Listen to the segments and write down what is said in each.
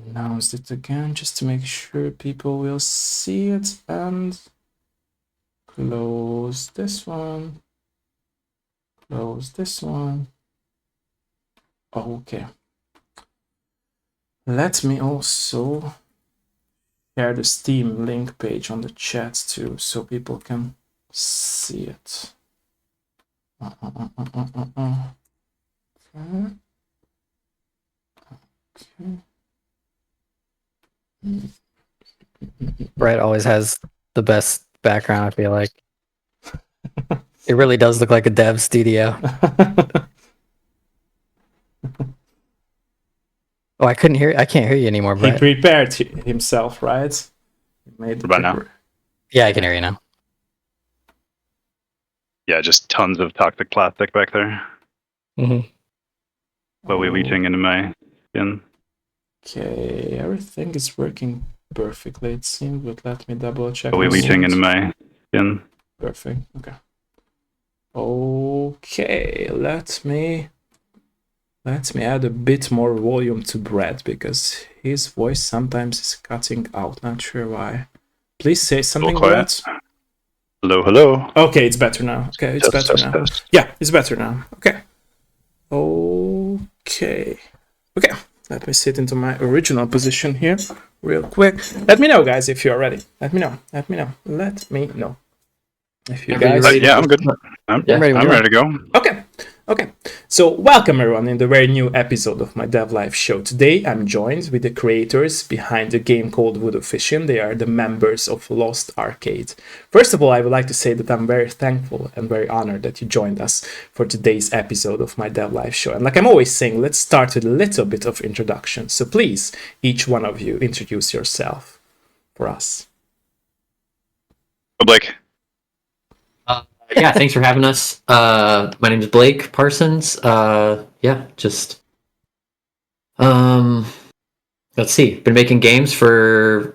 Announce it again just to make sure people will see it, and close this one. Close this one. Okay. Let me also share the Steam link page on the chat too, so people can see it. Okay. Brett always has the best background, I feel like. It really does look like a dev studio. Oh, I can't hear you anymore, Brett. He prepared himself, right? He made the What about now? Yeah, I can hear you now. Yeah, just tons of toxic plastic back there. Mm-hmm. Slowly leaching into my skin. Okay, everything is working perfectly, it seems, but let me double check. Slowly leaching into my skin. Perfect. Okay. Okay, let me add a bit more volume to Brett because his voice sometimes is cutting out. Not sure why. Please say something, Brett. Hello, hello. Okay, it's better now. Okay, it's Test, better test, now. test. Yeah, it's better now. Okay. Okay. Let me sit into my original position here real quick. Let me know, guys, if you're ready. Let me know. If you guys... Yeah, I'm good. I'm ready to go. Okay. So welcome everyone in the very new episode of my Dev Live show. Today I'm joined with the creators behind the game called Voodoo Fishin. They are the members of Lost Arcade. First of all, I would like to say that I'm very thankful and very honored that you joined us for today's episode of my Dev Live show. And like I'm always saying, let's start with a little bit of introduction. So please, each one of you, introduce yourself for us. Blake. Yeah, thanks for having us. My name is Blake Parsons. Let's see. Been making games for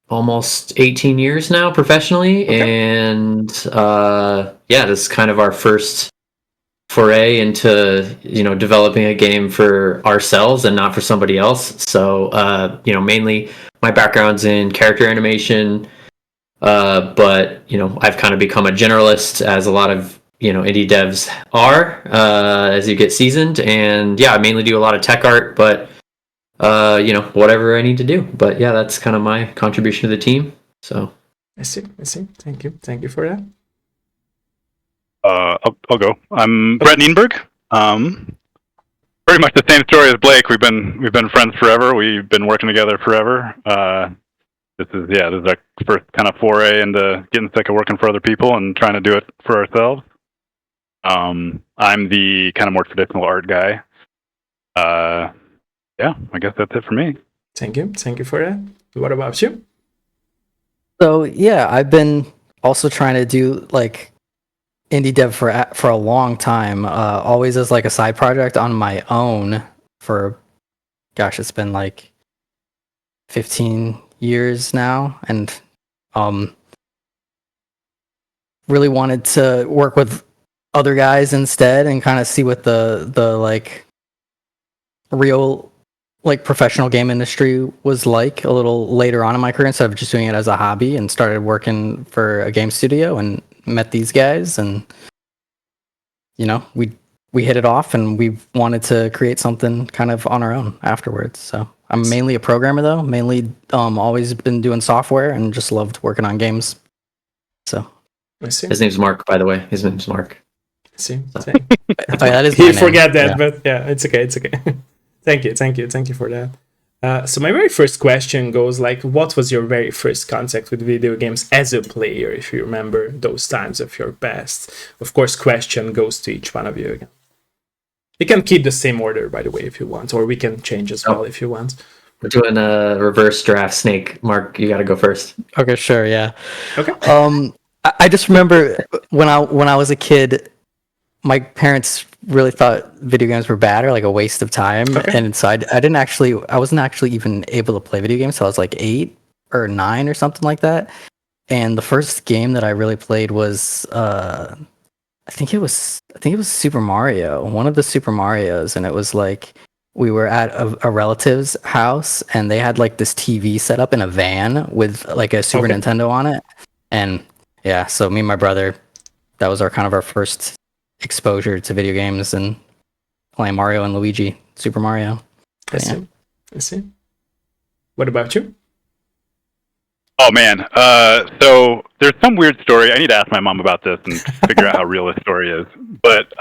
almost 18 years now professionally, and this is kind of our first foray into developing a game for ourselves and not for somebody else. So mainly my background's in character animation. But I've kind of become a generalist, as a lot of indie devs are, as you get seasoned. And I mainly do a lot of tech art, but whatever I need to do. But that's kind of my contribution to the team. So I see. Thank you for that. I'll go. I'm Brett Nienberg. Pretty much the same story as Blake. We've been friends forever. We've been working together forever. This is our first kind of foray into getting sick of working for other people and trying to do it for ourselves. I'm the kind of more traditional art guy. I guess that's it for me. Thank you for that. What about you? So I've been also trying to do like indie dev for a long time, always as like a side project on my own for, it's been like 15 years now, and really wanted to work with other guys instead and kind of see what the like real like professional game industry was like a little later on in my career, instead of just doing it as a hobby, and started working for a game studio and met these guys, and we hit it off, and we wanted to create something kind of on our own afterwards. So I'm mainly a programmer though, always been doing software and just loved working on games. So his name's Mark, by the way. His name's Mark. See? That is you forget that, but it's okay. Thank you for that. So my very first question goes like, what was your very first contact with video games as a player, if you remember those times of your past? Of course, question goes to each one of you again. You can keep the same order, by the way, if you want, or we can change as well if you want. We're doing a reverse draft. Snake. Mark, you got to go first. Okay, sure, yeah. Okay. I just remember when I was a kid, my parents really thought video games were bad or like a waste of time, and so I wasn't actually even able to play video games. So I was like 8 or 9 or something like that. And the first game that I really played was I think it was Super Mario, one of the Super Marios, and it was like we were at a relative's house, and they had like this TV set up in a van with like a Super Nintendo on it. And yeah, so me and my brother, that was our kind of our first exposure to video games and playing Mario and Luigi, Super Mario. I see. I see. What about you? Oh man, so there's some weird story. I need to ask my mom about this and figure out how real this story is. But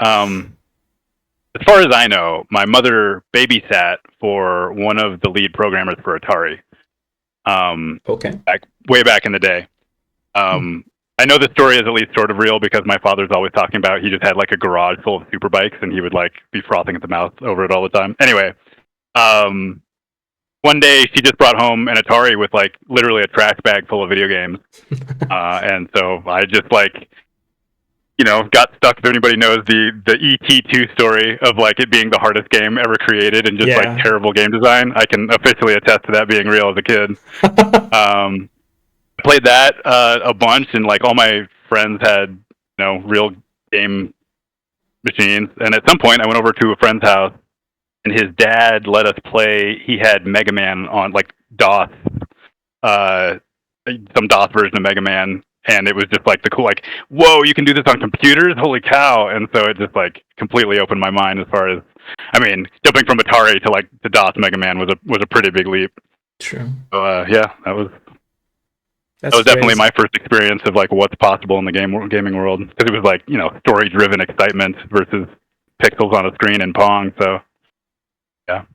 as far as I know, my mother babysat for one of the lead programmers for Atari. Way back in the day. I know the story is at least sort of real because my father's always talking about he just had like a garage full of super bikes and he would like be frothing at the mouth over it all the time. Anyway, one day she just brought home an Atari with like literally a trash bag full of video games. And so I just like, got stuck. If anybody knows the ET2 story of like it being the hardest game ever created and just like terrible game design, I can officially attest to that being real as a kid. Played that a bunch, and like all my friends had real game machines. And at some point I went over to a friend's house and his dad let us play. He had Mega Man on like DOS, some DOS version of Mega Man, and it was just like the cool, like, whoa, you can do this on computers, holy cow. And so it just like completely opened my mind as far as, I mean, jumping from Atari to like the DOS Mega Man was a pretty big leap. True. So yeah, that was definitely my first experience of like what's possible in the gaming world, because it was like story driven excitement versus pixels on a screen and Pong. So yeah.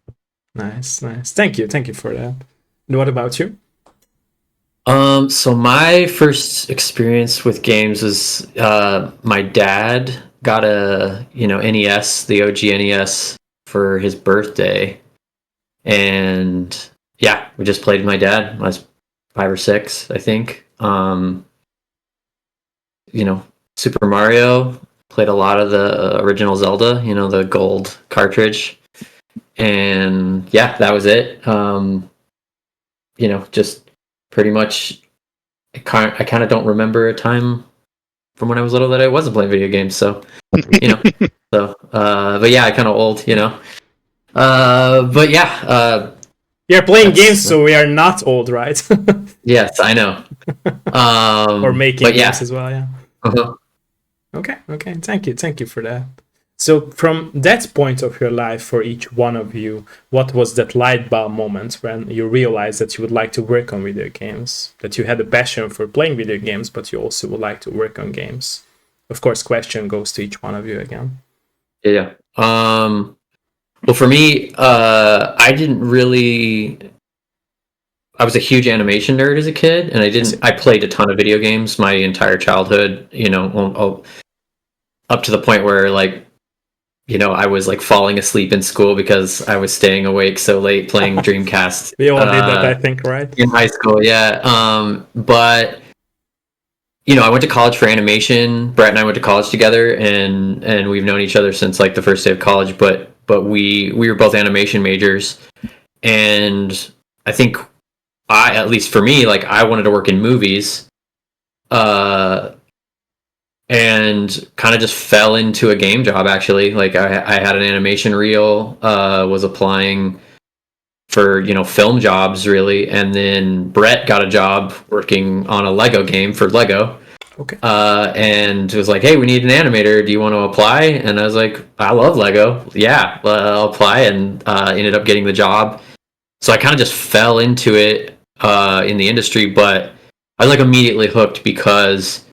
Nice. Thank you for that. And what about you? So my first experience with games was my dad got a NES, the OG NES, for his birthday, and yeah, we just played with my dad. I was 5 or 6, I think. Super Mario, played a lot of the original Zelda, the gold cartridge. And yeah, that was it. Just pretty much, I kind of don't remember a time from when I was little that I wasn't playing video games. So, but yeah, I kind of old, but yeah, you're playing games, so we are not old, right? Yes, I know. Or making games as well, yeah. Uh-huh. Okay. Thank you for that. So from that point of your life, for each one of you, what was that light bulb moment when you realized that you would like to work on video games, that you had a passion for playing video games, but you also would like to work on games? Of course, question goes to each one of you again. Yeah. Well, for me, I was a huge animation nerd as a kid, and I played a ton of video games my entire childhood, up to the point where like, I was like falling asleep in school because I was staying awake so late playing Dreamcast. We all did that, I think, right? In high school, yeah. But I went to college for animation. Brett and I went to college together, and we've known each other since like the first day of college. But we were both animation majors, and I think at least for me, like I wanted to work in movies. And kind of just fell into a game job, actually. Like I had an animation reel, was applying for, film jobs, really. And then Brett got a job working on a Lego game for Lego. Okay. And it was like, hey, we need an animator. Do you want to apply? And I was like, I love Lego. Yeah, I'll apply. And ended up getting the job. So I kind of just fell into it in the industry. But I was like immediately hooked because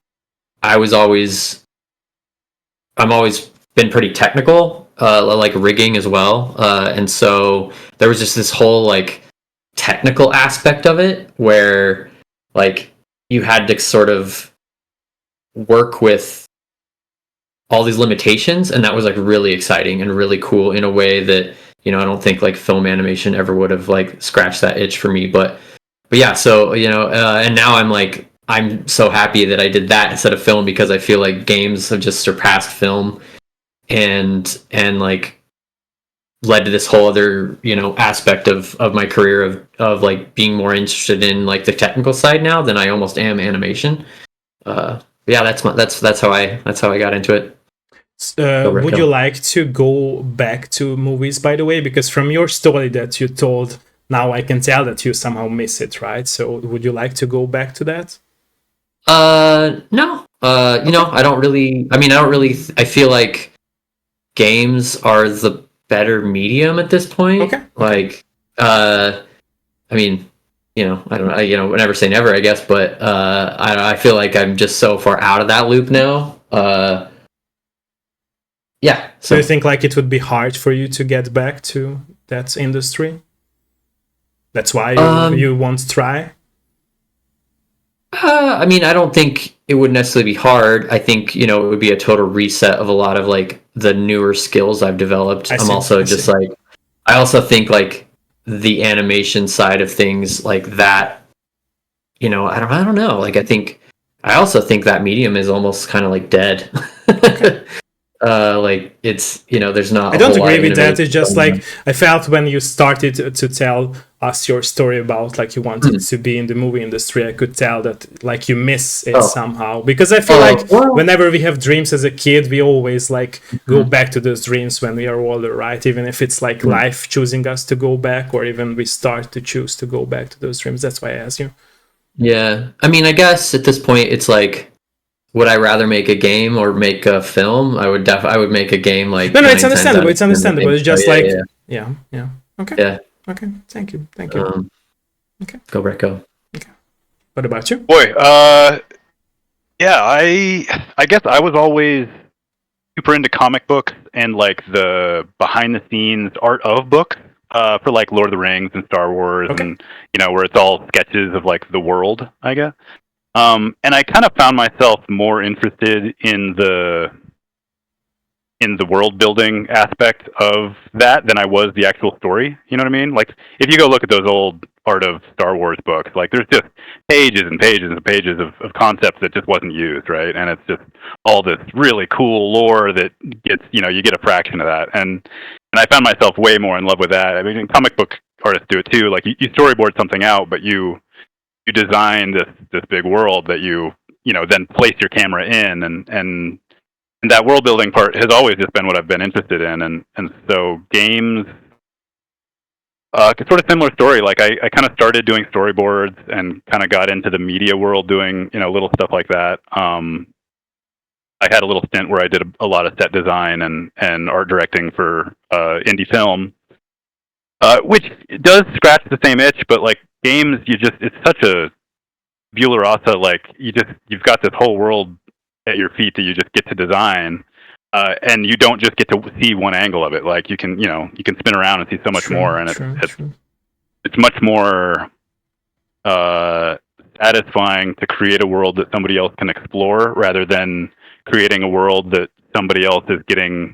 I'm always been pretty technical, like rigging as well. And so there was just this whole like technical aspect of it where like you had to sort of work with all these limitations. And that was like really exciting and really cool in a way that, I don't think like film animation ever would have like scratched that itch for me. But yeah, so, and now I'm so happy that I did that instead of film, because I feel like games have just surpassed film and like led to this whole other, aspect of my career of like being more interested in like the technical side now than I almost am animation. Yeah, that's how I got into it. Would you like to go back to movies, by the way? Because from your story that you told, now I can tell that you somehow miss it, right? So would you like to go back to that? No. You know, I don't really. I mean, I feel like games are the better medium at this point. Okay. Like, I mean, you know, I don't. You know, never say never, I guess. But I feel like I'm just so far out of that loop now. Yeah. So you think like it would be hard for you to get back to that industry? That's why you won't try? I mean, I don't think it would necessarily be hard. I think, you know, it would be a total reset of a lot of like the newer skills I've developed. I also think like the animation side of things like that, you know, I don't know. Like I also think that medium is almost kind of like dead. Okay. Like it's, you know, there's not. I don't agree with that. It's just like I felt when you started to tell us your story about like you wanted to be in the movie industry, I could tell that like you miss it somehow, because I feel like whenever we have dreams as a kid, we always like go back to those dreams when we are older, right? Even if it's like life choosing us to go back, or even we start to choose to go back to those dreams. That's why I asked you. Yeah, I mean, I guess at this point it's like, would I rather make a game or make a film? I would make a game. Like no, it's understandable. It's understandable. It's just yeah. Okay. Yeah. Okay. Thank you. Okay. Go Recco. Okay. What about you? Boy, yeah, I guess I was always super into comic books and like the behind the scenes art of books for like Lord of the Rings and Star Wars, and you know, where it's all sketches of like the world, I guess. And I kind of found myself more interested in the world building aspect of that than I was the actual story. You know what I mean? Like if you go look at those old Art of Star Wars books, like there's just pages and pages and pages of concepts that just wasn't used, right? And it's just all this really cool lore that gets, you know, you get a fraction of that. And I found myself way more in love with that. I mean, comic book artists do it too. Like you storyboard something out, but you design this big world that you know then place your camera in, and that world building part has always just been what I've been interested in, and so games, sort of similar story. Like I kind of started doing storyboards and kind of got into the media world doing, you know, little stuff like that. I had a little stint where I did a lot of set design and art directing for indie film, which does scratch the same itch, but like games, it's such a Bueller Rasa, like you've got this whole world at your feet that you just get to design, and you don't just get to see one angle of it. Like you can spin around and see so much more, and it's much more satisfying to create a world that somebody else can explore rather than creating a world that somebody else is getting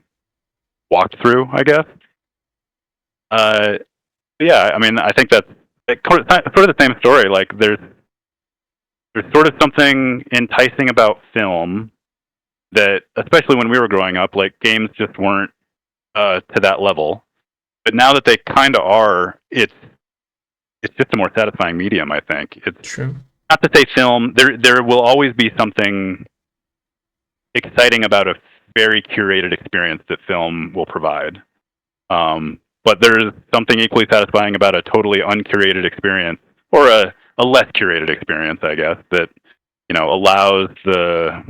walked through, I guess. Yeah, I mean, I think that's sort of the same story. Like there's sort of something enticing about film that, especially when we were growing up, like games just weren't to that level. But now that they kind of are, it's just a more satisfying medium, I think. It's true. Not to say film, there will always be something exciting about a very curated experience that film will provide. But there's something equally satisfying about a totally uncurated experience, or a less curated experience, I guess, that, you know, allows the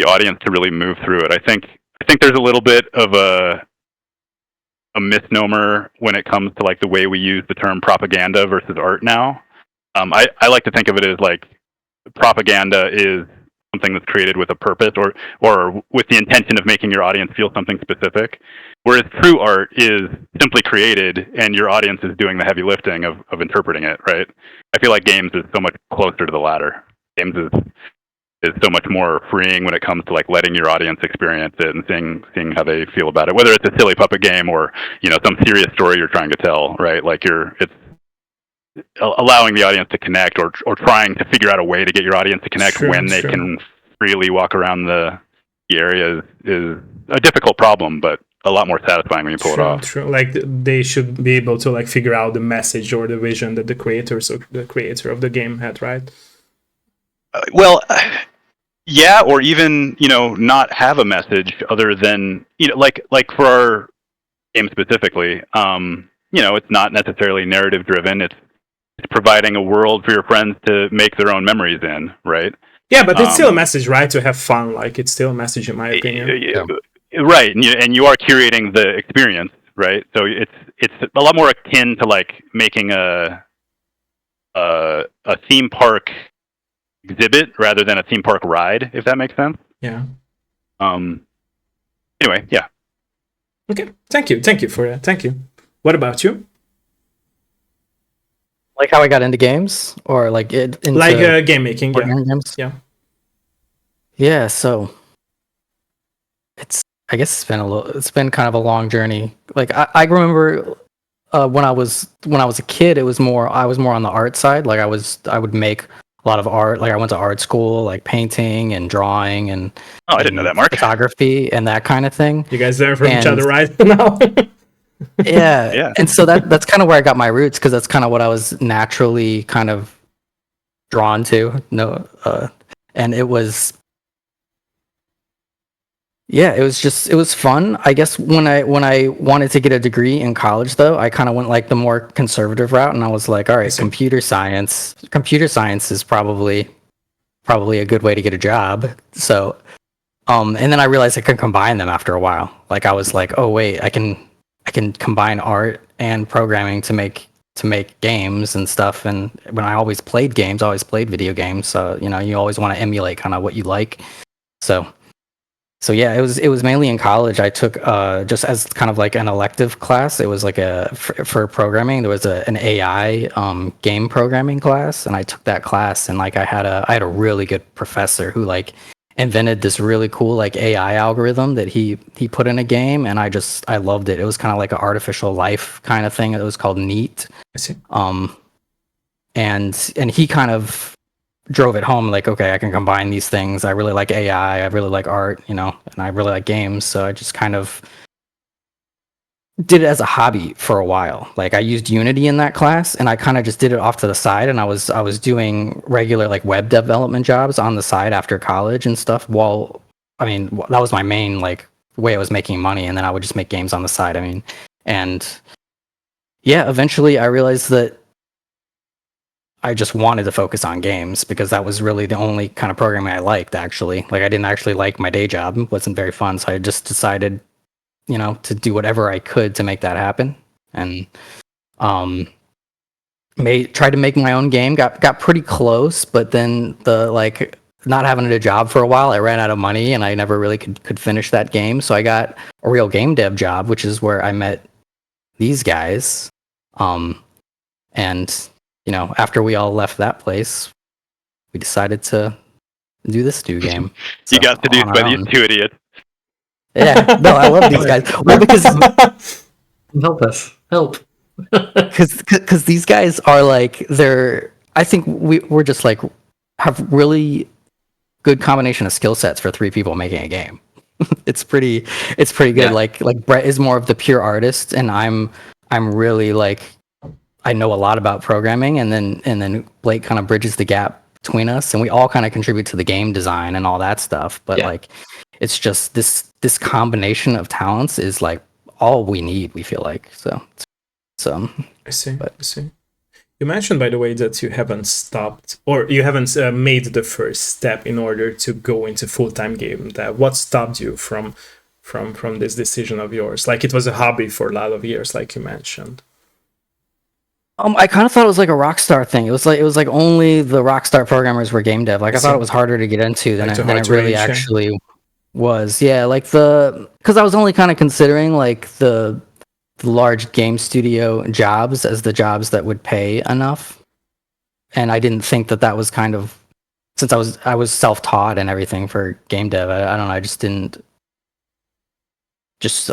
audience to really move through it. I think there's a little bit of a misnomer when it comes to like the way we use the term propaganda versus art now. I like to think of it as like propaganda is something that's created with a purpose, or with the intention of making your audience feel something specific, whereas true art is simply created and your audience is doing the heavy lifting of interpreting it, right? I feel like games is so much closer to the latter. Games is so much more freeing when it comes to like letting your audience experience it and seeing how they feel about it, whether it's a silly puppet game or, you know, some serious story you're trying to tell, right? Like it's allowing the audience to connect, or trying to figure out a way to get your audience to connect when they can freely walk around the area is a difficult problem, but a lot more satisfying when you pull it off. True. Like they should be able to like figure out the message or the vision that the creator of the game had, right? Well, Yeah, or even not have a message other than like for our game specifically. It's not necessarily narrative driven. It's providing a world for your friends to make their own memories in, right? Yeah, but it's still a message, right? To have fun. Like, it's still a message, in my opinion. Right, and you are curating the experience, right? So it's a lot more akin to like making a theme park exhibit rather than a theme park ride, if that makes sense. Yeah. Anyway, yeah. Okay. Thank you for that. Thank you. What about you? Like how I got into games, or like into game making. Yeah. Games? Yeah. Yeah. So I guess it's been kind of a long journey. Like I remember when I was a kid, I was more on the art side. Like I would make a lot of art. Like I went to art school, like painting and drawing and I didn't know that, Mark. Photography and that kind of thing. You guys learn from each other right now. Yeah. And so that's kind of where I got my roots, because that's kind of what I was naturally kind of drawn to. And it was it was fun. I guess when I wanted to get a degree in college, though, I kind of went like the more conservative route, and I was like, all right, computer science is probably a good way to get a job. So and then I realized I could combine them after a while. Like I was like, oh wait, I can combine art and programming to make games and stuff. And when I always played games, I always played video games. So you always want to emulate kind of what you like. So yeah, it was mainly in college. I took just as kind of like an elective class. It was like for programming. There was an AI game programming class, and I took that class. And like I had a really good professor who like invented this really cool like AI algorithm that he put in a game, and I loved it. It was kind of like an artificial life kind of thing. It was called Neat. I see. And he kind of drove it home, like, okay, I can combine these things. I really like AI, I really like art, and I really like games. So I just kind of did it as a hobby for a while. Like I used Unity in that class, and I kind of just did it off to the side, and I was doing regular like web development jobs on the side after college and stuff. That was my main like way I was making money, and then I would just make games on the side. And yeah, eventually I realized that I just wanted to focus on games, because that was really the only kind of programming I liked, actually. Like I didn't actually like my day job. It wasn't very fun. So I just decided, to do whatever I could to make that happen. And tried to make my own game, got pretty close, but then the like not having a job for a while, I ran out of money and I never really could finish that game. So I got a real game dev job, which is where I met these guys. And after we all left that place, we decided to do this new game. You got seduced by these two idiots. Yeah, no, I love these guys. Well, because help. Because these guys are like, I think we're just like have really good combination of skill sets for three people making a game. It's pretty good. Yeah. Like Brett is more of the pure artist, and I'm really like, I know a lot about programming, and then Blake kind of bridges the gap between us, and we all kind of contribute to the game design and all that stuff. But like, it's just this combination of talents is like all we need, we feel like. So I see. You mentioned, by the way, that you haven't stopped, or you haven't made the first step in order to go into full-time game dev. What stopped you from this decision of yours? Like, it was a hobby for a lot of years, like you mentioned. I kind of thought it was like a Rockstar thing. It was like only the Rockstar programmers were game dev. Like I thought it was harder to get into than it really actually was. Yeah, like because I was only kind of considering like the large game studio jobs as the jobs that would pay enough, and I didn't think that was kind of, since I was self-taught and everything for game dev. I don't know. I just didn't. Just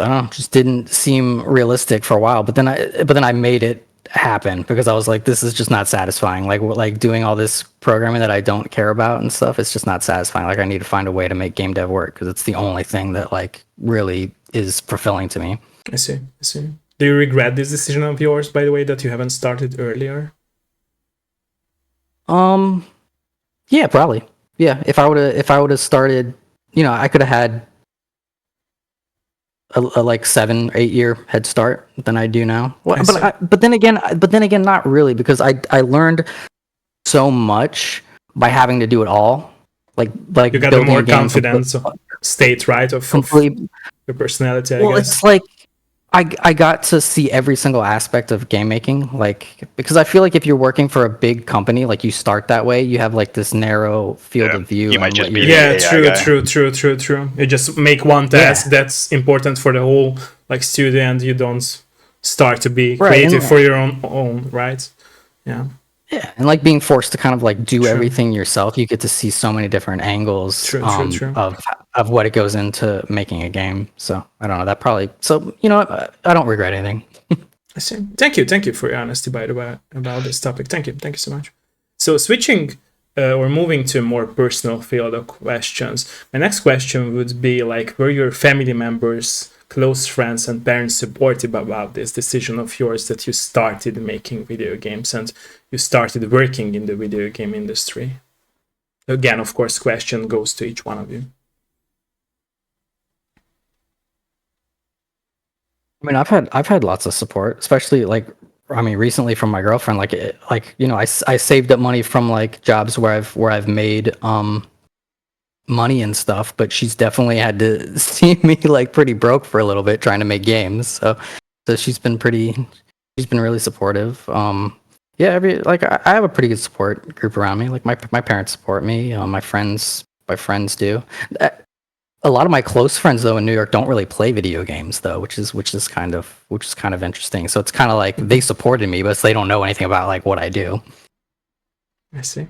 didn't seem realistic for a while. But then I made it happen, because I was like, this is just not satisfying. Like doing all this programming that I don't care about and stuff, it's just not satisfying. Like I need to find a way to make game dev work, because it's the only thing that like really is fulfilling to me. I see. Do you regret this decision of yours, by the way, that you haven't started earlier? Yeah, probably. Yeah, if I would have started, I could have had a like 7-8 year head start than I do now. Well, I see. but then again, not really, because I learned so much by having to do it all. Like You got the building more a game confidence state, right, of complete. your personality, I Well, guess. it's like I got to see every single aspect of game making, like, because I feel like if you're working for a big company, like, you start that way, you have like this narrow field of view. You might and just what be you're the Yeah, AI guy. true. You just make one task that's important for the whole like studio, and you don't start to be Right, creative and- for your own, right? Yeah, Yeah, and like being forced to kind of like do True. everything yourself, you get to see so many different angles True. of what it goes into making a game. So I don't know. That probably I don't regret anything. I see. Thank you for your honesty, by the way, about this topic. Thank you so much. So switching or moving to a more personal field of questions, my next question would be like, were your family members, close friends, and parents supportive about this decision of yours that you started making video games and you started working in the video game industry? Again, of course, question goes to each one of you. I mean, I've had lots of support, especially like, I mean, recently from my girlfriend. I saved up money from like jobs where I've made money and stuff, but she's definitely had to see me like pretty broke for a little bit trying to make games. So she's been really supportive. Yeah, I have a pretty good support group around me. Like my parents support me. My friends do. A lot of my close friends though in New York don't really play video games though, which is kind of interesting. So it's kind of like they supported me, but they don't know anything about like what I do. I see.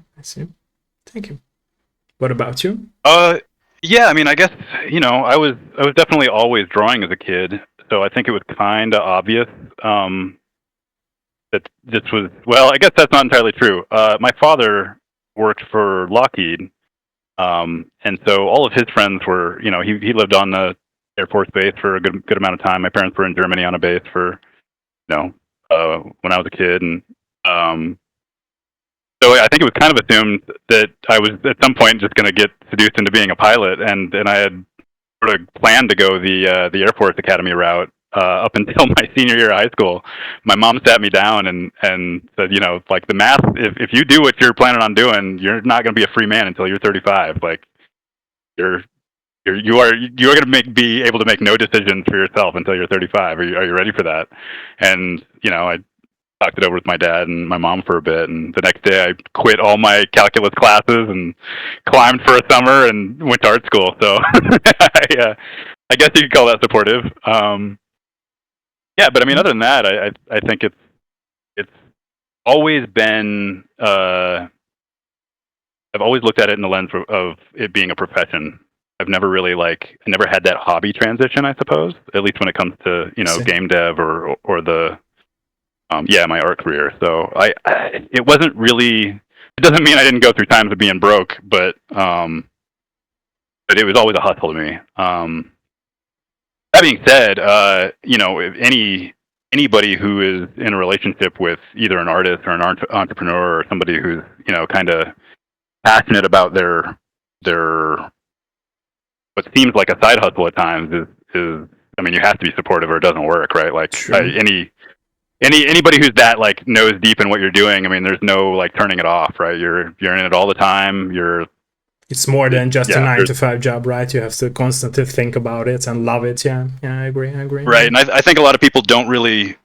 Thank you. What about you? Yeah, I mean, I guess I was definitely always drawing as a kid, so I think it was kind of obvious that this was. Well, I guess that's not entirely true. My father worked for Lockheed, and so all of his friends were, he lived on the Air Force base for a good amount of time. My parents were in Germany on a base for, when I was a kid, and so I think it was kind of assumed that I was at some point just going to get seduced into being a pilot, and I had sort of planned to go the Air Force Academy route up until my senior year of high school. My mom sat me down and said, like the math, if you do what you're planning on doing, you're not going to be a free man until you're 35. Like you are going to be able to make no decisions for yourself until you're 35. Are you ready for that? And I talked it over with my dad and my mom for a bit, and the next day I quit all my calculus classes and climbed for a summer and went to art school. So I guess you could call that supportive. Yeah, but I mean, other than that, I think it's always been. I've always looked at it in the lens of it being a profession. I've never really I never had that hobby transition, I suppose, at least when it comes to game dev or the my art career. So it wasn't really. It doesn't mean I didn't go through times of being broke, but it was always a hustle to me. That being said, if anybody who is in a relationship with either an artist or an entrepreneur or somebody who's kind of passionate about their what seems like a side hustle at times is I mean, you have to be supportive or it doesn't work, right? Like anybody who's that knows deep in what you're doing. I mean, there's no turning it off, right? You're in it all the time. It's more than just a 9-to-5 job, right? You have to constantly think about it and love it. Yeah, I agree. Right, and I think a lot of people don't really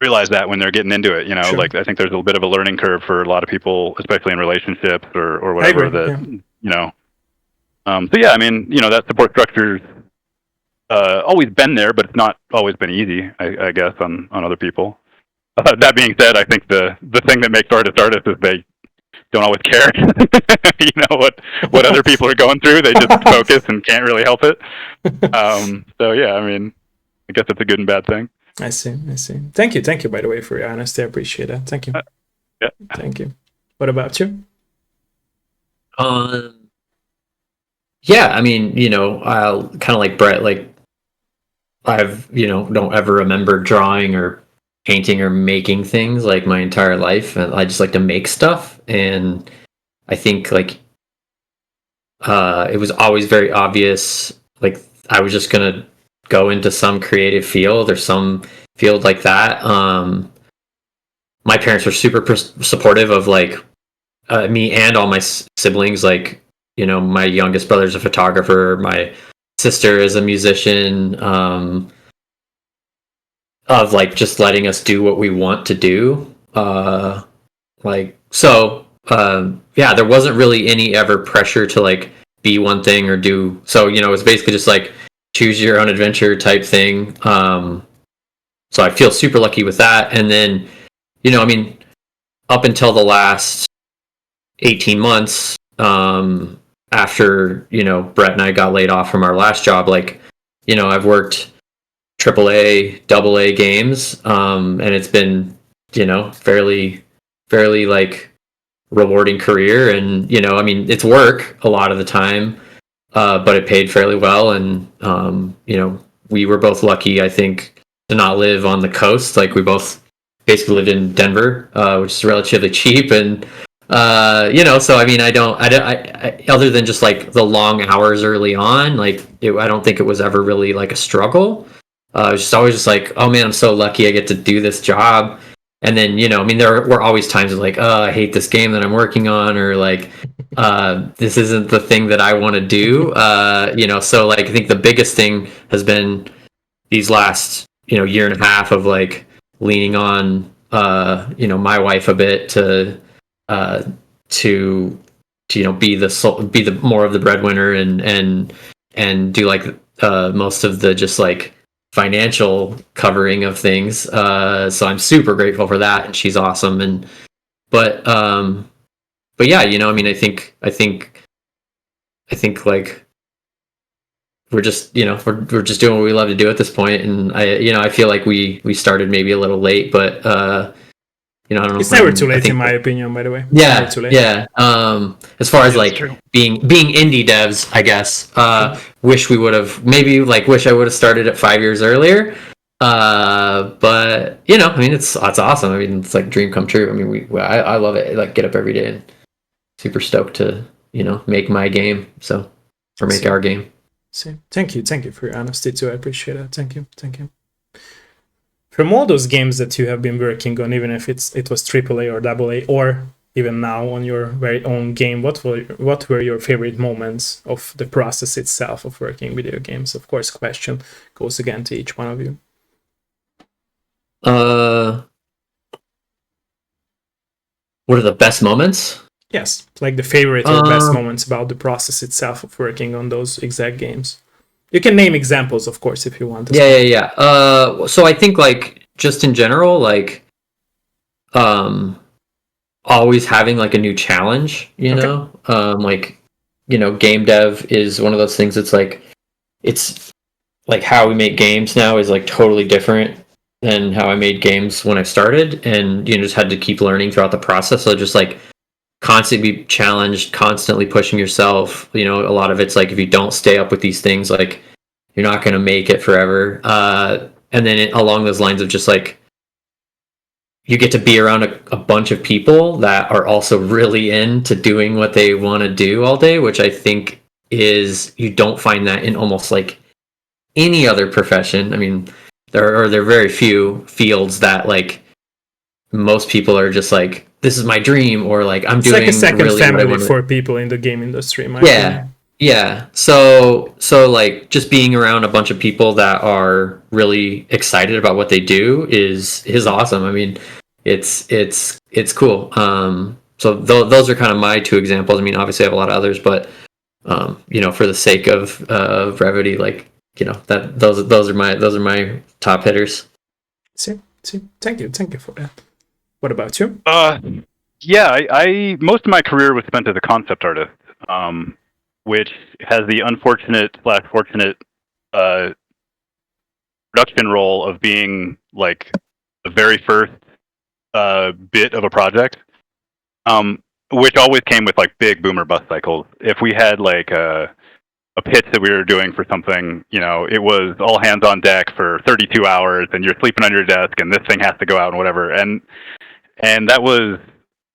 realize that when they're getting into it. Sure. I think there's a bit of a learning curve for a lot of people, especially in relationships or whatever. So yeah, I mean, that support structure's always been there, but it's not always been easy, I guess, on other people. That being said, I think the thing that makes artists is they don't always care. What other people are going through. They just focus and can't really help it. So yeah, I mean, I guess it's a good and bad thing. I see. Thank you, by the way, for your honesty. I appreciate that. Thank you. Yeah. Thank you. What about you? Yeah, I mean, I'll kind of like Brett, I've, don't ever remember drawing or painting or making things my entire life, and I just like to make stuff. And I think it was always very obvious, like I was just gonna go into some creative field or some field like that. My parents were super supportive of like me and all my siblings. Like, you know, my youngest brother's a photographer, my sister is a musician. Of like just letting us do what we want to do. Like so, yeah, there wasn't really any ever pressure to like be one thing or do. So, you know, it's basically just like choose your own adventure type thing. So I feel super lucky with that. And then, you know, I mean, up until the last 18 months, after, you know, Brett and I got laid off from our last job, like, you know, I've worked AAA, AA games, and it's been, you know, fairly like rewarding career. And, you know, I mean, it's work a lot of the time, but it paid fairly well. And, you know, we were both lucky, I think, to not live on the coast. Like we both basically lived in Denver, which is relatively cheap. And, you know, so I mean, I other than just like the long hours early on, like I don't think it was ever really like a struggle. It was just always just like, oh man, I'm so lucky I get to do this job. And then, you know, I mean, there were always times of like, oh, I hate this game that I'm working on, or like, this isn't the thing that I want to do. You know, so like, I think the biggest thing has been these last, you know, year and a half of like leaning on, you know, my wife a bit to you know, be the more of the breadwinner and do like most of the just like financial covering of things. So I'm super grateful for that, and she's awesome. And but yeah, you know, I mean, I think like we're just, you know, we're just doing what we love to do at this point. And I feel like we started maybe a little late, but you know, I don't know. It's never too late, in my opinion, by the way. Yeah, yeah. As far as like being indie devs, I guess. Wish we would have wish I would have started it 5 years earlier. But you know, I mean, it's awesome. I mean, it's like dream come true. I mean, I love it. I, like, get up every day and super stoked to, you know, make my game. So, or make our game. See, thank you for your honesty too. I appreciate it. Thank you. From all those games that you have been working on, even if it was AAA or AA, or even now on your very own game, what were your favorite moments of the process itself of working video games? Of course, question goes again to each one of you. What are the best moments? Yes, like the favorite or best moments about the process itself of working on those exact games. You can name examples, of course, if you want. Yeah. So I think, like, just in general, like, always having like a new challenge, you know, like, you know, game dev is one of those things that's like, it's like how we make games now is like totally different than how I made games when I started, and you know, just had to keep learning throughout the process. So just like constantly be challenged, constantly pushing yourself. You know, a lot of it's like, if you don't stay up with these things, like, you're not going to make it forever. And then along those lines of just like, you get to be around a bunch of people that are also really into doing what they want to do all day, which I think is, you don't find that in almost like any other profession. I mean, there are very few fields that like most people are just like, this is my dream, or like I'm doing. It's like a second really family for people in the game industry. Yeah. So like, just being around a bunch of people that are really excited about what they do is awesome. I mean, it's cool. So those are kind of my two examples. I mean, obviously I have a lot of others, but you know, for the sake of brevity, like, you know, that those are my top hitters. See, thank you for that. What about you? Yeah, I most of my career was spent as a concept artist, which has the unfortunate/fortunate production role of being like the very first bit of a project, which always came with like big boomer bust cycles. If we had like a pitch that we were doing for something, you know, it was all hands on deck for 32 hours, and you're sleeping on your desk, and this thing has to go out and whatever. And that was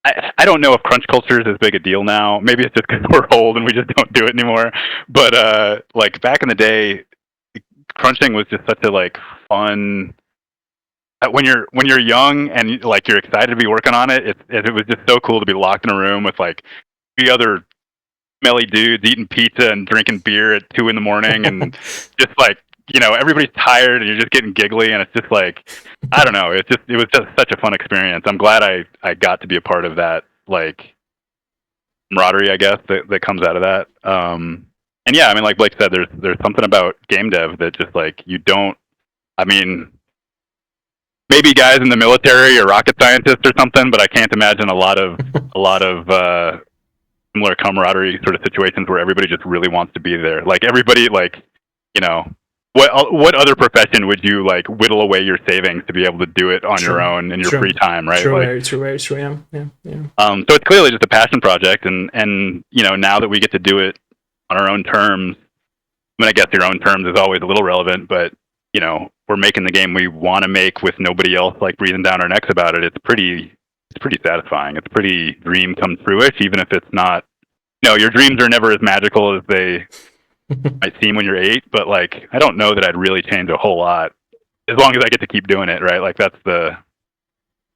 I don't know if crunch culture is as big a deal now. Maybe it's just because we're old and we just don't do it anymore. But like back in the day, crunching was just such a like fun. When you're young and like you're excited to be working on it, it was just so cool to be locked in a room with like 3 other smelly dudes eating pizza and drinking beer at 2 a.m. and just like everybody's tired and you're just getting giggly and it's just like I don't know. It was just such a fun experience. I'm glad I got to be a part of that like camaraderie, I guess, that comes out of that. And yeah, I mean, like Blake said, there's something about game dev that just like you don't. I mean, maybe guys in the military or rocket scientists or something, but I can't imagine a lot of similar camaraderie sort of situations where everybody just really wants to be there. Like everybody, like what other profession would you like whittle away your savings to be able to do it on your own in your free time, right? True, like, very true, very true. Yeah. So it's clearly just a passion project, and now that we get to do it on our own terms. I mean, I guess your own terms is always a little relevant, but we're making the game we want to make with nobody else like breathing down our necks about it. It's pretty satisfying. It's pretty dream come true-ish, even if it's not. Your dreams are never as magical as they might seem when you're 8. But like, I don't know that I'd really change a whole lot as long as I get to keep doing it. Right? Like that's the.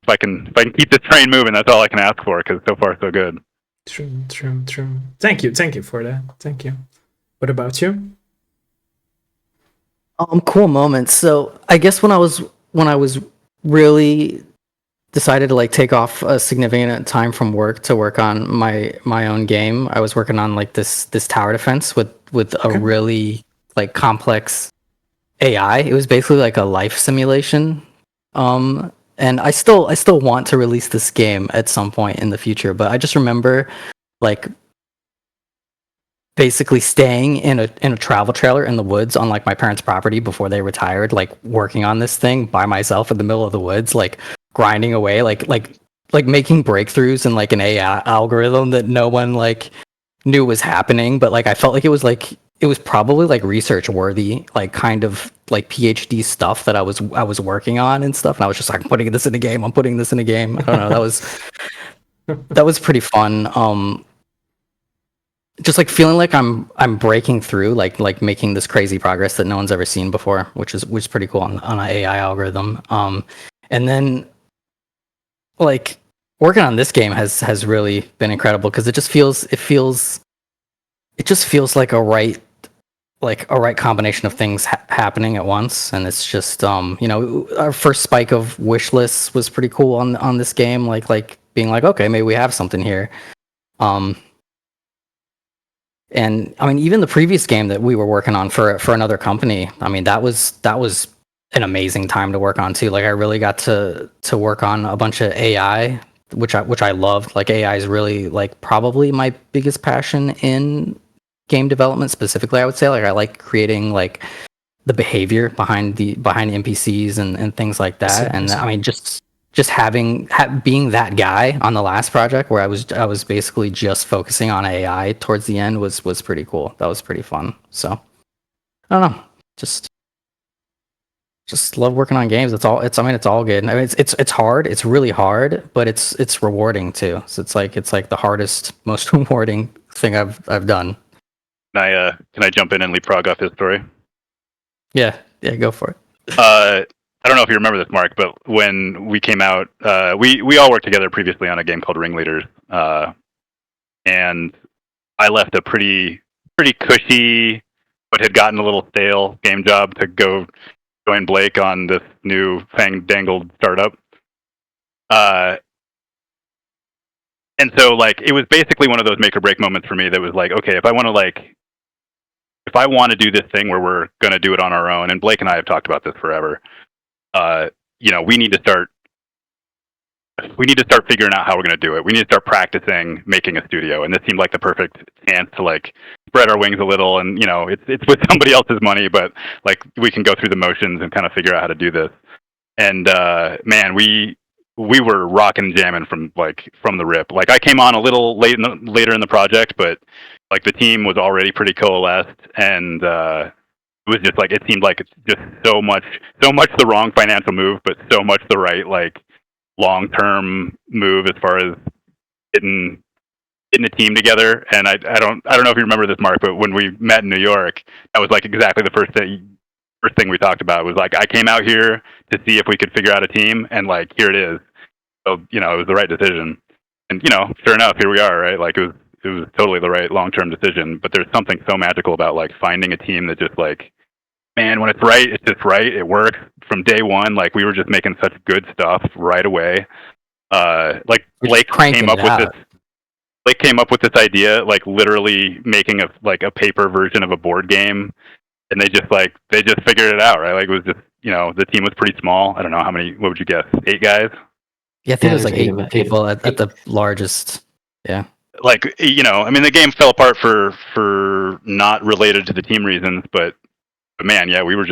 If I can keep this train moving, that's all I can ask for. Because so far so good. True. Thank you for that. Thank you. What about you? Cool moments. So I guess when I was really decided to like take off a significant time from work to work on my own game, I was working on like this tower defense with a really like complex AI. It was basically like a life simulation. And I still want to release this game at some point in the future, but I just remember like basically staying in a travel trailer in the woods on like my parents' property before they retired, like working on this thing by myself in the middle of the woods, like grinding away, like making breakthroughs in like an AI algorithm that no one like knew was happening, but like I felt like it was probably like research worthy, like kind of like PhD stuff that I was working on and stuff, and I was just like, I'm putting this in a game. I don't know. That was pretty fun. Just like feeling like I'm breaking through, like making this crazy progress that no one's ever seen before, which is pretty cool on an AI algorithm. And then like working on this game has really been incredible because it just feels like a right combination of things happening at once, and it's just our first spike of wish lists was pretty cool on this game, like being like, okay, maybe we have something here. And I mean, even the previous game that we were working on for another company, I mean, that was an amazing time to work on too. Like I really got to work on a bunch of AI, which I loved. Like AI is really like probably my biggest passion in game development specifically. I would say like I like creating like the behavior behind NPCs and things like that. And I mean, just being that guy on the last project where I was basically just focusing on AI towards the end was pretty cool. That was pretty fun. So I don't know, just love working on games. It's all good. I mean, it's hard. It's really hard, but it's rewarding too. So it's like the hardest, most rewarding thing I've done. Can I jump in and leapfrog off his story? Yeah, go for it. I don't know if you remember this, Mark, but when we came out, we all worked together previously on a game called Ringleaders, and I left a pretty cushy, but had gotten a little stale game job to go join Blake on this new fang-dangled startup. And so, like, it was basically one of those make or break moments for me that was like, okay, if I want to do this thing where we're going to do it on our own, and Blake and I have talked about this forever, we need to start figuring out how we're going to do it. We need to start practicing making a studio, and this seemed like the perfect chance to like spread our wings a little. And it's with somebody else's money, but like we can go through the motions and kind of figure out how to do this. And man, we were rocking and jamming from the rip. Like I came on a little later in the project, but like the team was already pretty coalesced, and it was just like it seemed like it's just so much the wrong financial move, but so much the right like long-term move as far as getting a team together. And I don't know if you remember this, Mark, but when we met in New York, that was like exactly the first thing we talked about. Was like, I came out here to see if we could figure out a team, and like, here it is. So it was the right decision. And sure enough, here we are, right? Like it was totally the right long-term decision. But there's something so magical about like finding a team that just like, man, when it's right, it's just right. It works from day one. Like we were just making such good stuff right away. Like Blake came up with this idea, like literally making a paper version of a board game, and they just figured it out, right? Like it was just the team was pretty small. I don't know how many. What would you guess? 8 guys? Yeah, I think it was like 8 people at the largest. Yeah. Like I mean, the game fell apart for not related to the team reasons, but man, yeah, we were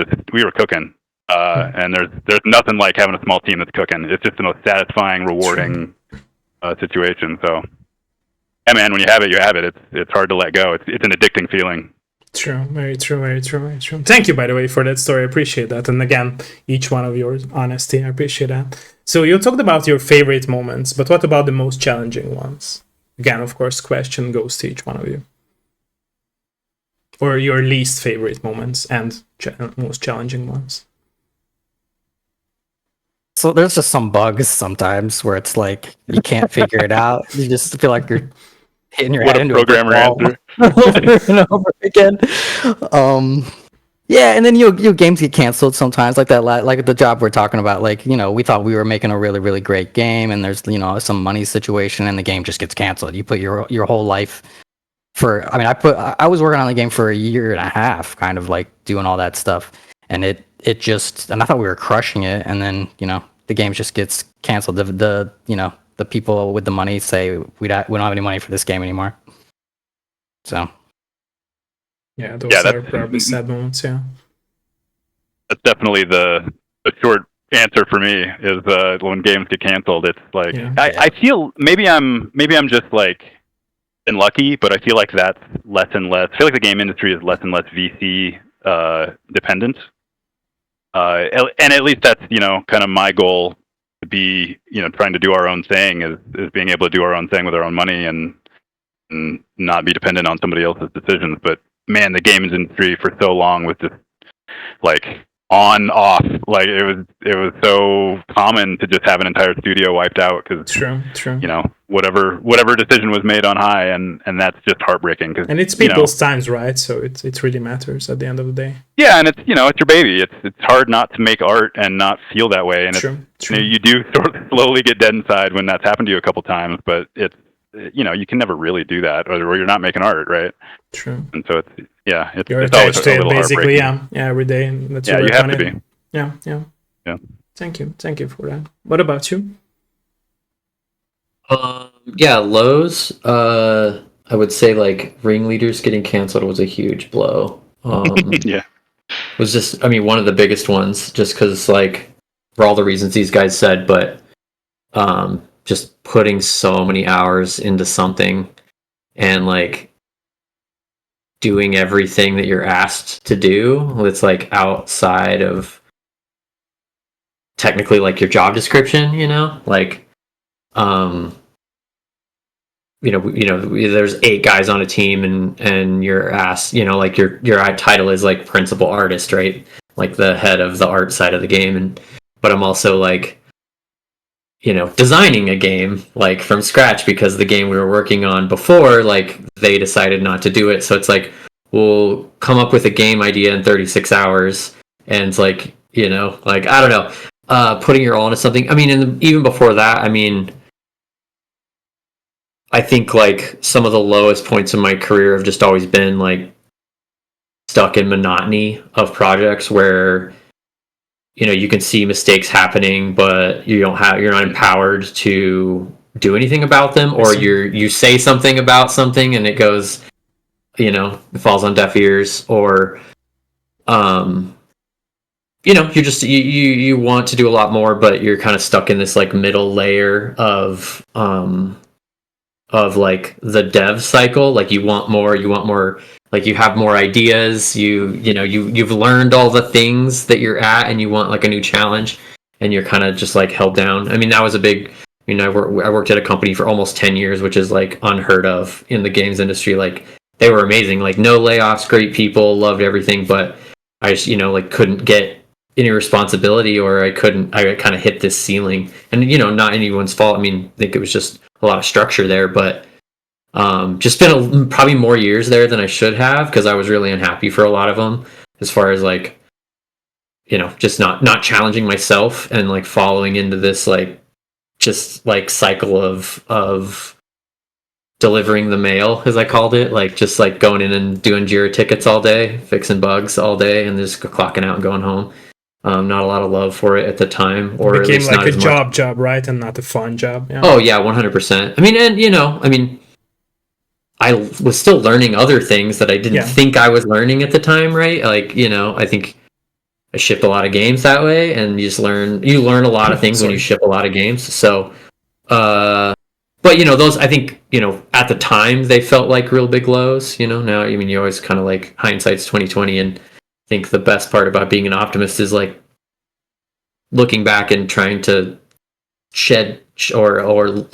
cooking. And there's nothing like having a small team that's cooking. It's just the most satisfying, rewarding situation. So, yeah, man, when you have it, you have it. It's hard to let go. It's an addicting feeling. True, very true, very true, very true. Thank you, by the way, for that story. I appreciate that. And again, each one of your honesty, I appreciate that. So you talked about your favorite moments, but what about the most challenging ones? Again, of course, question goes to each one of you. Or your least favorite moments and most challenging ones. So there's just some bugs sometimes where it's like you can't figure it out. You just feel like you're hitting your head into a programmer answer over and over again. Yeah, and then your games get canceled sometimes, like that. Like the job we're talking about. Like we thought we were making a really really great game, and there's some money situation, and the game just gets canceled. You put your whole life I was working on the game for a year and a half, kind of like doing all that stuff, and and I thought we were crushing it, and then the game just gets canceled. The people with the money say we don't have any money for this game anymore. So yeah, those are probably sad moments. Yeah, that's definitely the short answer for me is when games get canceled. It's like I feel maybe I'm just like been lucky, but I feel like that's less and less. I feel like the game industry is less and less VC dependent. And at least that's kind of my goal, to be trying to do our own thing, is being able to do our own thing with our own money and not be dependent on somebody else's decisions. But man, the games industry for so long was just like on off. Like it was so common to just have an entire studio wiped out because true. Whatever decision was made on high, and that's just heartbreaking. And it's people's times, right? So it really matters at the end of the day. Yeah, and it's it's your baby. It's hard not to make art and not feel that way. And true. You do sort of slowly get dead inside when that's happened to you a couple times. But it's you can never really do that, or you're not making art, right? True. And so it's you're it's always attached to a it little basically, every day, and that's you have to be. Yeah. Thank you for that. What about you? Lows. I would say like Ringleaders getting canceled was a huge blow. Yeah, it was just, one of the biggest ones, just because like for all the reasons these guys said, but just putting so many hours into something and like doing everything that you're asked to do, it's like outside of technically like your job description, like there's 8 guys on a team and you're asked, like your title is like principal artist, right? Like the head of the art side of the game. But I'm also like, designing a game like from scratch, because the game we were working on before, like they decided not to do it. So it's like, we'll come up with a game idea in 36 hours. And it's like, like, I don't know, putting your all into something. And even before that, I think like some of the lowest points in my career have just always been like stuck in monotony of projects where you can see mistakes happening, but you're not empowered to do anything about them, or you say something about something and it goes, it falls on deaf ears, or you're just you want to do a lot more, but you're kind of stuck in this like middle layer of like the dev cycle. Like you want more, like you have more ideas, you've learned all the things that you're at, and you want like a new challenge, and you're kind of just like held down. That was a big I mean, I worked at a company for almost 10 years, which is like unheard of in the games industry. Like they were amazing, like no layoffs, great people, loved everything, but I just, like couldn't get any responsibility, or I kind of hit this ceiling. And, not anyone's fault. I mean, I think it was just a lot of structure there, but just spent probably more years there than I should have, because I was really unhappy for a lot of them, as far as like, just not challenging myself and like following into this like just like cycle of delivering the mail, as I called it, like just like going in and doing Jira tickets all day, fixing bugs all day, and just clocking out and going home. Not a lot of love for it at the time, or It became at least like not a as job, right, and not a fun job. Yeah. Oh yeah, 100%. I mean, and I was still learning other things that I didn't think I was learning at the time, right? Like, I think I shipped a lot of games that way, and you learn a lot of things when you ship a lot of games. So, but those, I think, at the time they felt like real big lows. Now, I mean, you always kind of like hindsight's 2020, and I think the best part about being an optimist is like looking back and trying to shed or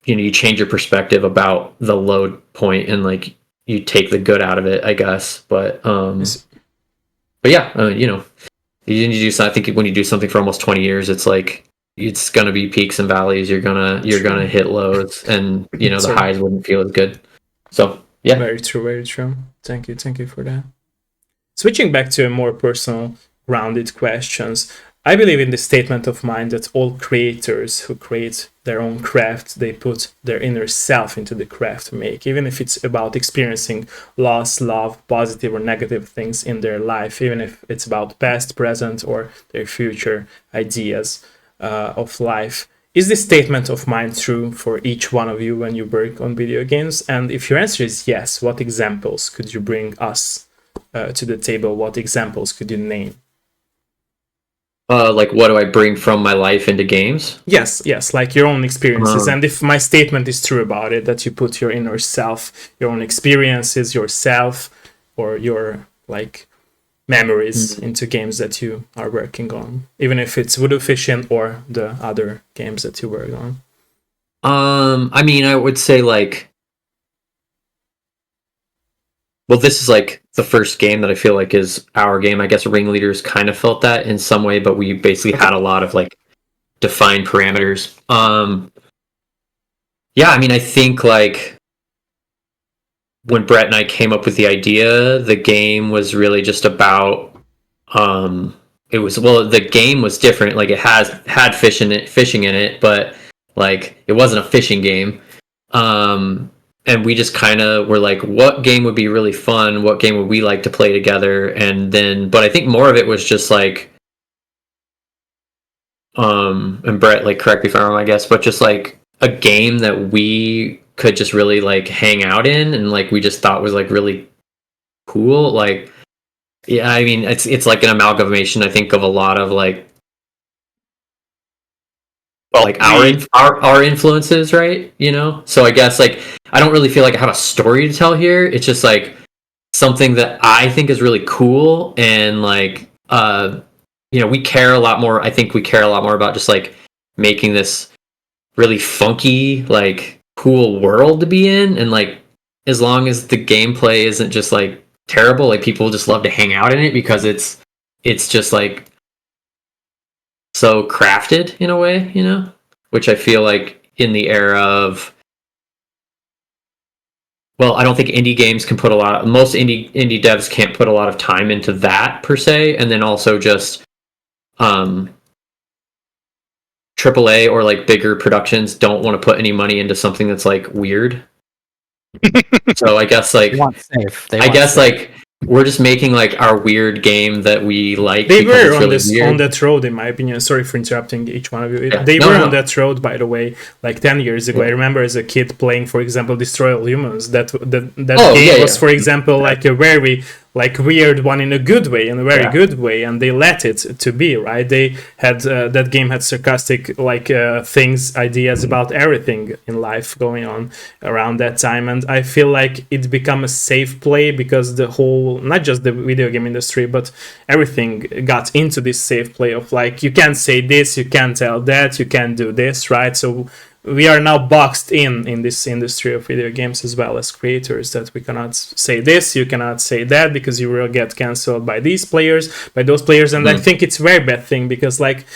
you change your perspective about the low point, and like you take the good out of it, I guess. But yeah, you do. I think when you do something for almost 20 years, it's like it's gonna be peaks and valleys. You're gonna hit lows, and the highs wouldn't feel as good. So yeah, very true, very true. Thank you for that. Switching back to a more personal, grounded questions. I believe in the statement of mine that all creators who create their own craft, they put their inner self into the craft make, even if it's about experiencing loss, love, positive or negative things in their life, even if it's about past, present, or their future ideas of life. Is this statement of mine true for each one of you when you work on video games? And if your answer is yes, what examples could you bring us to the table? What examples could you name? Like what do I bring from my life into games? Yes, like your own experiences. And if my statement is true about it, that you put your inner self, your own experiences, yourself, or your like memories into games that you are working on, even if it's Voodoo Fishin or the other games that you work on. I mean, I would say like, well, this is like the first game that I feel like is our game. I guess Ringleaders kind of felt that in some way, but we basically had a lot of like defined parameters. Yeah, I mean, I think like when Brett and I came up with the idea, the game was really just about the game was different. Like it had fishing in it, but like it wasn't a fishing game. And we just kind of were like, what game would be really fun? What game would we like to play together? And then, but I think more of it was just like, and Brett, like, correct me if I'm wrong, I guess, but just like a game that we could just really like hang out in, and like we just thought was like really cool. Like, yeah, I mean, it's like an amalgamation, I think, of a lot of like our influences, right? So I guess like I don't really feel like I have a story to tell here. It's just like something that I think is really cool, and like we care a lot more. I think we care a lot more about just like making this really funky, like cool world to be in, and like as long as the gameplay isn't just like terrible, like people just love to hang out in it because it's just like so crafted in a way, which I feel like in the era of, well, I don't think indie games can most indie devs can't put a lot of time into that per se, and then also just AAA or like bigger productions don't want to put any money into something that's like weird. So I guess like like we're just making like our weird game that we like. They were on that road, in my opinion. Sorry for interrupting each one of you. Yeah. They were on that road, by the way, like 10 years ago. Yeah. I remember as a kid playing, for example, Destroy All Humans. That game was, for example, like a very like weird one in a good way, in a very good way, and they let it to be, right? They had that game had sarcastic like things, ideas about everything in life going on around that time, and I feel like it became a safe play because the whole, not just the video game industry, but everything got into this safe play of like, you can't say this, you can't tell that, you can't do this, right? So we are now boxed in this industry of video games as well as creators, that we cannot say this, you cannot say that, because you will get cancelled by these players, by those players. And I think it's a very bad thing, because like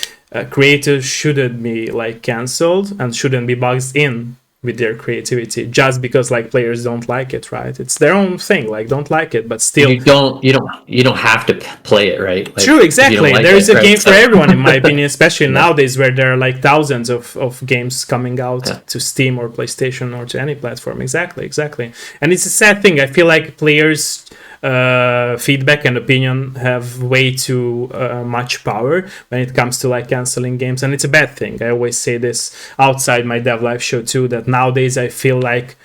creators shouldn't be like cancelled and shouldn't be boxed in with their creativity just because like players don't like it, right? It's their own thing, like don't like it, but still you don't have to play it, right? Like, true, exactly. like there is a right? game for everyone, in my opinion, especially nowadays where there are like thousands of games coming out to Steam or PlayStation or to any platform. Exactly. And it's a sad thing. I feel like players feedback and opinion have way too much power when it comes to like canceling games, and it's a bad thing. I always say this outside my Dev Live show too, that nowadays I feel like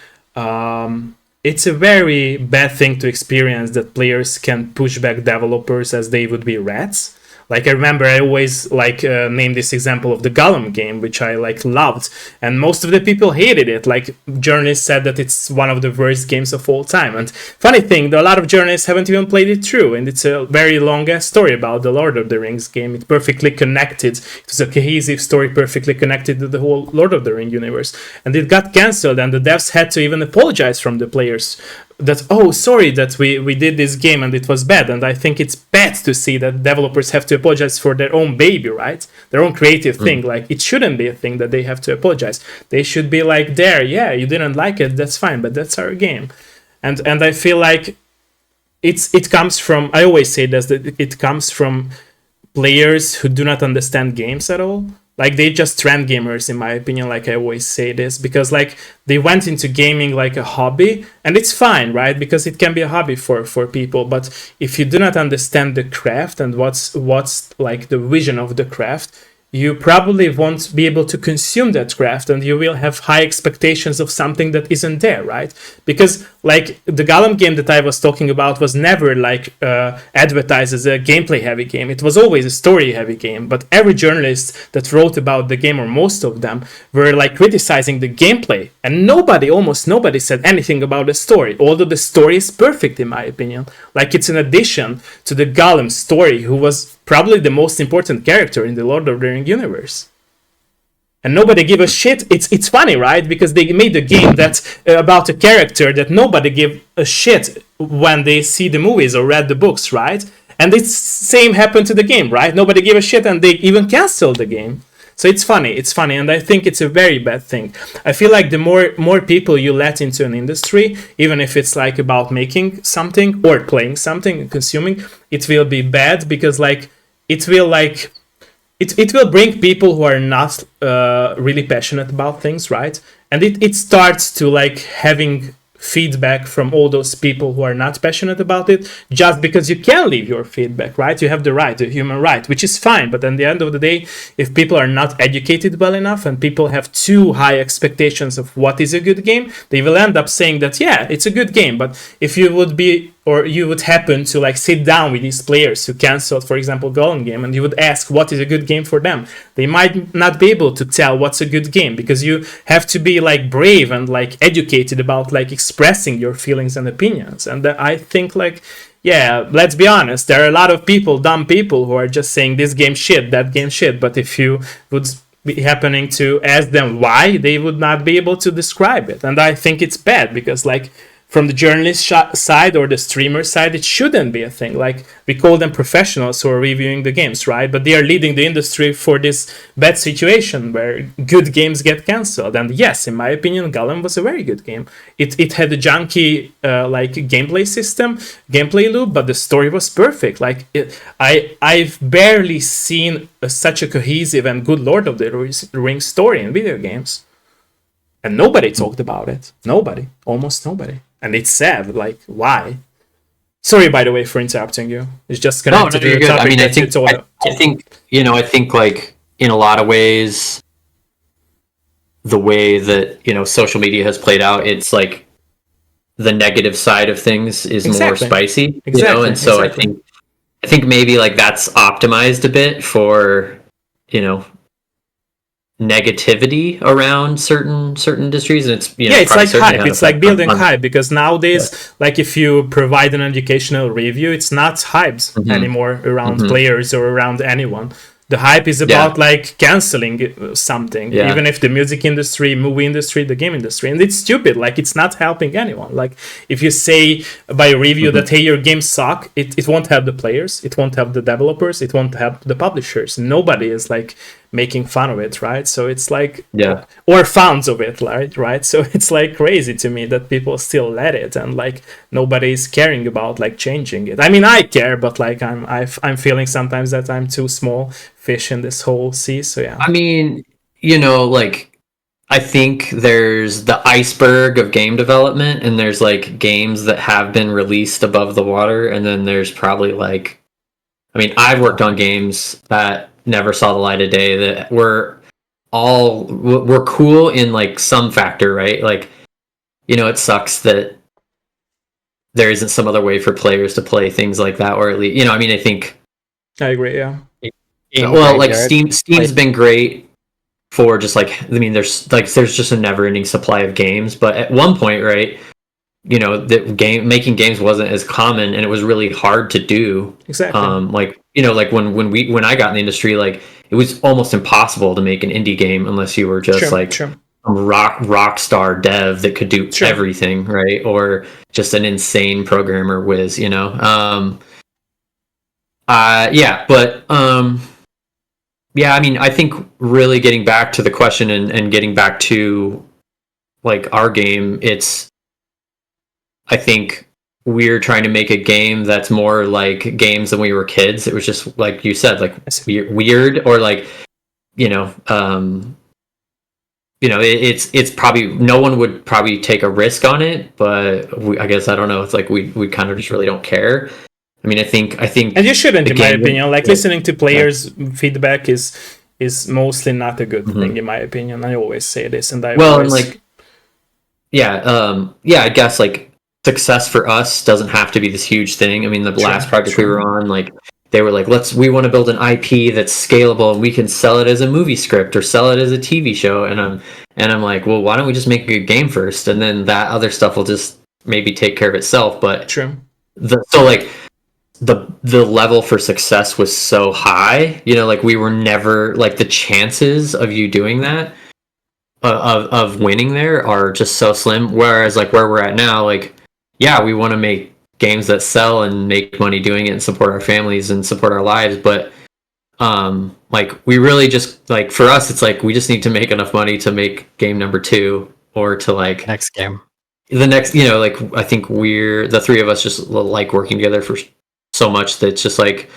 it's a very bad thing to experience that players can push back developers as they would be rats. Like I remember I always like name this example of the Gollum game, which I like loved, and most of the people hated it. Like journalists said that it's one of the worst games of all time. And funny thing, a lot of journalists haven't even played it through, and it's a very long ass story about the Lord of the Rings game. It perfectly connected. It was a cohesive story, perfectly connected to the whole Lord of the Ring universe, and it got cancelled, and the devs had to even apologize from the players. That, oh, sorry that we did this game and it was bad. And I think it's bad to see that developers have to apologize for their own baby, right? Their own creative thing. Like, it shouldn't be a thing that they have to apologize. They should be like, there, yeah, you didn't like it, that's fine, but that's our game. And I feel like it comes from, I always say this, that it comes from players who do not understand games at all. Like, they just trend gamers, in my opinion. Like, I always say this, because like they went into gaming like a hobby, and it's fine, right? Because it can be a hobby for people. But if you do not understand the craft and what's like the vision of the craft, you probably won't be able to consume that craft, and you will have high expectations of something that isn't there, right? Because like the Gollum game that I was talking about was never like advertised as a gameplay heavy game. It was always a story heavy game. But every journalist that wrote about the game, or most of them, were like criticizing the gameplay, and almost nobody said anything about the story, although the story is perfect in my opinion. Like, it's an addition to the Gollum story, who was probably the most important character in the Lord of the Rings universe. And nobody give a shit. It's funny, right? Because they made a game that's about a character that nobody give a shit when they see the movies or read the books, right? And it's same happened to the game, right? Nobody gave a shit, and they even canceled the game. So it's funny, and I think it's a very bad thing. I feel like the more people you let into an industry, even if it's like about making something or playing something and consuming, it will be bad, because like it will bring people who are not really passionate about things, right? And it starts to like having feedback from all those people who are not passionate about it, just because you can leave your feedback, right? You have the right, the human right, which is fine. But at the end of the day, if people are not educated well enough and people have too high expectations of what is a good game, they will end up saying that, yeah, it's a good game. But if you would happen to like sit down with these players who canceled, for example, Golem game, and you would ask what is a good game for them, they might not be able to tell what's a good game, because you have to be like brave and like educated about like expressing your feelings and opinions. And I think like, yeah, let's be honest, there are a lot of dumb people who are just saying this game shit, that game shit. But if you would be happening to ask them why, they would not be able to describe it. And I think it's bad, because like, from the journalist side or the streamer side, it shouldn't be a thing. Like, we call them professionals who are reviewing the games, right? But they are leading the industry for this bad situation where good games get cancelled. And yes, in my opinion, Gollum was a very good game. It had a junky like gameplay system, gameplay loop, but the story was perfect. Like, I've barely seen such a cohesive and good Lord of the Rings story in video games. And nobody talked about it. Nobody. Almost nobody. And it's sad. Like, why? Sorry, by the way, for interrupting you. It's just connected to the topic. I mean, I think like in a lot of ways, the way that social media has played out, it's like the negative side of things is more Exactly. spicy, Exactly. and so Exactly. I think maybe like that's optimized a bit for, you know, negativity around certain industries, and it's, Yeah, it's probably like certainly hype. had It's like effect building on hype, because yeah. nowadays, like if you provide an educational review, it's not hypes anymore around players or around anyone. The hype is about like canceling something, Yeah. even if the music industry, movie industry, the game industry, and it's stupid. Like it's not helping anyone. Like if you say by a review that hey, your games suck, it won't help the players, it won't help the developers, it won't help the publishers. Nobody is like making fun of it, right? So it's like Yeah. or fans of it, right? So it's like crazy to me that people still let it, and like nobody's caring about like changing it. I mean, I care, but like I'm feeling sometimes that I'm too small fish in this whole sea. So yeah. I mean, like I think there's the iceberg of game development, and there's like games that have been released above the water, and then there's probably like, I mean, I've worked on games that never saw the light of day that were cool in like some factor, right? Like, it sucks that there isn't some other way for players to play things like that, or at least, I mean, I think, I agree. Yeah. well, like Graveyard. Steam's been great for just like, I mean, there's just a never-ending supply of games, but at one point, right, that making games wasn't as common, and it was really hard to do. Exactly. Like, like when I got in the industry, like it was almost impossible to make an indie game unless you were just Sure. a rock star dev that could do everything, right? Or just an insane programmer whiz, yeah, but yeah, I mean, I think really getting back to the question, and getting back to like our game, I think we're trying to make a game that's more like games when we were kids. It was just like you said, like weird, or like, it's probably no one would probably take a risk on it, but I guess, I don't know. It's like we kind of just really don't care. I mean, I think, and you shouldn't, in my opinion. Like listening to players' feedback is mostly not a good thing, in my opinion. I always say this, and I and like, I guess like success for us doesn't have to be this huge thing. I mean, the last project we were on, like they were like, we want to build an IP that's scalable and we can sell it as a movie script or sell it as a TV show. And I'm like, well, why don't we just make a good game first, and then that other stuff will just maybe take care of itself. But so like the level for success was so high, like we were never, like the chances of you doing that, of winning there, are just so slim. Whereas like where we're at now, like, yeah, we want to make games that sell and make money doing it and support our families and support our lives, but like we really just, like, for us, it's like we just need to make enough money to make game number 2, or to like Next game. the next, like I think we're the three of us just like working together for so much that it's just like,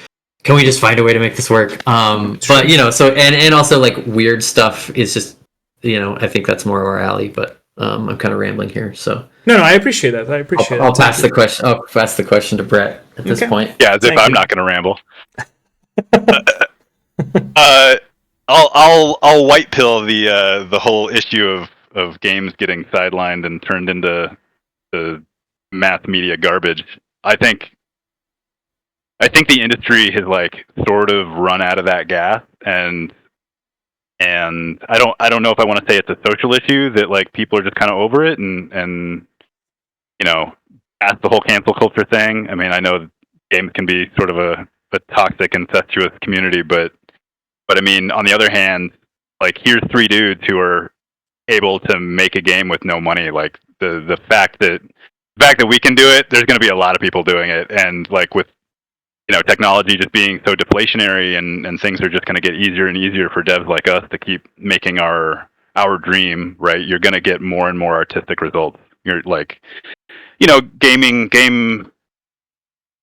can we just find a way to make this work? But so and also like weird stuff is just, I think that's more of our alley. But I'm kind of rambling here, so no, I appreciate that. I'll pass the question. I'll pass the question to Brett at this point. Yeah, as if I'm not going to ramble. I'll white pill the whole issue of games getting sidelined and turned into the mass media garbage. I think the industry has like sort of run out of that gas, and I don't know if I want to say it's a social issue, that like people are just kind of over it, and past the whole cancel culture thing. I mean, I know games can be sort of a toxic, incestuous community, but I mean, on the other hand, like here's 3 dudes who are able to make a game with no money. Like the fact that we can do it, there's going to be a lot of people doing it, and like with technology just being so deflationary, and things are just going to get easier and easier for devs like us to keep making our dream, right? You're going to get more and more artistic results. You're like,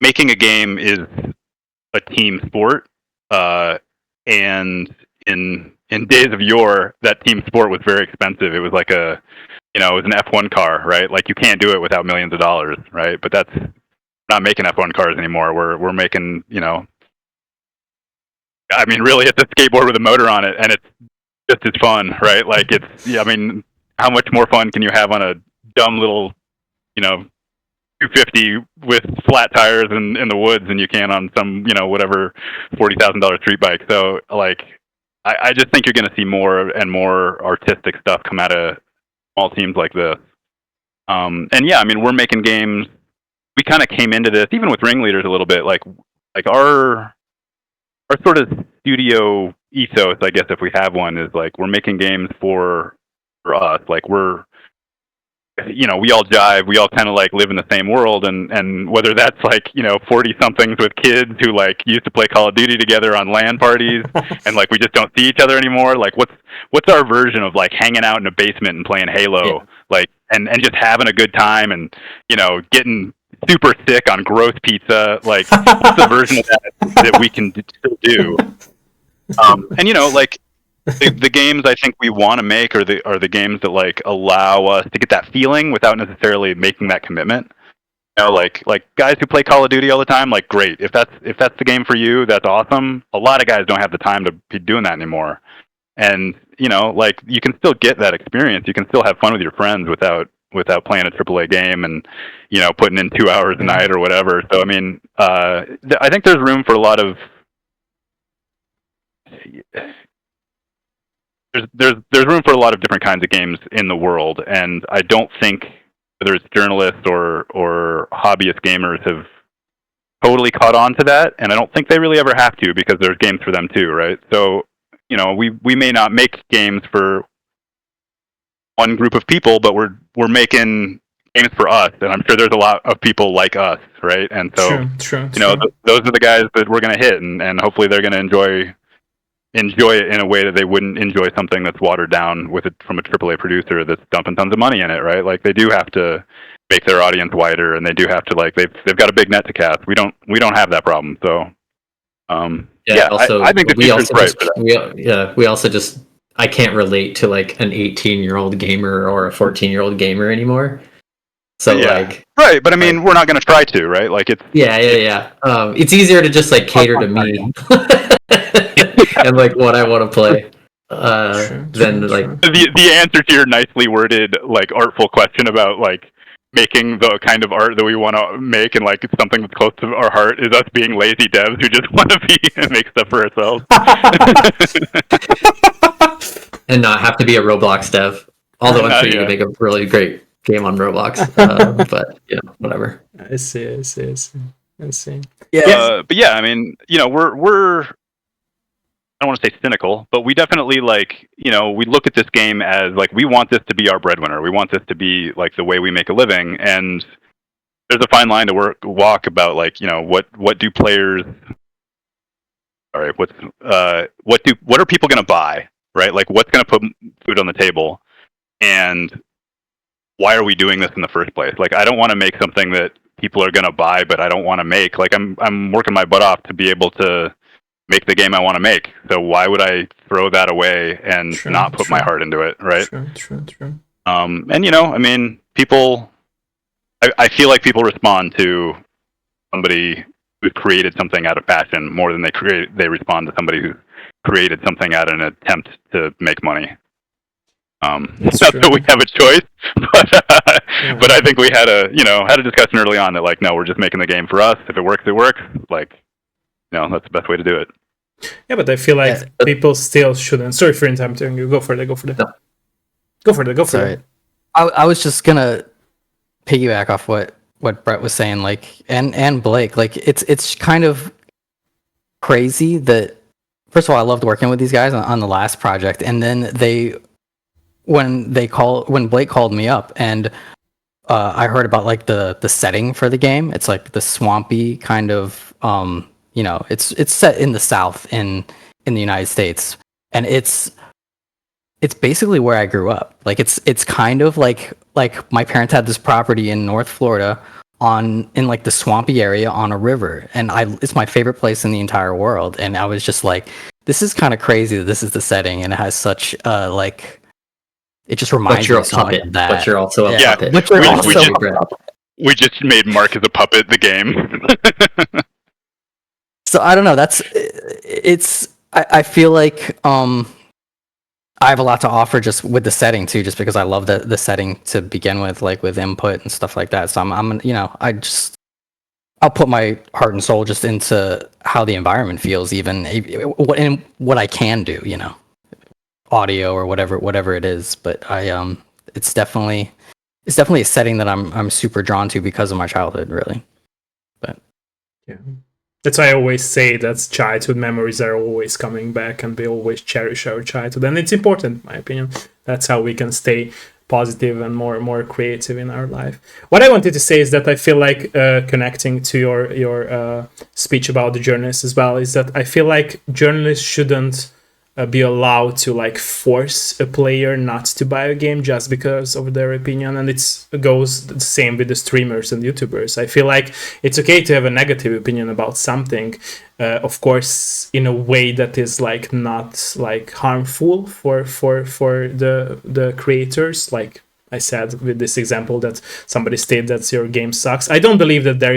making a game is a team sport, and in days of yore, that team sport was very expensive. It was like it was an F1 car, right? Like you can't do it without millions of dollars, right? But that's not making F1 cars anymore. We're making, I mean, really, it's a skateboard with a motor on it, and it's just as fun, right? Like I mean, how much more fun can you have on a dumb little 250 with flat tires in the woods than you can on some, whatever $40,000 street bike. So like, I just think you're going to see more and more artistic stuff come out of small teams like this. And yeah, I mean, we're making games. We kind of came into this even with Ringleaders a little bit, like our sort of studio ethos, I guess, if we have one, is like we're making games for us. Like we all jive, we all kind of like live in the same world, and whether that's like 40 somethings with kids who like used to play Call of Duty together on LAN parties and like we just don't see each other anymore. Like what's our version of like hanging out in a basement and playing Halo, like and just having a good time and getting super sick on gross pizza. Like what's the version of that we can still do? And like the games I think we want to make are the games that like allow us to get that feeling without necessarily making that commitment. Like guys who play Call of Duty all the time, like great. If that's the game for you, that's awesome. A lot of guys don't have the time to be doing that anymore. And like you can still get that experience. You can still have fun with your friends without playing a AAA game and putting in 2 hours a night or whatever. So I mean, I think there's room for a lot of there's room for a lot of different kinds of games in the world, and I don't think whether it's journalists or hobbyist gamers have totally caught on to that, and I don't think they really ever have to because there's games for them too, right? So we may not make games for one group of people, but we're making games for us, and I'm sure there's a lot of people like us, right? And so true. Those are the guys that we're going to hit, and hopefully they're going to enjoy it in a way that they wouldn't enjoy something that's watered down from a AAA producer that's dumping tons of money in it, right? Like they do have to make their audience wider, and they do have to like they've got a big net to cast. We don't have that problem, so also, I think the future's bright for that. We also just I can't relate to like an 18-year-old gamer or a 14-year-old gamer anymore. So like right, but I mean we're not going to try to, right? Like it's it's easier to just like cater to me. And like what I want to play, then like the answer to your nicely worded, like artful question about like making the kind of art that we want to make and like something that's close to our heart is us being lazy devs who just want to be and make stuff for ourselves, and not have to be a Roblox dev. Although I'm sure you can make a really great game on Roblox, but whatever. I see. Yeah, but yeah, I mean, we're I don't want to say cynical, but we definitely like, we look at this game as like, we want this to be our breadwinner. We want this to be like the way we make a living. And there's a fine line to walk about like, what do players, all right, what are people going to buy, right? Like what's going to put food on the table, and why are we doing this in the first place? Like, I don't want to make something that people are going to buy, but I don't want to make. Like I'm working my butt off to be able to make the game I want to make. So why would I throw that away and not put my heart into it, right? True. And I mean, people. I feel like people respond to somebody who's created something out of passion more than they respond to somebody who's created something out of an attempt to make money. Not that we have a choice, but I think we had a discussion early on that like, no, we're just making the game for us. If it works, it works. Like, that's the best way to do it. Yeah, but I feel like people still shouldn't. Sorry for interrupting you. Go for it. No. Go for it. I was just gonna piggyback off what Brett was saying, like, and Blake. Like, it's kind of crazy that, first of all, I loved working with these guys on the last project, and then when Blake called me up and I heard about like the setting for the game. It's like the swampy kind of it's set in the South in the United States, and it's basically where I grew up. Like it's kind of like my parents had this property in North Florida in like the swampy area on a river, and it's my favorite place in the entire world. And I was just like, this is kind of crazy that this is the setting, and it has such like. It just reminds me so much of that. But you're also a puppet. But you're we just made Mark as a puppet the game. So I don't know. I feel like I I have a lot to offer just with the setting too, just because I love the setting to begin with, like with input and stuff like that. So I'm I'll put my heart and soul just into how the environment feels, even what I can do, audio or whatever it is. But it's definitely a setting that I'm super drawn to because of my childhood, really. But yeah. That's why I always say that childhood memories are always coming back, and we always cherish our childhood. And it's important, in my opinion. That's how we can stay positive and more creative in our life. What I wanted to say is that I feel like connecting to your speech about the journalists as well, is that I feel like journalists shouldn't be allowed to like force a player not to buy a game just because of their opinion. And it goes the same with the streamers and YouTubers. I feel like it's okay to have a negative opinion about something, of course, in a way that is like not like harmful for the creators. Like I said with this example that somebody stated that your game sucks. I don't believe that there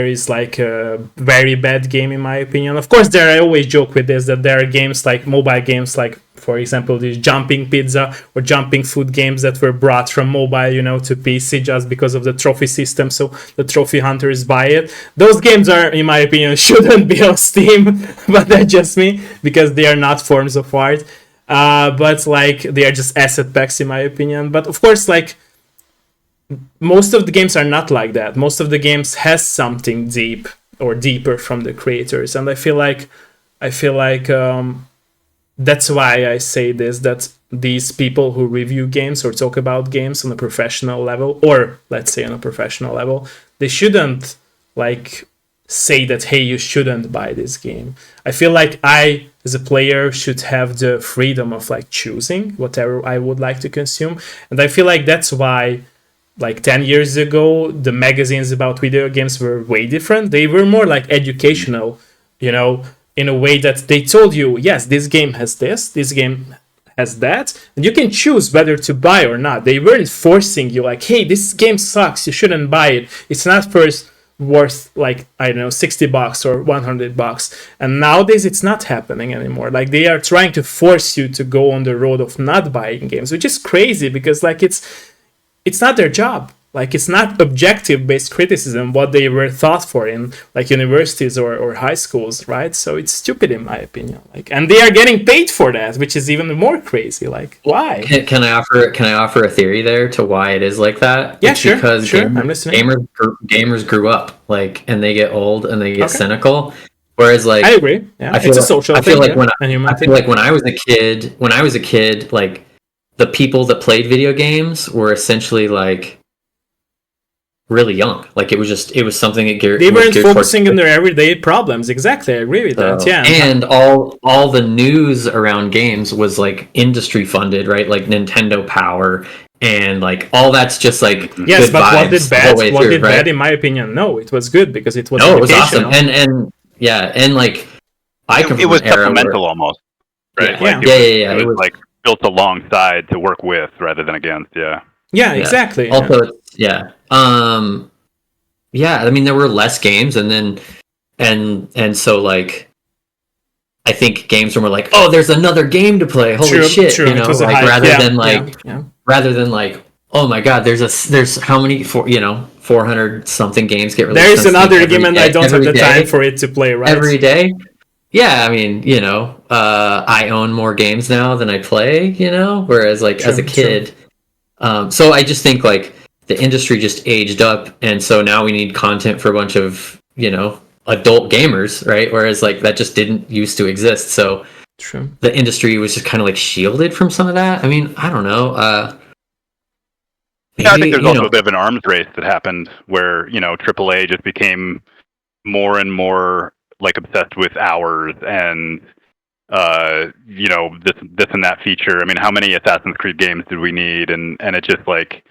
is like a very bad game in my opinion. Of course, I always joke with this, that there are games like mobile games, like for example, these jumping pizza or jumping food games that were brought from mobile, to PC just because of the trophy system. So the trophy hunters buy it. Those games are, in my opinion, shouldn't be on Steam, but that's just me, because they are not forms of art. But like they are just asset packs in my opinion. But of course, like, most of the games are not like that. Most of the games has something deep or deeper from the creators, and I feel like that's why I say this, that these people who review games or talk about games on a professional level, or let's say on a professional level, they shouldn't like say that, hey, you shouldn't buy this game. I feel like I, as a player, should have the freedom of like choosing whatever I would like to consume, and I feel like that's why, like 10 years ago, the magazines about video games were way different. They were more like educational, in a way that they told you, yes, this game has this game has that, and you can choose whether to buy or not. They weren't forcing you like, hey, this game sucks, you shouldn't buy it. It's not first worth like, I don't know, $60 or $100. And nowadays it's not happening anymore. Like they are trying to force you to go on the road of not buying games, which is crazy, because like it's not their job. Like it's not objective based criticism what they were taught for in like universities or high schools, right? So it's stupid in my opinion. Like, and they are getting paid for that, which is even more crazy. Like, why? Can I offer a theory there to why it is like that? Yeah, it's sure. Because sure. I'm listening. gamers grew up, like, and they get old and they get cynical. Whereas, like, I agree. Yeah, it's a social thing. I feel like when I was a kid, like the people that played video games were essentially like really young. Like it was something that they weren't focusing on their everyday problems. Exactly, I agree with that. Yeah, and all the news around games was like industry funded, right? Like Nintendo Power and like all that's just like yes. Good but vibes what did bad? the way What through, did right? bad? In my opinion, no, it was good because it was. No, it was awesome, and yeah, and like it was supplemental almost, right? Yeah, like, yeah. It was like built alongside to work with rather than against. Yeah, exactly. Also, yeah. I mean, there were less games, and then, and so like, I think games were more like, oh, there's another game to play. Holy shit, true. like rather than like, oh my god, there's how many 400 something games get released. There's another game, and I don't have the time for it to play. Right, every day. Yeah, I mean, I own more games now than I play. Whereas like as a kid. So I just think like the industry just aged up, and so now we need content for a bunch of adult gamers, right? Whereas like that just didn't used to exist. So the industry was just kind of like shielded from some of that. I mean, I don't know. I think there's also a bit of an arms race that happened where AAA just became more and more like obsessed with hours and this and that feature. I mean, how many Assassin's Creed games did we need? And it just like,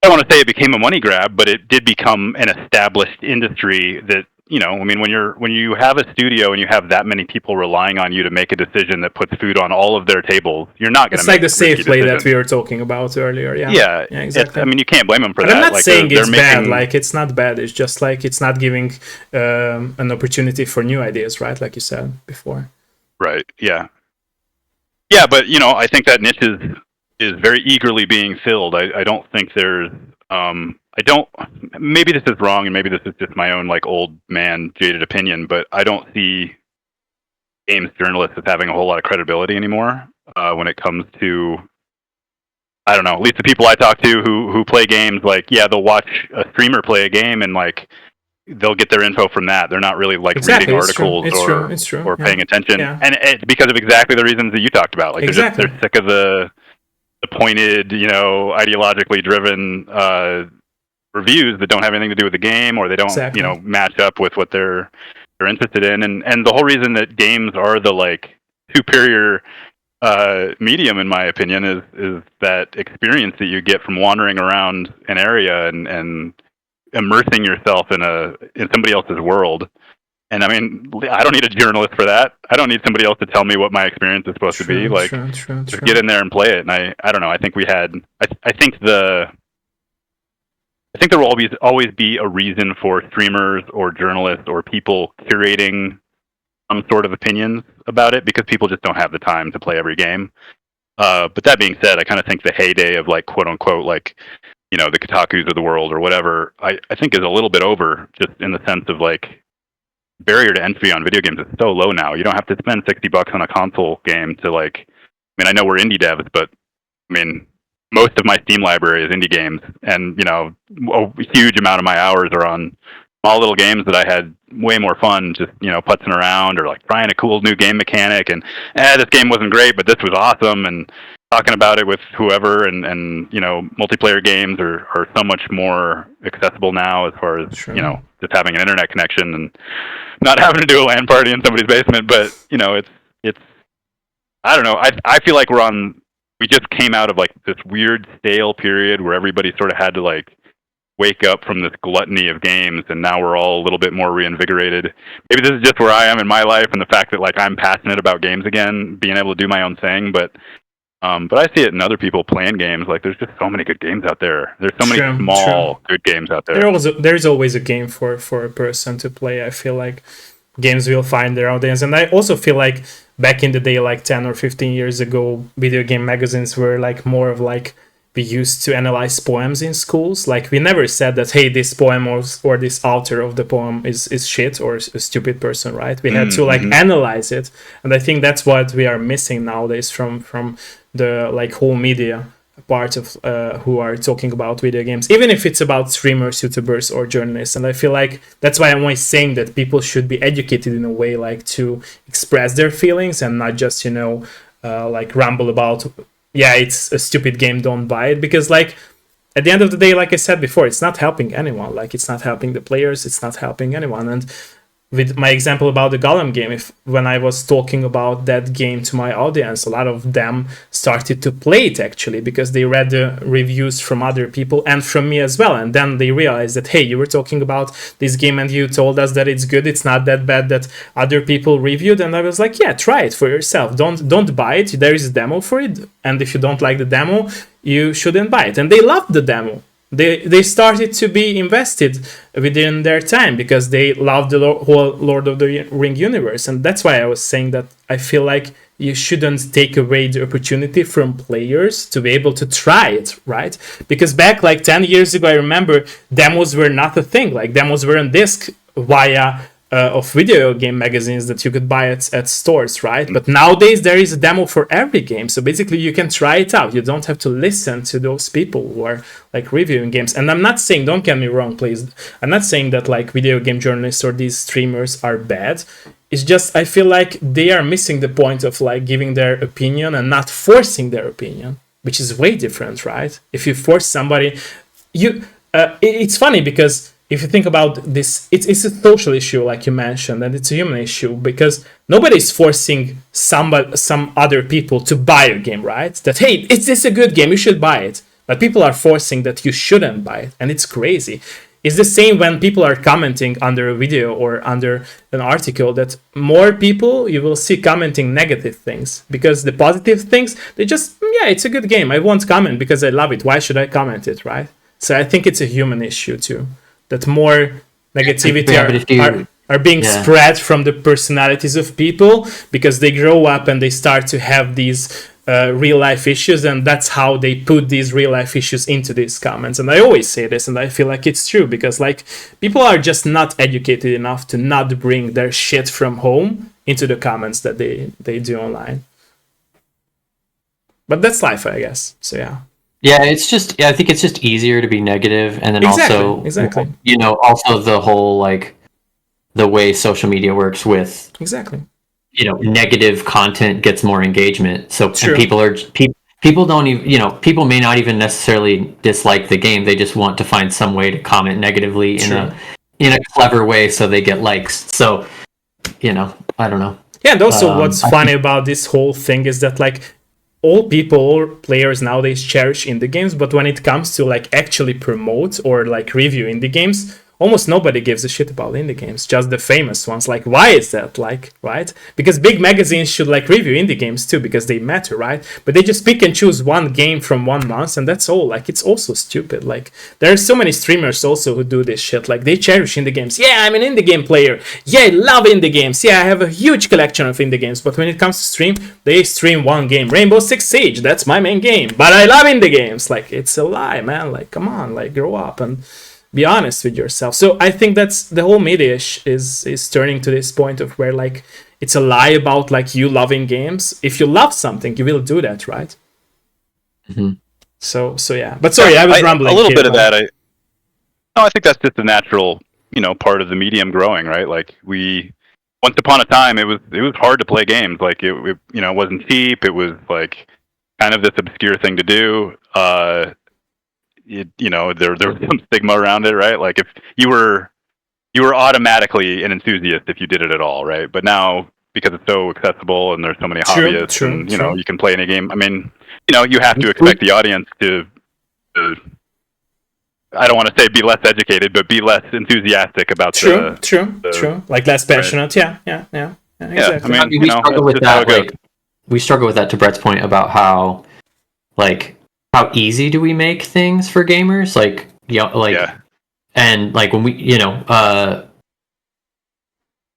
I don't want to say it became a money grab, but it did become an established industry that, I mean, when you have a studio and you have that many people relying on you to make a decision that puts food on all of their tables, you're not going to make the safe play that we were talking about earlier. Yeah, exactly. I mean, you can't blame them for that. I'm not like, saying it's bad. Like, it's not bad. It's just like it's not giving an opportunity for new ideas, right? Like you said before. Right. Yeah. Yeah, but I think that niche is very eagerly being filled. I don't think there's I don't, maybe this is wrong and maybe this is just my own like old man jaded opinion, but I don't see games journalists as having a whole lot of credibility anymore when it comes to, I don't know, at least the people I talk to who play games, like, yeah, they'll watch a streamer play a game and like they'll get their info from that. They're not really like reading articles or paying attention. Yeah. And it's because of exactly the reasons that you talked about. Like they're sick of the pointed, ideologically driven reviews that don't have anything to do with the game, or they don't, match up with what they're interested in. And the whole reason that games are the like superior medium, in my opinion, is that experience that you get from wandering around an area and immersing yourself in somebody else's world. And I mean, I don't need a journalist for that. I don't need somebody else to tell me what my experience is supposed to be. Like, just get in there and play it. And I don't know. I think I think there will always be a reason for streamers or journalists or people curating some sort of opinions about it, because people just don't have the time to play every game. But that being said, I kind of think the heyday of like quote unquote like the Kotakus of the world or whatever, I think is a little bit over, just in the sense of like barrier to entry on video games is so low now. You don't have to spend $60 on a console game to like. I mean, I know we're indie devs, but I mean, most of my Steam library is indie games, and a huge amount of my hours are on small little games that I had way more fun just putzing around or like trying a cool new game mechanic, and this game wasn't great, but this was awesome, and talking about it with whoever, and multiplayer games are so much more accessible now as far as just having an internet connection and not having to do a LAN party in somebody's basement. But it's I don't know. I feel like we just came out of like this weird stale period where everybody sort of had to like wake up from this gluttony of games, and now we're all a little bit more reinvigorated. Maybe this is just where I am in my life, and the fact that like I'm passionate about games again, being able to do my own thing. But I see it in other people playing games. Like, there's just so many good games out there. There's so many small good games out there. There's always a game for a person to play. I feel like games will find their audience, and I also feel like back in the day, like 10 or 15 years ago, video game magazines were like more of like, we used to analyze poems in schools. Like, we never said that, hey, this poem or this author of the poem is shit or a stupid person, right? We had to like analyze it, and I think that's what we are missing nowadays from the like whole media part of who are talking about video games, even if it's about streamers, YouTubers, or journalists. And I feel like that's why I'm always saying that people should be educated in a way like to express their feelings and not just like ramble about, yeah, it's a stupid game, don't buy it. Because like at the end of the day, like I said before, it's not helping anyone. Like, it's not helping the players, it's not helping anyone. And with my example about the Golem game, when I was talking about that game to my audience, a lot of them started to play it actually because they read the reviews from other people and from me as well. And then they realized that, hey, you were talking about this game and you told us that it's good, it's not that bad that other people reviewed. And I was like, yeah, try it for yourself. Don't buy it. There is a demo for it. And if you don't like the demo, you shouldn't buy it. And they loved the demo. They started to be invested within their time because they loved the whole Lord of the Ring universe. And that's why I was saying that I feel like you shouldn't take away the opportunity from players to be able to try it, right? Because back like 10 years ago, I remember demos were not a thing. Like, demos were on disc via of video game magazines that you could buy at stores, right? But nowadays there is a demo for every game, so basically you can try it out. You don't have to listen to those people who are like reviewing games. And I'm not saying, don't get me wrong, please, I'm not saying that like video game journalists or these streamers are bad. It's just I feel like they are missing the point of like giving their opinion and not forcing their opinion, which is way different, right? If you force somebody, it's funny because if you think about this, it's a social issue, like you mentioned, and it's a human issue because nobody's forcing some other people to buy a game, right? That, hey, is this a good game? You should buy it. But people are forcing that you shouldn't buy it, and it's crazy. It's the same when people are commenting under a video or under an article, that more people you will see commenting negative things, because the positive things, they just, yeah, it's a good game. I won't comment because I love it. Why should I comment it, right? So I think it's a human issue too. That more negativity are being Yeah. spread from the personalities of people, because they grow up and they start to have these real life issues, and that's how they put these real life issues into these comments. And I always say this, and I feel like it's true, because like people are just not educated enough to not bring their shit from home into the comments that they do online. But that's life, I guess. So yeah. Yeah, it's just, I think it's just easier to be negative, and then Exactly. you know, also the whole like the way social media works with, Exactly. you know, negative content gets more engagement. So True. and people don't even, you know, people may not even necessarily dislike the game. They just want to find some way to comment negatively True. in a clever way so they get likes. So, you know, I don't know. Yeah, and also what's funny about this whole thing is that like all players nowadays cherish indie games, but when it comes to like actually promote or like review indie games, almost nobody gives a shit about indie games, just the famous ones. Like, why is that? Like, right? Because big magazines should like review indie games too, because they matter, right? But they just pick and choose one game from 1 month, and that's all. Like, it's also stupid. Like, there are so many streamers also who do this shit. Like, they cherish indie games. Yeah, I'm an indie game player. Yeah, I love indie games. Yeah, I have a huge collection of indie games. But when it comes to stream, they stream one game. Rainbow Six Siege, that's my main game. But I love indie games. Like, it's a lie, man. Like, come on, like, grow up and be honest with yourself. So I think that's the whole media is turning to this point of where like it's a lie about like you loving games. If you love something, you will do that, right? Mm-hmm. So yeah. But sorry, I was rambling. A little bit of that. I think that's just a natural, you know, part of the medium growing, right? Like once upon a time, it was hard to play games. Like it you know, it wasn't cheap. It was like kind of this obscure thing to do. You know, there was some stigma around it, right? Like if you were automatically an enthusiast if you did it at all, right? But now, because it's so accessible and there's so many hobbyists, and you know, you can play any game. I mean, you know, you have to expect the audience to I don't want to say be less educated, but be less enthusiastic about true. Like less passionate. Right. Yeah. Exactly. I mean, we struggle with that. Like, we struggle with that, to Brett's point about how easy do we make things for gamers? Like, and like when we, you know,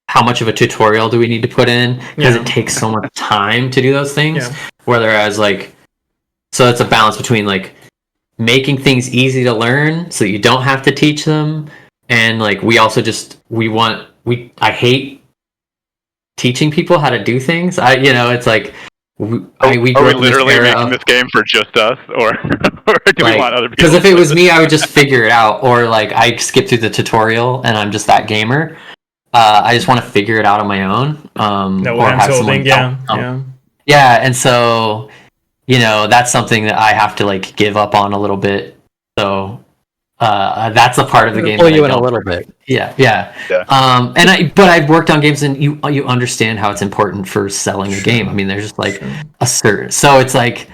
how much of a tutorial do we need to put in? Because it takes so much time to do those things. Yeah. Whereas like, so it's a balance between like making things easy to learn so you don't have to teach them, and like we also just I hate teaching people how to do things. You know, it's like. Are we literally making this game for just us, or do we want other people? Because if it was me, I would just figure it out, or like I skip through the tutorial and I'm just that gamer. I just want to figure it out on my own. Or have someone yeah, and so you know that's something that I have to like give up on a little bit. So that's a part of the game. Pull you in a little bit. Yeah. But I've worked on games, and you understand how it's important for selling a game. I mean, there's just like a certain. So it's like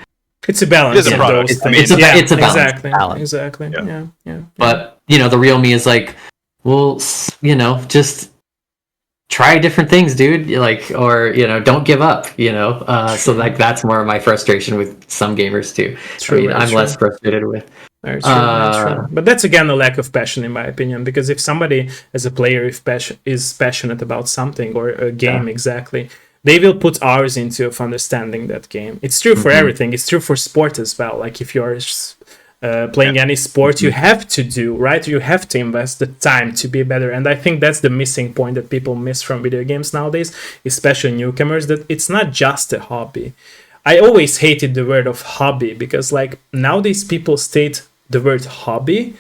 it's a balance. It's a product. It's a balance. Exactly. Yeah. But you know, the real me is like, well, you know, just try different things, dude. Like, or you know, don't give up. You know, so like that's more of my frustration with some gamers too. I'm less frustrated with. Very true. But that's again a lack of passion, in my opinion, because if somebody as a player is passionate about something or a game exactly, they will put hours into understanding that game. It's true for everything. It's true for sport as well. Like if you're playing any sport, you have to do right. You have to invest the time to be better, and I think that's the missing point that people miss from video games nowadays, especially newcomers. That it's not just a hobby. I always hated the word of hobby, because like nowadays people state the word hobby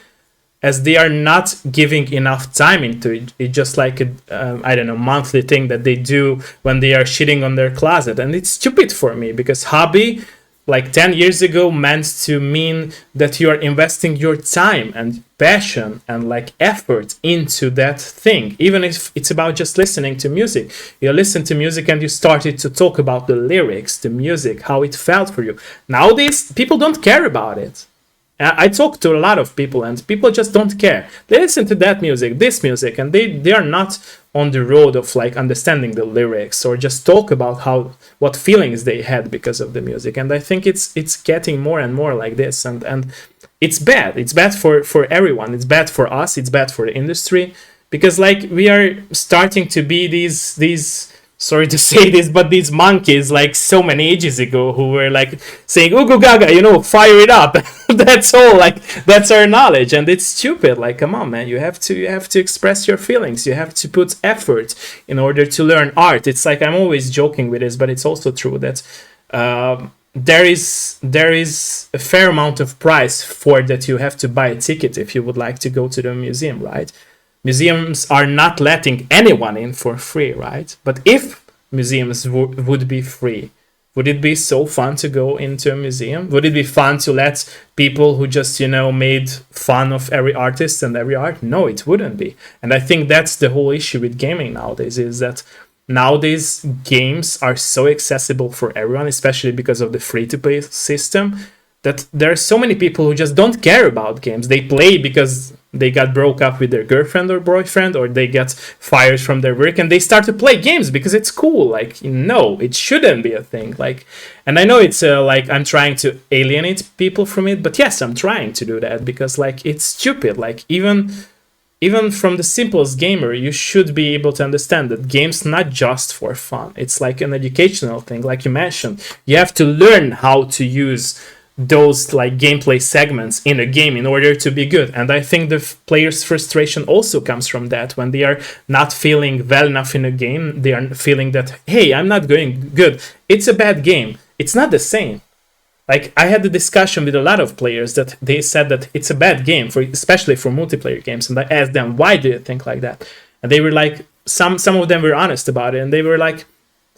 as they are not giving enough time into it. It's just like a monthly thing that they do when they are shitting on their closet, and it's stupid for me, because hobby like 10 years ago meant to mean that you are investing your time and passion and like effort into that thing, even if it's about just listening to music. You listen to music and you started to talk about the lyrics, the music, how it felt for you. Nowadays people don't care about it. I talk to a lot of people, and people just don't care. They listen to that music, this music, and they are not on the road of like understanding the lyrics or just talk about what feelings they had because of the music. And I think it's getting more and more like this, and it's bad. It's bad for everyone. It's bad for us. It's bad for the industry. because like we are starting to be these sorry to say this, but these monkeys like so many ages ago who were like saying "Ugu Gaga," fire it up. That's all. Like that's our knowledge, and it's stupid. Like, come on, man, you have to express your feelings. You have to put effort in order to learn art. It's like I'm always joking with this, but it's also true that there is a fair amount of price for that. You have to buy a ticket if you would like to go to the museum, right? Museums are not letting anyone in for free, right? But if museums would be free, would it be so fun to go into a museum? Would it be fun to let people who just, made fun of every artist and every art? No, it wouldn't be. And I think that's the whole issue with gaming nowadays, is that nowadays games are so accessible for everyone, especially because of the free-to-play system, that there are so many people who just don't care about games. They play because they got broke up with their girlfriend or boyfriend, or they got fired from their work, and they start to play games because it's cool. Like, no, it shouldn't be a thing. Like, and I know it's like I'm trying to alienate people from it, but yes, I'm trying to do that because like it's stupid. Like even from the simplest gamer, you should be able to understand that games not just for fun. It's like an educational thing, like you mentioned. You have to learn how to use those like gameplay segments in a game in order to be good. And I think the players' frustration also comes from that. When they are not feeling well enough in a game, they are feeling that, hey, I'm not going good. It's a bad game. It's not the same. Like, I had a discussion with a lot of players that they said that it's a bad game, especially for multiplayer games. And I asked them, why do you think like that? And they were like, some of them were honest about it. And they were like,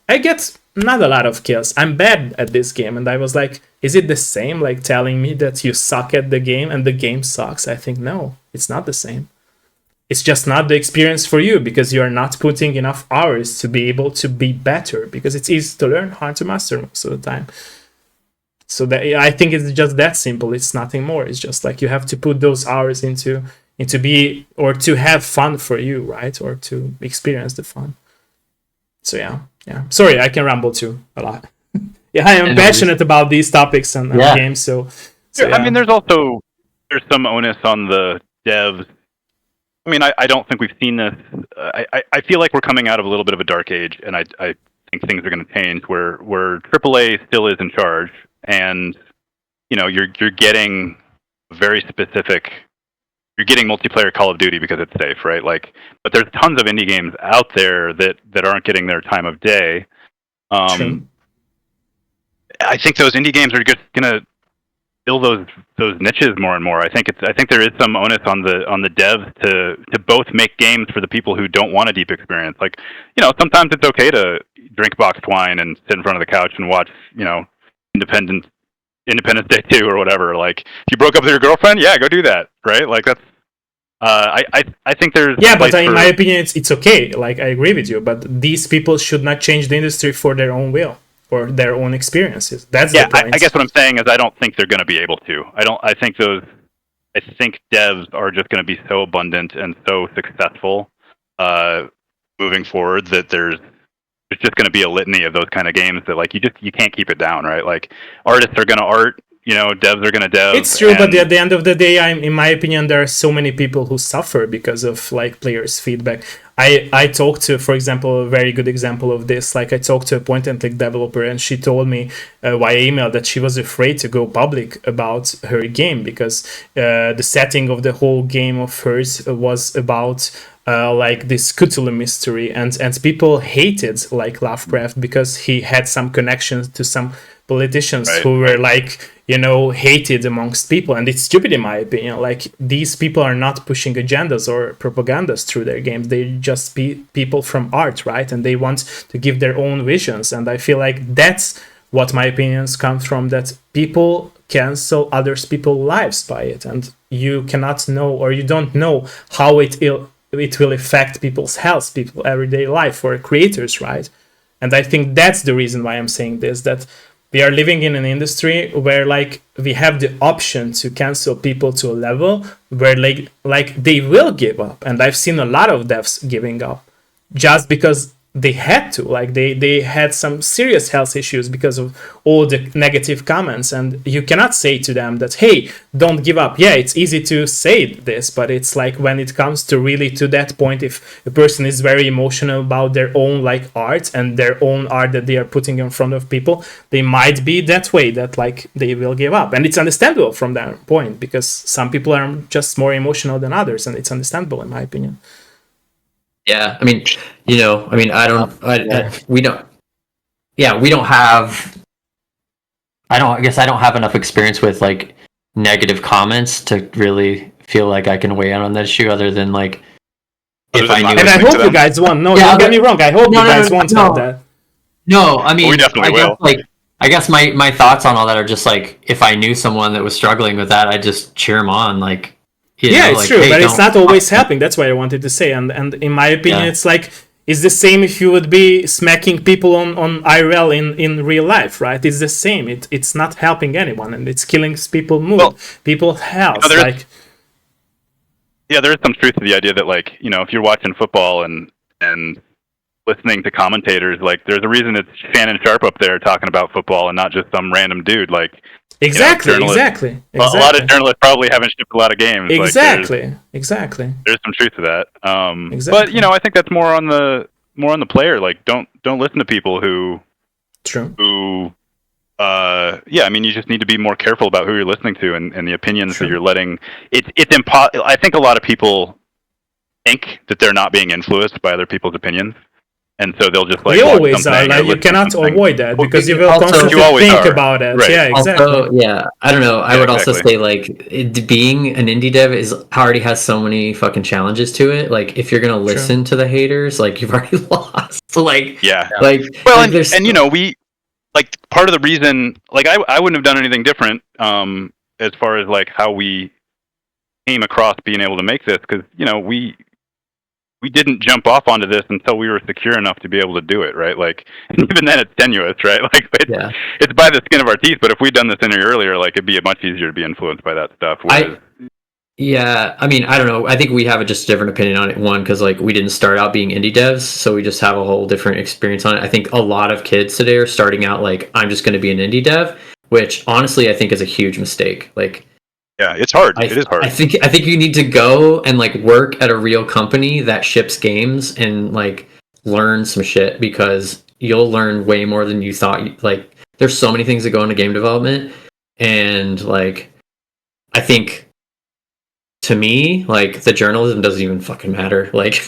I get not a lot of kills. I'm bad at this game. And I was like, is it the same, like telling me that you suck at the game and the game sucks? I think no, it's not the same. It's just not the experience for you because you're not putting enough hours to be able to be better, because it's easy to learn, hard to master most of the time. So that, I think it's just that simple. It's nothing more. It's just like you have to put those hours into be, or to have fun for you, right? Or to experience the fun. So yeah. Sorry, I can ramble too a lot. Yeah, I am passionate about these topics and games. So yeah. I mean, there's some onus on the devs. I mean, I don't think we've seen this. I feel like we're coming out of a little bit of a dark age, and I think things are going to change where AAA still is in charge, and you're getting very specific. You're getting multiplayer Call of Duty because it's safe, right? Like, but there's tons of indie games out there that aren't getting their time of day. True. I think those indie games are just gonna fill those niches more and more. I think there is some onus on the devs to both make games for the people who don't want a deep experience. Like, sometimes it's okay to drink boxed wine and sit in front of the couch and watch, Independence Day 2 or whatever. Like, if you broke up with your girlfriend, yeah, go do that, right? Like, that's I think there's but in my opinion, it's okay. Like, I agree with you, but these people should not change the industry for their own will or their own experiences. That's the point. I guess what I'm saying is I don't think they're going to be able to. I think devs are just going to be so abundant and so successful moving forward that there's just going to be a litany of those kind of games that like you can't keep it down, right? Like, artists are going to art. Devs are going to dev. It's true, but at the end of the day, in my opinion, there are so many people who suffer because of like players' feedback. I talked to, for example, a very good example of this. Like, I talked to a point-and-click developer, and she told me via email that she was afraid to go public about her game because the setting of the whole game of hers was about like this Cthulhu mystery, and people hated like Lovecraft because he had some connections to some politicians who were like hated amongst people. And it's stupid in my opinion. Like, these people are not pushing agendas or propagandas through their games. They're just people from art, right? And they want to give their own visions. And I feel like that's what my opinions come from, that people cancel others people's lives by it, and you cannot know, or you don't know how it will affect people's health, people's everyday life, or creators, right? And I think that's the reason why I'm saying this, that we are living in an industry where like we have the option to cancel people to a level where like they will give up. And I've seen a lot of devs giving up just because they had to, like they had some serious health issues because of all the negative comments, and you cannot say to them that, hey, don't give up. Yeah, it's easy to say this, but it's like when it comes to really to that point, if a person is very emotional about their own like art and their own art that they are putting in front of people, they might be that way, that like they will give up. And it's understandable from that point, because some people are just more emotional than others, and it's understandable in my opinion. Yeah, I mean, we don't have. I guess I don't have enough experience with like negative comments to really feel like I can weigh in on that issue, other than like if I knew. And I hope you guys won. No, don't get me wrong. I hope you guys won't have that. No, I mean, we definitely will. I guess my thoughts on all that are just like, if I knew someone that was struggling with that, I'd just cheer them on, like. It's like, true, hey, but it's not always helping. That's what I wanted to say. And in my opinion, it's like, it's the same if you would be smacking people on IRL in real life, right? It's the same. It's not helping anyone, and it's killing people's mood, people's health. There is some truth to the idea that, like, if you're watching football and listening to commentators, like, there's a reason it's Shannon Sharp up there talking about football and not just some random dude, like. Exactly. A lot of journalists probably haven't shipped a lot of games. Exactly. There's some truth to that. But I think that's more on the player. Like, don't listen to people who. True. Who. I mean, you just need to be more careful about who you're listening to and the opinions that you're letting. It's impossible. I think a lot of people think that they're not being influenced by other people's opinions. And so they'll just like. We always are. Like, you cannot avoid that, because you will constantly think about it. Right. Yeah, exactly. Also, I don't know. I would also say, like, being an indie dev already has so many fucking challenges to it. Like, if you're gonna listen to the haters, like, you've already lost. So, like, we like, part of the reason, like, I wouldn't have done anything different as far as like how we came across being able to make this, because we didn't jump off onto this until we were secure enough to be able to do it, right? Like, and even then it's tenuous, right? Like, it's by the skin of our teeth, but if we'd done this any earlier, like, it'd be much easier to be influenced by that stuff. I mean, I don't know. I think we have just a different opinion on it. One, because, like, we didn't start out being indie devs, so we just have a whole different experience on it. I think a lot of kids today are starting out like, I'm just going to be an indie dev, which honestly I think is a huge mistake. Like, yeah, it's hard. It is hard. I think you need to go and like work at a real company that ships games and like learn some shit, because you'll learn way more than you thought. Like, there's so many things that go into game development, and like, I think to me, like, the journalism doesn't even fucking matter. Like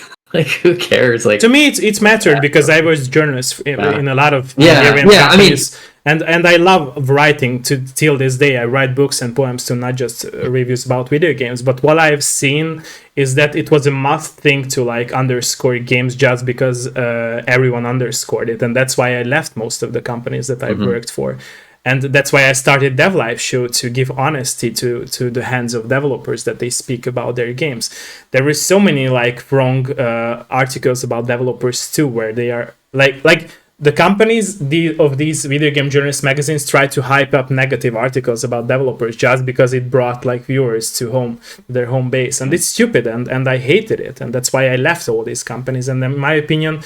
who cares? Like, to me, it's mattered because I was a journalist in a lot of companies. I mean. And I love writing till this day. I write books and poems too, not just reviews about video games. But what I've seen is that it was a must thing to like underscore games just because everyone underscored it. And that's why I left most of the companies that I've worked for. And that's why I started DevLife Show, to give honesty to the hands of developers, that they speak about their games. There is so many like wrong articles about developers too, where they are like the companies of these video game journalist magazines try to hype up negative articles about developers just because it brought like viewers to their home base, and it's stupid, and I hated it, and that's why I left all these companies. And in my opinion,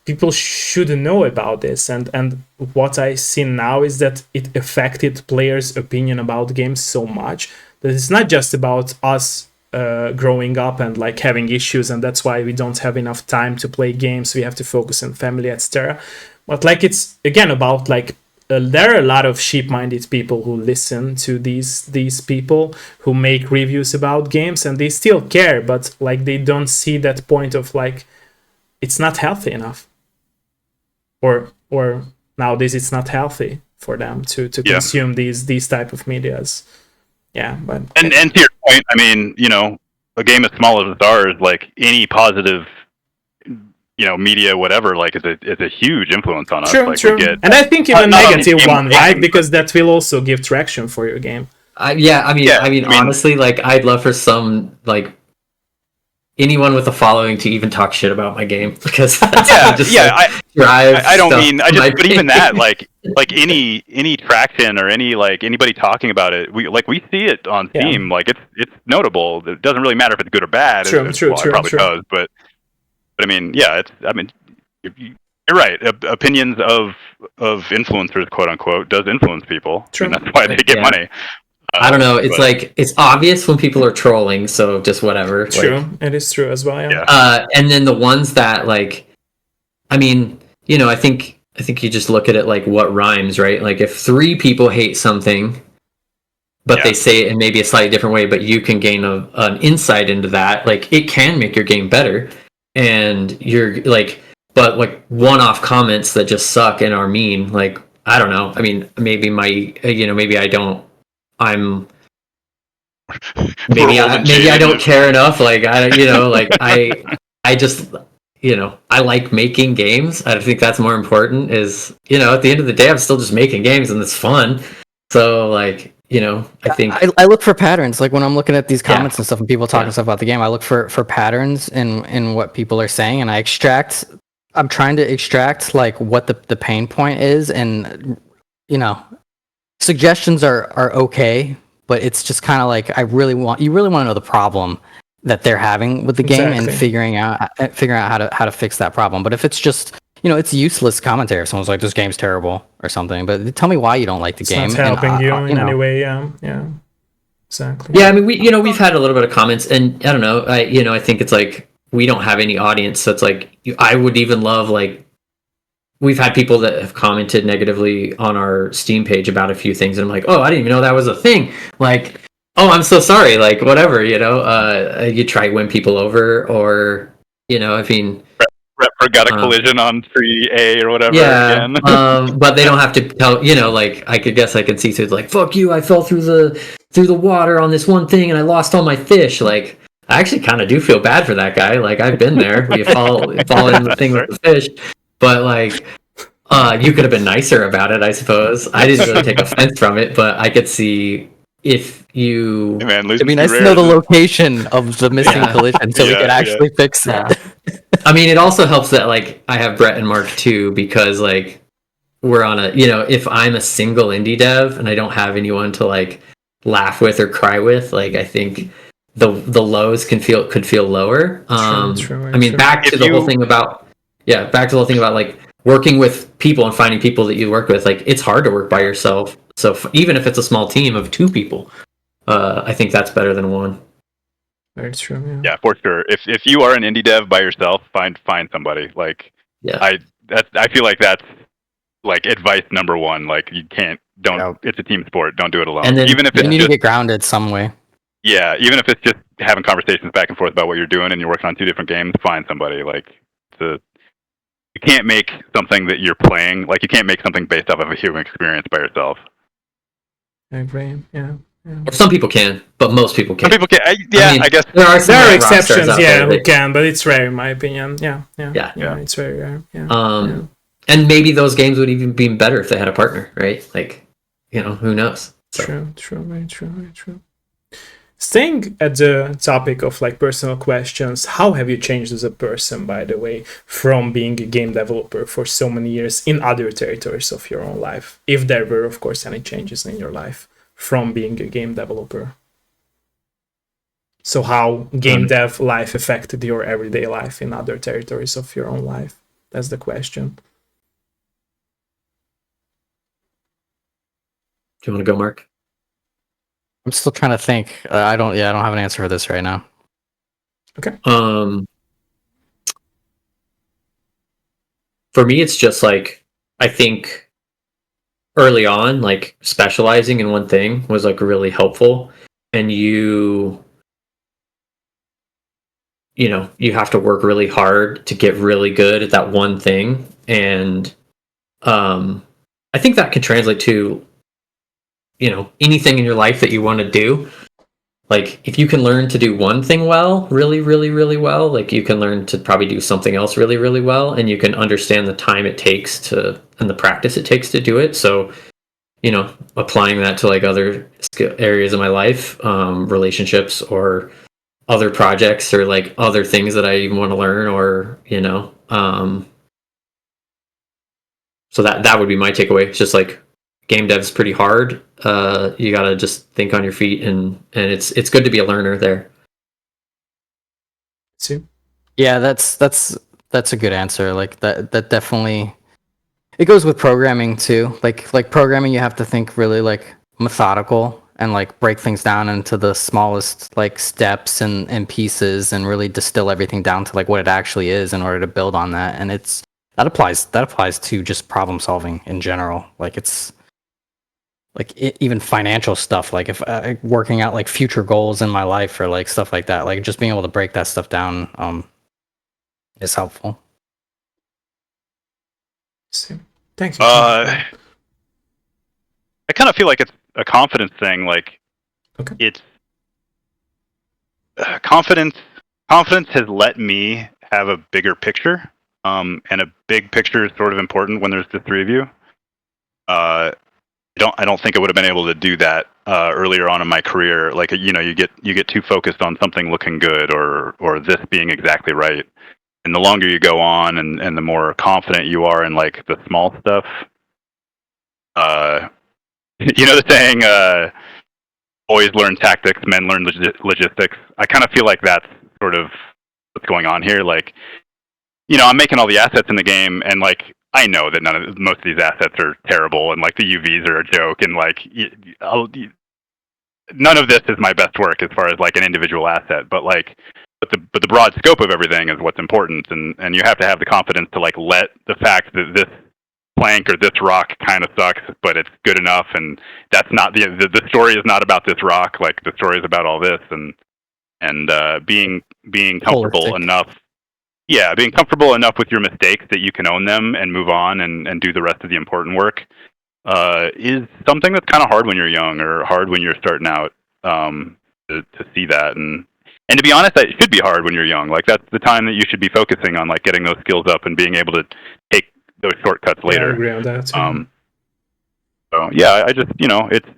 people should know about this, and what I see now is that it affected players' opinion about games so much that it's not just about us growing up and like having issues, and that's why we don't have enough time to play games, we have to focus on family, etc. But like, it's again about like there are a lot of sheep-minded people who listen to these people who make reviews about games, and they still care, but like they don't see that point of like, it's not healthy enough, or nowadays it's not healthy for them to consume these type of medias. But and to your point, I mean, a game as small as ours, like any positive media, whatever, like is a huge influence on us. True. And I think even negative one, right? Because that will also give traction for your game. I mean, honestly, like, I'd love for some like anyone with a following to even talk shit about my game, because that's I don't mean but even that, like any traction or any like anybody talking about it, we see it on Steam, like it's notable. It doesn't really matter if it's good or bad. True. It probably does, but I mean, you're right. Opinions of influencers, quote unquote, does influence people. True. I mean, that's why they get money. I don't know. It's like it's obvious when people are trolling, so just whatever. True, Like, it is true as well. Yeah. and then the ones that like, I mean, I think you just look at it like what rhymes, right? Like if 3 people hate something, but they say it in maybe a slightly different way, but you can gain an insight into that. Like it can make your game better, and you're like, but like one-off comments that just suck and are mean. Like I don't know. I mean, maybe maybe I don't. Maybe I don't care enough. Like I just I like making games. I think that's more important. Is at the end of the day, I'm still just making games and it's fun. So like I think I look for patterns. Like when I'm looking at these comments and stuff, and people talking stuff about the game, I look for patterns in what people are saying, and I'm trying to extract like what the pain point is, and suggestions are okay, but it's just kind of like you really want to know the problem that they're having with the game and figuring out how to fix that problem. But if it's just it's useless commentary if someone's like this game's terrible or something, but tell me why you don't like the game. It's not helping you in any way. Yeah, exactly. Yeah, I mean we've had a little bit of comments, and I don't know, I think it's like we don't have any audience, so it's like I would even love like we've had people that have commented negatively on our Steam page about a few things, and I'm like, oh, I didn't even know that was a thing. Like, oh, I'm so sorry. Like, whatever, you try to win people over, or I mean, Repper got a collision on tree A or whatever. Yeah, again. But they don't have to tell. Like, I can see through like, fuck you, I fell through the water on this one thing, and I lost all my fish. Like, I actually kind of do feel bad for that guy. Like, I've been there. We fall in the thing with the fish. But like, you could have been nicer about it, I suppose. I didn't really take offense from it, but I could see if you. Hey man, it'd be nice to know the location of the missing collision, so we could actually fix it. I mean, it also helps that like I have Brett and Mark too, because like we're on a if I'm a single indie dev and I don't have anyone to like laugh with or cry with, like I think the lows could feel lower. True, I mean, back to the whole thing about like working with people and finding people that you work with. Like it's hard to work by yourself. So even if it's a small team of 2 people, I think that's better than 1. Very true. Yeah. Yeah, for sure. If you are an indie dev by yourself, find somebody. Like, I feel like that's like advice number 1. Like it's a team sport. Don't do it alone. And then even if you need to get grounded some way. Yeah, even if it's just having conversations back and forth about what you're doing and you're working on 2 different games, find somebody. Like you can't make something that you're playing. Like you can't make something based off of a human experience by yourself. I agree. Yeah. Some people can, but most people can't. Some people can. I guess there are exceptions. Who can, but it's rare in my opinion. Yeah. It's very rare. Yeah. And maybe those games would even be better if they had a partner, right? Like, who knows? So. True. Very true. Staying at the topic of like personal questions, how have you changed as a person, by the way, from being a game developer for so many years in other territories of your own life? If there were, of course, any changes in your life from being a game developer. So how game dev life affected your everyday life in other territories of your own life? That's the question. Do you want to go, Mark? I'm still trying to think. I don't have an answer for this right now. Okay. For me, it's just like, I think early on, like specializing in one thing was like really helpful, and you have to work really hard to get really good at that one thing, and I think that could translate to anything in your life that you want to do. Like if you can learn to do one thing well, really, really, really well, like you can learn to probably do something else really, really well, and you can understand the time it takes and the practice it takes to do it. So, applying that to like other areas of my life, relationships or other projects or like other things that I even want to learn, or, so that would be my takeaway. It's just like game dev's pretty hard. You gotta just think on your feet, and it's good to be a learner there. See? Yeah, that's That's a good answer. Like that definitely it goes with programming too. Like programming, you have to think really like methodical and like break things down into the smallest like steps and pieces and really distill everything down to like what it actually is in order to build on that. And that applies to just problem solving in general. Like it's like even financial stuff. Like if working out like future goals in my life or like stuff like that. Like just being able to break that stuff down is helpful. So, thank you. I kind of feel like it's a confidence thing. Like, Okay. it's confidence. Confidence has let me have a bigger picture, and a big picture is sort of important when there's the three of you. I don't think I would have been able to do that earlier on in my career. Like, you get too focused on something looking good or this being exactly right. And the longer you go on and the more confident you are in like the small stuff, the saying, boys learn tactics, men learn logistics. I kind of feel like that's sort of what's going on here. Like, I'm making all the assets in the game, and like I know that most of these assets are terrible, and like the UVs are a joke, and like none of this is my best work as far as like an individual asset, but the broad scope of everything is what's important, and you have to have the confidence to like let the fact that this plank or this rock kind of sucks, but it's good enough, and that's not the story is not about this rock. Like the story is about all this, and being comfortable Holistic. enough. Yeah, being comfortable enough with your mistakes that you can own them and move on and do the rest of the important work is something that's kind of hard when you're young or hard when you're starting out to see that. And to be honest, it should be hard when you're young. Like that's the time that you should be focusing on like getting those skills up and being able to take those shortcuts later. I agree on that. So yeah, I just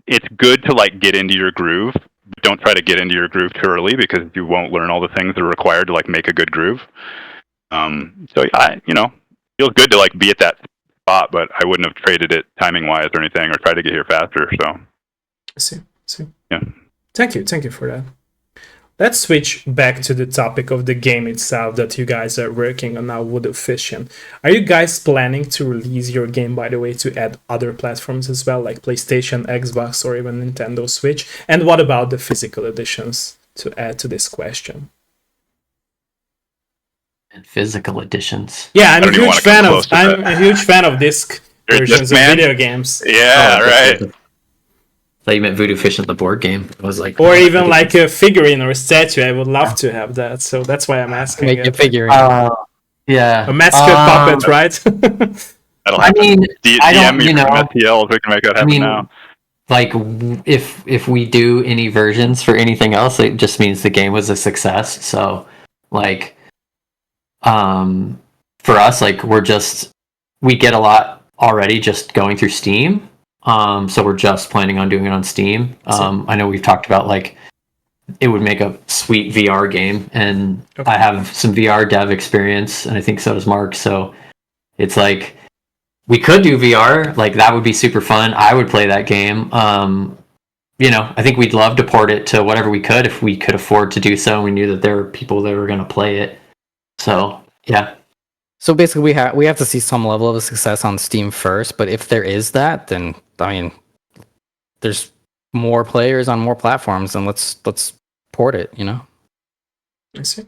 it's good to like get into your groove. But don't try to get into your groove too early because you won't learn all the things that are required to like make a good groove. So yeah, feels good to like be at that spot, but I wouldn't have traded it timing wise or anything or tried to get here faster. So I see. Yeah. Thank you for that. Let's switch back to the topic of the game itself that you guys are working on now, Voodoo Fishin. Are you guys planning to release your game, by the way, to add other platforms as well, like PlayStation, Xbox, or even Nintendo Switch? And what about the physical editions to add to this question? And physical editions. Yeah, I'm I don't even wanna come close to a huge fan of disc You're a versions disc of man? video games. yeah, right. I thought you meant Voodoo Fishin, the board game. I was like, Or even like a figurine or a statue. I would love to have that. So that's why I'm asking. Make a it. figure. yeah, A mascot puppet, right? That'll I happen. mean, I DM don't, me you know, from STLs. We can make that happen now. like if we do any versions for anything else, it just means the game was a success. So like for us, like we get a lot already just going through Steam. So we're just planning on doing it on Steam. I know we've talked about like it would make a sweet VR game, and Okay. I have some VR dev experience, and I think so does Mark. So it's like we could do VR, like that would be super fun. I would play that game. I think we'd love to port it to whatever we could if we could afford to do so, and we knew that there were people that were going to play it. So yeah. So basically, we have to see some level of success on Steam first. But if there is that, then I mean, there's more players on more platforms, and let's port it. I see.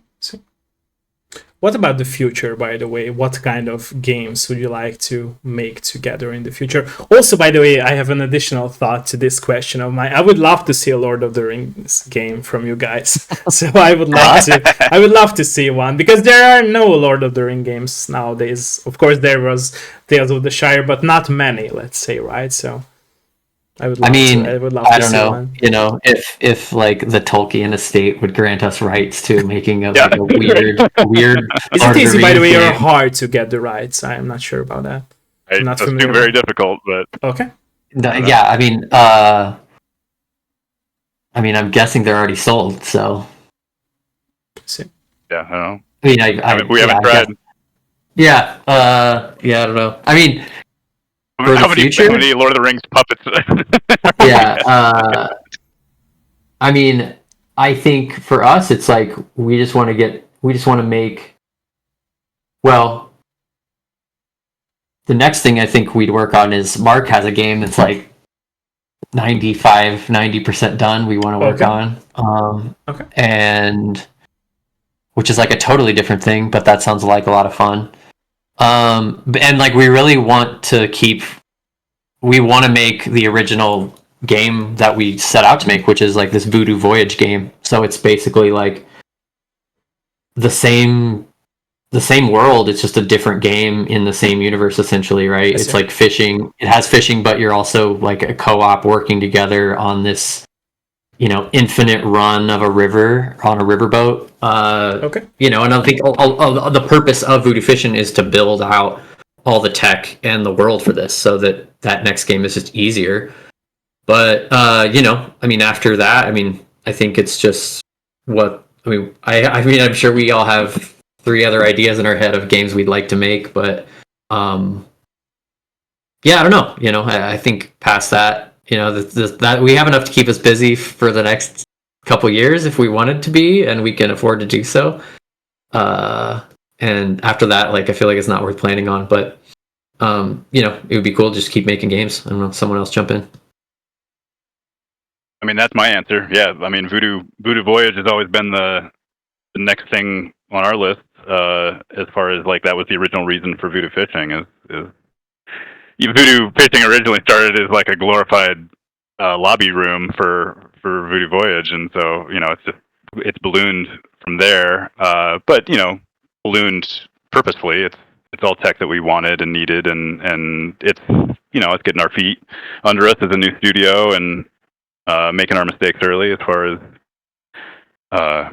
What about the future, by the way? What kind of games would you like to make together in the future? Also, by the way, I have an additional thought to this question of mine. I would love to see a Lord of the Rings game from you guys. So I would love to see one, because there are no Lord of the Rings games nowadays. Of course, there was Tales of the Shire, but not many, let's say, right? So I would love I to don't see know. one. If like the Tolkien estate would grant us rights to making like a weird. Is it easy, by the way, or hard to get the rights? I'm not sure about that. I not assume familiar. very difficult, but Okay. Yeah, I'm guessing they're already sold. So yeah, I don't know. we haven't tried. I don't know. I mean, for the How many Lord of the Rings puppets? yeah. I think for us, it's like we just want to make Well, the next thing I think we'd work on is Mark has a game that's like 90% done we want to work on. Okay. And which is like a totally different thing, but that sounds like a lot of fun. And like we really want to make the original game that we set out to make, which is like this Voodoo Voyage game. So it's basically like the same world. It's just a different game in the same universe, essentially, right? It's like fishing. It has fishing, but you're also like a co-op working together on this, infinite run of a river on a riverboat. Okay. And I think the purpose of Voodoo Fishin is to build out all the tech and the world for this, so that next game is just easier. But after that, I think it's just I'm sure we all have 3 other ideas in our head of games we'd like to make, but I don't know. I think past that, that we have enough to keep us busy for the next couple years if we wanted to be, and we can afford to do so. And after that, like, I feel like it's not worth planning on, but it would be cool to just keep making games. I don't know, someone else jump in. That's my answer. Yeah, Voodoo Voyage has always been the next thing on our list. As far as like that was the original reason for Voodoo Fishing is Voodoo Fishing originally started as like a glorified lobby room for Voodoo Voyage, and so it's ballooned from there. But ballooned purposefully. It's all tech that we wanted and needed, and it's it's getting our feet under us as a new studio and making our mistakes early as far as I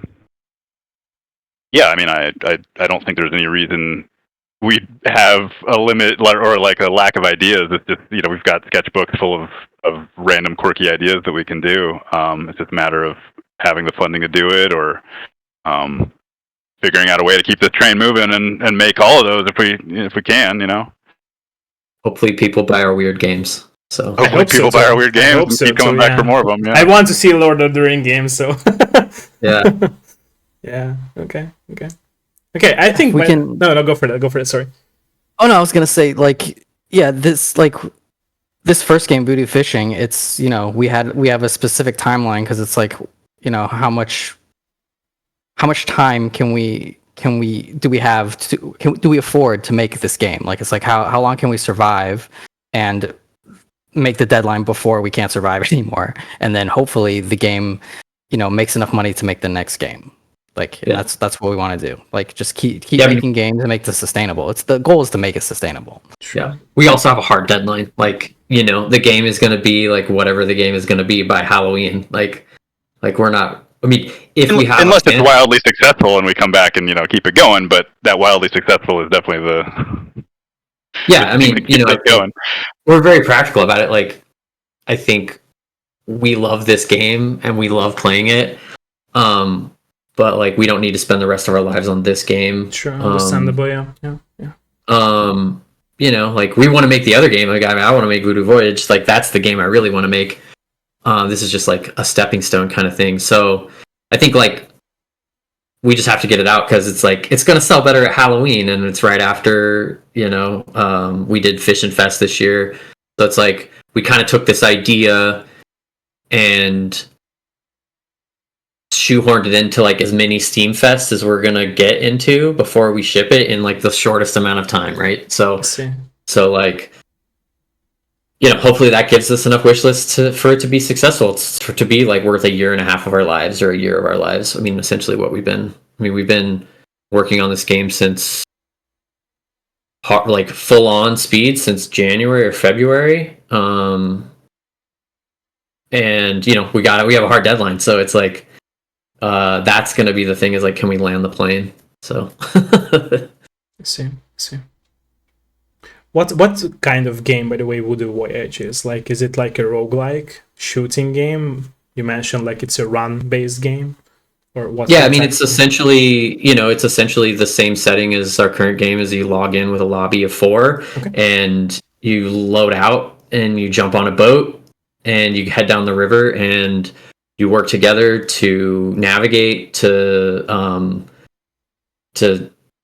don't think there's any reason we have a limit or like a lack of ideas. It's just we've got sketchbooks full of random quirky ideas that we can do. It's just a matter of having the funding to do it, or figuring out a way to keep this train moving and make all of those if we can. Hopefully people buy our weird games. So hopefully people buy our weird games and keep coming back for more of them. Yeah. I want to see Lord of the Ring games, so yeah. Yeah. Okay. I think we can. No, go for it. Go for it. Sorry. Oh no, I was gonna say this first game, Voodoo Fishing. It's we have a specific timeline because it's like how much time do we afford to make this game? Like, it's like how long can we survive and make the deadline before we can't survive anymore, and then hopefully the game makes enough money to make the next game. Like, that's what we want to do. Like, just keep making games and make this sustainable. The goal is to make it sustainable. Yeah. We also have a hard deadline. Like, the game is going to be like whatever the game is going to be by Halloween. Like we're not. Unless it's wildly successful and we come back and keep it going, but that wildly successful is definitely the. Yeah, we're very practical about it. Like, I think we love this game and we love playing it. But like, we don't need to spend the rest of our lives on this game. Sure, understandable. Yeah. Like, we want to make the other game. Like, I want to make Voodoo Voyage. Like, that's the game I really want to make. This is just like a stepping stone kind of thing. So I think like we just have to get it out because it's like it's gonna sell better at Halloween, and it's right after we did Fish and Fest this year. So it's like we kind of took this idea and shoehorned it into like as many Steam Fests as we're gonna get into before we ship it in like the shortest amount of time, right? So like, hopefully that gives us enough wish lists for it to be successful, to be like worth 1.5 years of our lives or a year of our lives. Essentially what we've been working on this game since like full on speed since January or February. And we have a hard deadline. So it's like, that's going to be the thing, is like, can we land the plane? So I see. What kind of game, by the way, Voodoo Voyage is? Like, is it like a roguelike shooting game? You mentioned like it's a run-based game, or what? Yeah, it's essentially the same setting as our current game. Is you log in with a lobby of 4, and you load out and you jump on a boat and you head down the river and you work together to navigate to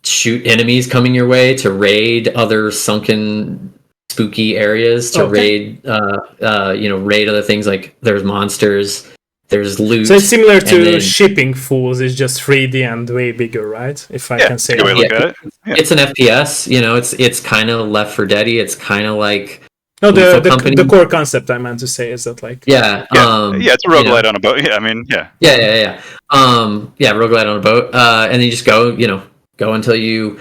shoot enemies coming your way, to raid other sunken spooky areas, to raid raid other things. Like there's monsters, there's loot. So it's similar to Shipping Fools. It's just 3D and way bigger, right? If I can say that. Look at it. Yeah. It's an FPS. It's kind of Left 4 Dead-y. It's kind of like the core concept I meant to say is that like it's a roguelite on a boat. Yeah, I mean roguelite on a boat. And then you just go until you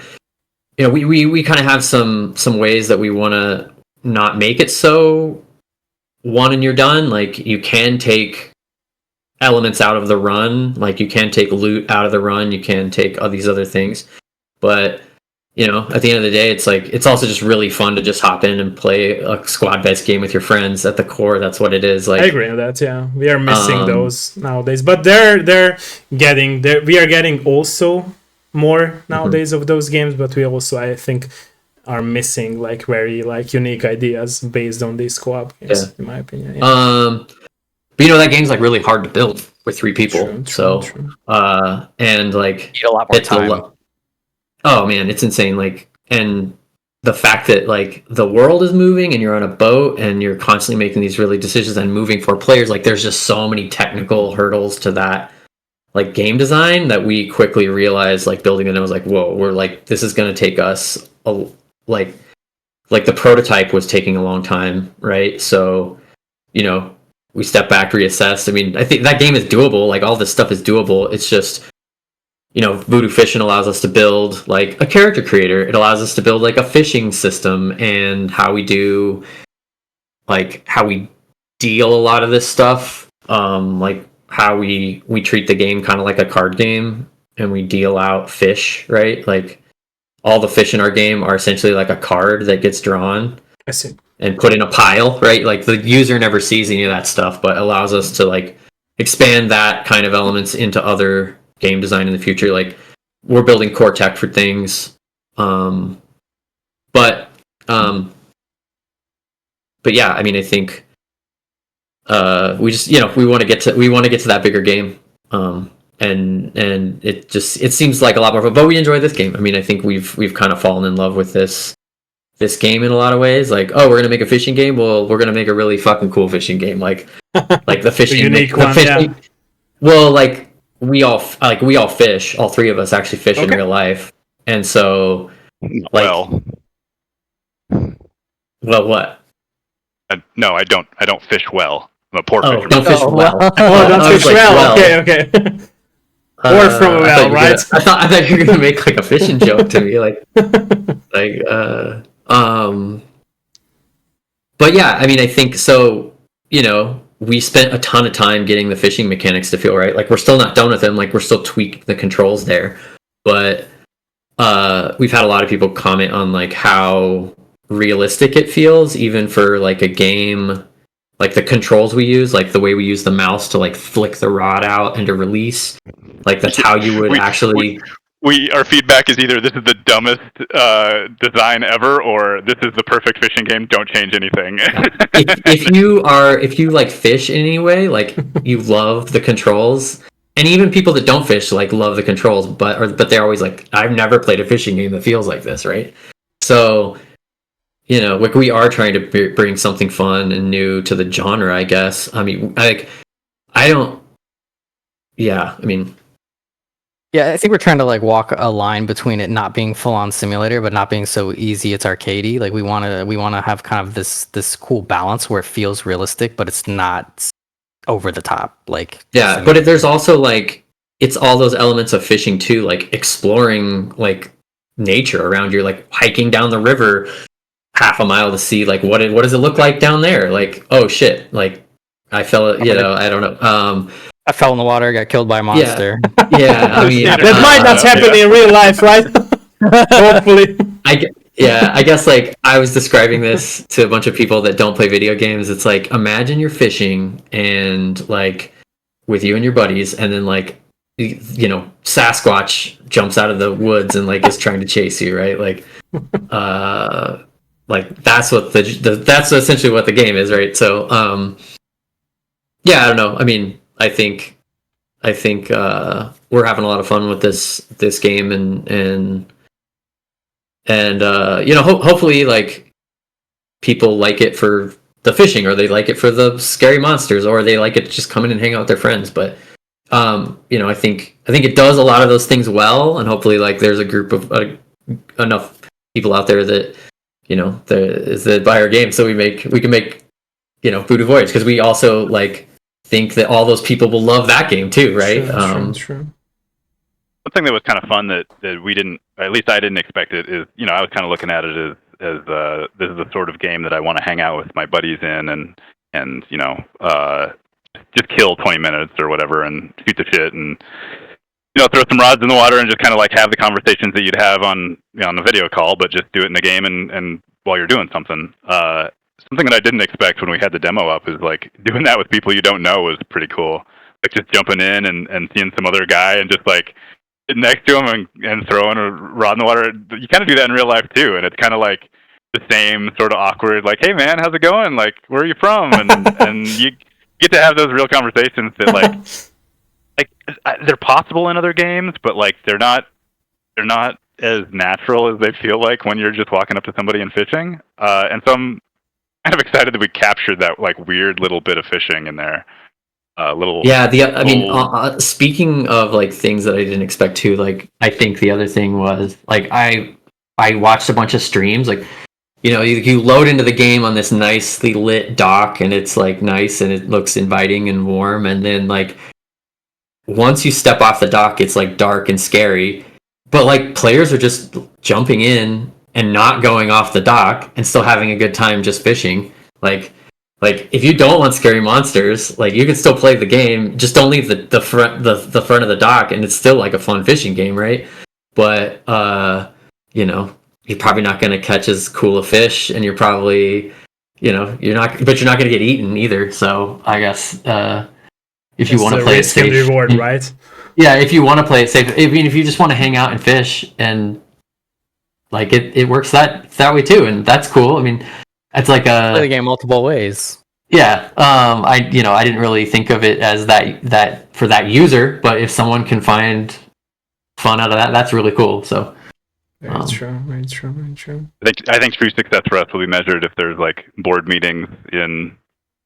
we kind of have some ways that we want to not make it so one and you're done. Like you can take elements out of the run, like you can take loot out of the run, you can take all these other things, but at the end of the day, it's like it's also just really fun to just hop in and play a squad-based game with your friends. At the core, that's what it is. Like I agree with that. Yeah, we are missing those nowadays, but they're getting there. We are getting also more nowadays of those games, but we also, I think, are missing like very like unique ideas based on these co-op games, in my opinion. Yeah. But that game's like really hard to build with 3 people. True. And like you need a lot more time. Oh man, it's insane. Like, and the fact that like the world is moving and you're on a boat and you're constantly making these really decisions and moving for players, like there's just so many technical hurdles to that like game design that we quickly realized like building it. And I was like, whoa, we're like, this is going to take us like the prototype was taking a long time. Right. So, we stepped back, reassessed. I mean, I think that game is doable. Like all this stuff is doable. It's just, Voodoo Fishin allows us to build like a character creator. It allows us to build like a fishing system and how we deal a lot of this stuff. Like how we treat the game kind of like a card game and we deal out fish, right? Like all the fish in our game are essentially like a card that gets drawn. I see. And put in a pile, right? Like the user never sees any of that stuff, but allows us to like expand that kind of elements into other game design in the future. Like we're building core tech for things, but yeah, I mean, I think we just we want to get to that bigger game, and it seems like a lot more fun. But we enjoy this game. I mean, I think we've kind of fallen in love with this game in a lot of ways. Like, oh, we're gonna make a fishing game. Well, we're gonna make a really fucking cool fishing game, like the fishing, unique one. Yeah. Well, like we all fish. All 3 of us actually fish in real life, and so like, well, what? No, I don't. I don't fish well. I'm a poor fisherman. Don't fish well. Don't fish well. Okay. Or from a well, right? I thought you were gonna make like a fishing joke to me, like. But yeah, I mean, I think so. We spent a ton of time getting the fishing mechanics to feel right. Like we're still not done with them. Like we're still tweaking the controls there, but we've had a lot of people comment on like how realistic it feels, even for like a game. Like the controls we use, like the way we use the mouse to like flick the rod out and to release, like that's how you would actually. Our feedback is either this is the dumbest design ever, or this is the perfect fishing game. Don't change anything. if you like fish in any way, like you love the controls, and even people that don't fish like love the controls, but they're always like, I've never played a fishing game that feels like this, right? So, like we are trying to bring something fun and new to the genre, I guess. I mean, Yeah, I think we're trying to like walk a line between it not being full on simulator, but not being so easy it's arcadey. Like we want to have kind of this cool balance where it feels realistic, but it's not over the top. Like but there's also like it's all those elements of fishing too, like exploring like nature around you, like hiking down the river half a mile to see like what does it look like down there? Like, oh shit, like I fell, I don't know. I fell in the water, got killed by a monster. Yeah, I mean, that might not happen in real life, right? Hopefully. I guess like I was describing this to a bunch of people that don't play video games. It's like, imagine you're fishing and like with you and your buddies, and then like Sasquatch jumps out of the woods and like is trying to chase you, right? Like that's what that's essentially what the game is, right? So yeah, I don't know. I mean, I think we're having a lot of fun with this game, and and hopefully like people like it for the fishing, or they like it for the scary monsters, or they like it to just come in and hang out with their friends. But I think it does a lot of those things well, and hopefully like there's a group of enough people out there that that buy our game, so we can make Voodoo Voyage, because we also like think that all those people will love that game too, right? True. One thing that was kind of fun that we didn't, at least I didn't expect it, is I was kind of looking at it as this is the sort of game that I want to hang out with my buddies in, and just kill 20 minutes or whatever and shoot the shit and throw some rods in the water and just kind of like have the conversations that you'd have on the video call, but just do it in the game and while you're doing something. Something that I didn't expect when we had the demo up is like doing that with people you don't know was pretty cool. Like just jumping in and seeing some other guy and just like sitting next to him and throwing a rod in the water. You kind of do that in real life too, and it's kind of like the same sort of awkward, like, hey man, how's it going? Like, where are you from? And you get to have those real conversations that like they're possible in other games, but like they're not as natural as they feel like when you're just walking up to somebody and fishing. And so I'm kind of excited that we captured that like weird little bit of fishing in there. Speaking of like things that I didn't expect too, like I think the other thing was like I watched a bunch of streams, like you load into the game on this nicely lit dock, and it's like nice and it looks inviting and warm, and then like once you step off the dock, it's like dark and scary, but like players are just jumping in and not going off the dock and still having a good time just fishing. Like if you don't want scary monsters, like you can still play the game, just don't leave the front of the dock, and it's still like a fun fishing game, right? But you're probably not going to catch as cool a fish, and you're probably you're not going to get eaten either. So I guess if you want to play it safe, reward, right? Yeah, if you want to play it safe, I mean, if you just want to hang out and fish, and like it works that way too, and that's cool. I mean, it's like play the game multiple ways. Yeah, I didn't really think of it as that for that user, but if someone can find fun out of that, that's really cool. So very true. I think true success for us will be measured if there's like board meetings in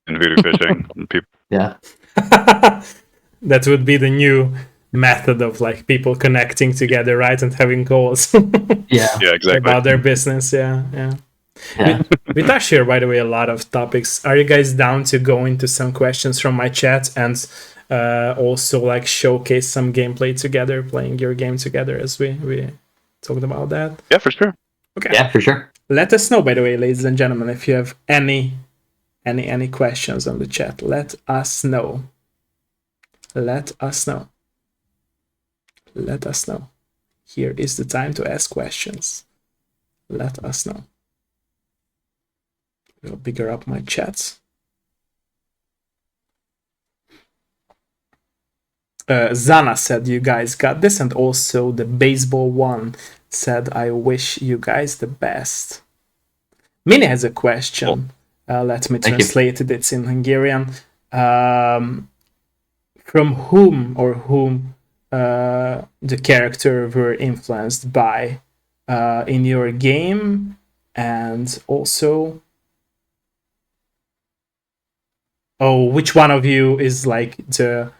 Voodoo Fishing. And people. Yeah, that would be the new method of like people connecting together, right, and having calls. Yeah, exactly. About their business. Yeah. We touched here, by the way, a lot of topics. Are you guys down to go into some questions from my chat and also like showcase some gameplay together, playing your game together as we talked about that? Yeah, for sure. Okay. Yeah, for sure. Let us know, by the way, ladies and gentlemen, if you have any questions on the chat. Let us know. Here is the time to ask questions. Let us know. I'll bigger up my chats. Zana said you guys got this, and also the baseball one said I wish you guys the best. Mini has a question. Let me translate it. It's in Hungarian. From whom the character were influenced by in your game, and also which one of you is like the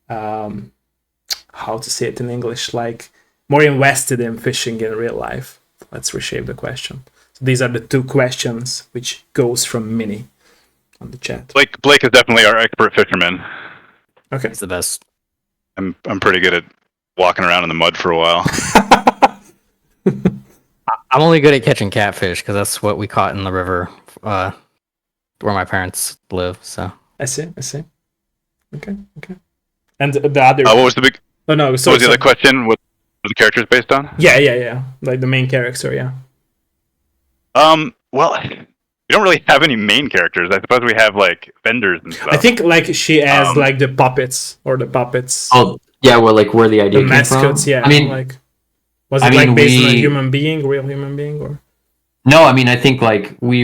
how to say it in English, like more invested in fishing in real life? Let's reshape the question. So these are the two questions which goes from Mini on the chat. Blake is definitely our expert fisherman. Okay. He's the best. I'm pretty good at walking around in the mud for a while. I'm only good at catching catfish because that's what we caught in the river where my parents live. So I see. Okay. And the other. What was the big? Oh no! What was the other question? What was the characters based on? Yeah. Like the main character, yeah. Well, we don't really have any main characters. I suppose we have like vendors and stuff. I think like she has like the puppets. Oh yeah, well, like where the idea the came mascots, from. yeah. I mean, like was it like based on a human being, real human being, or? No, I mean I think like we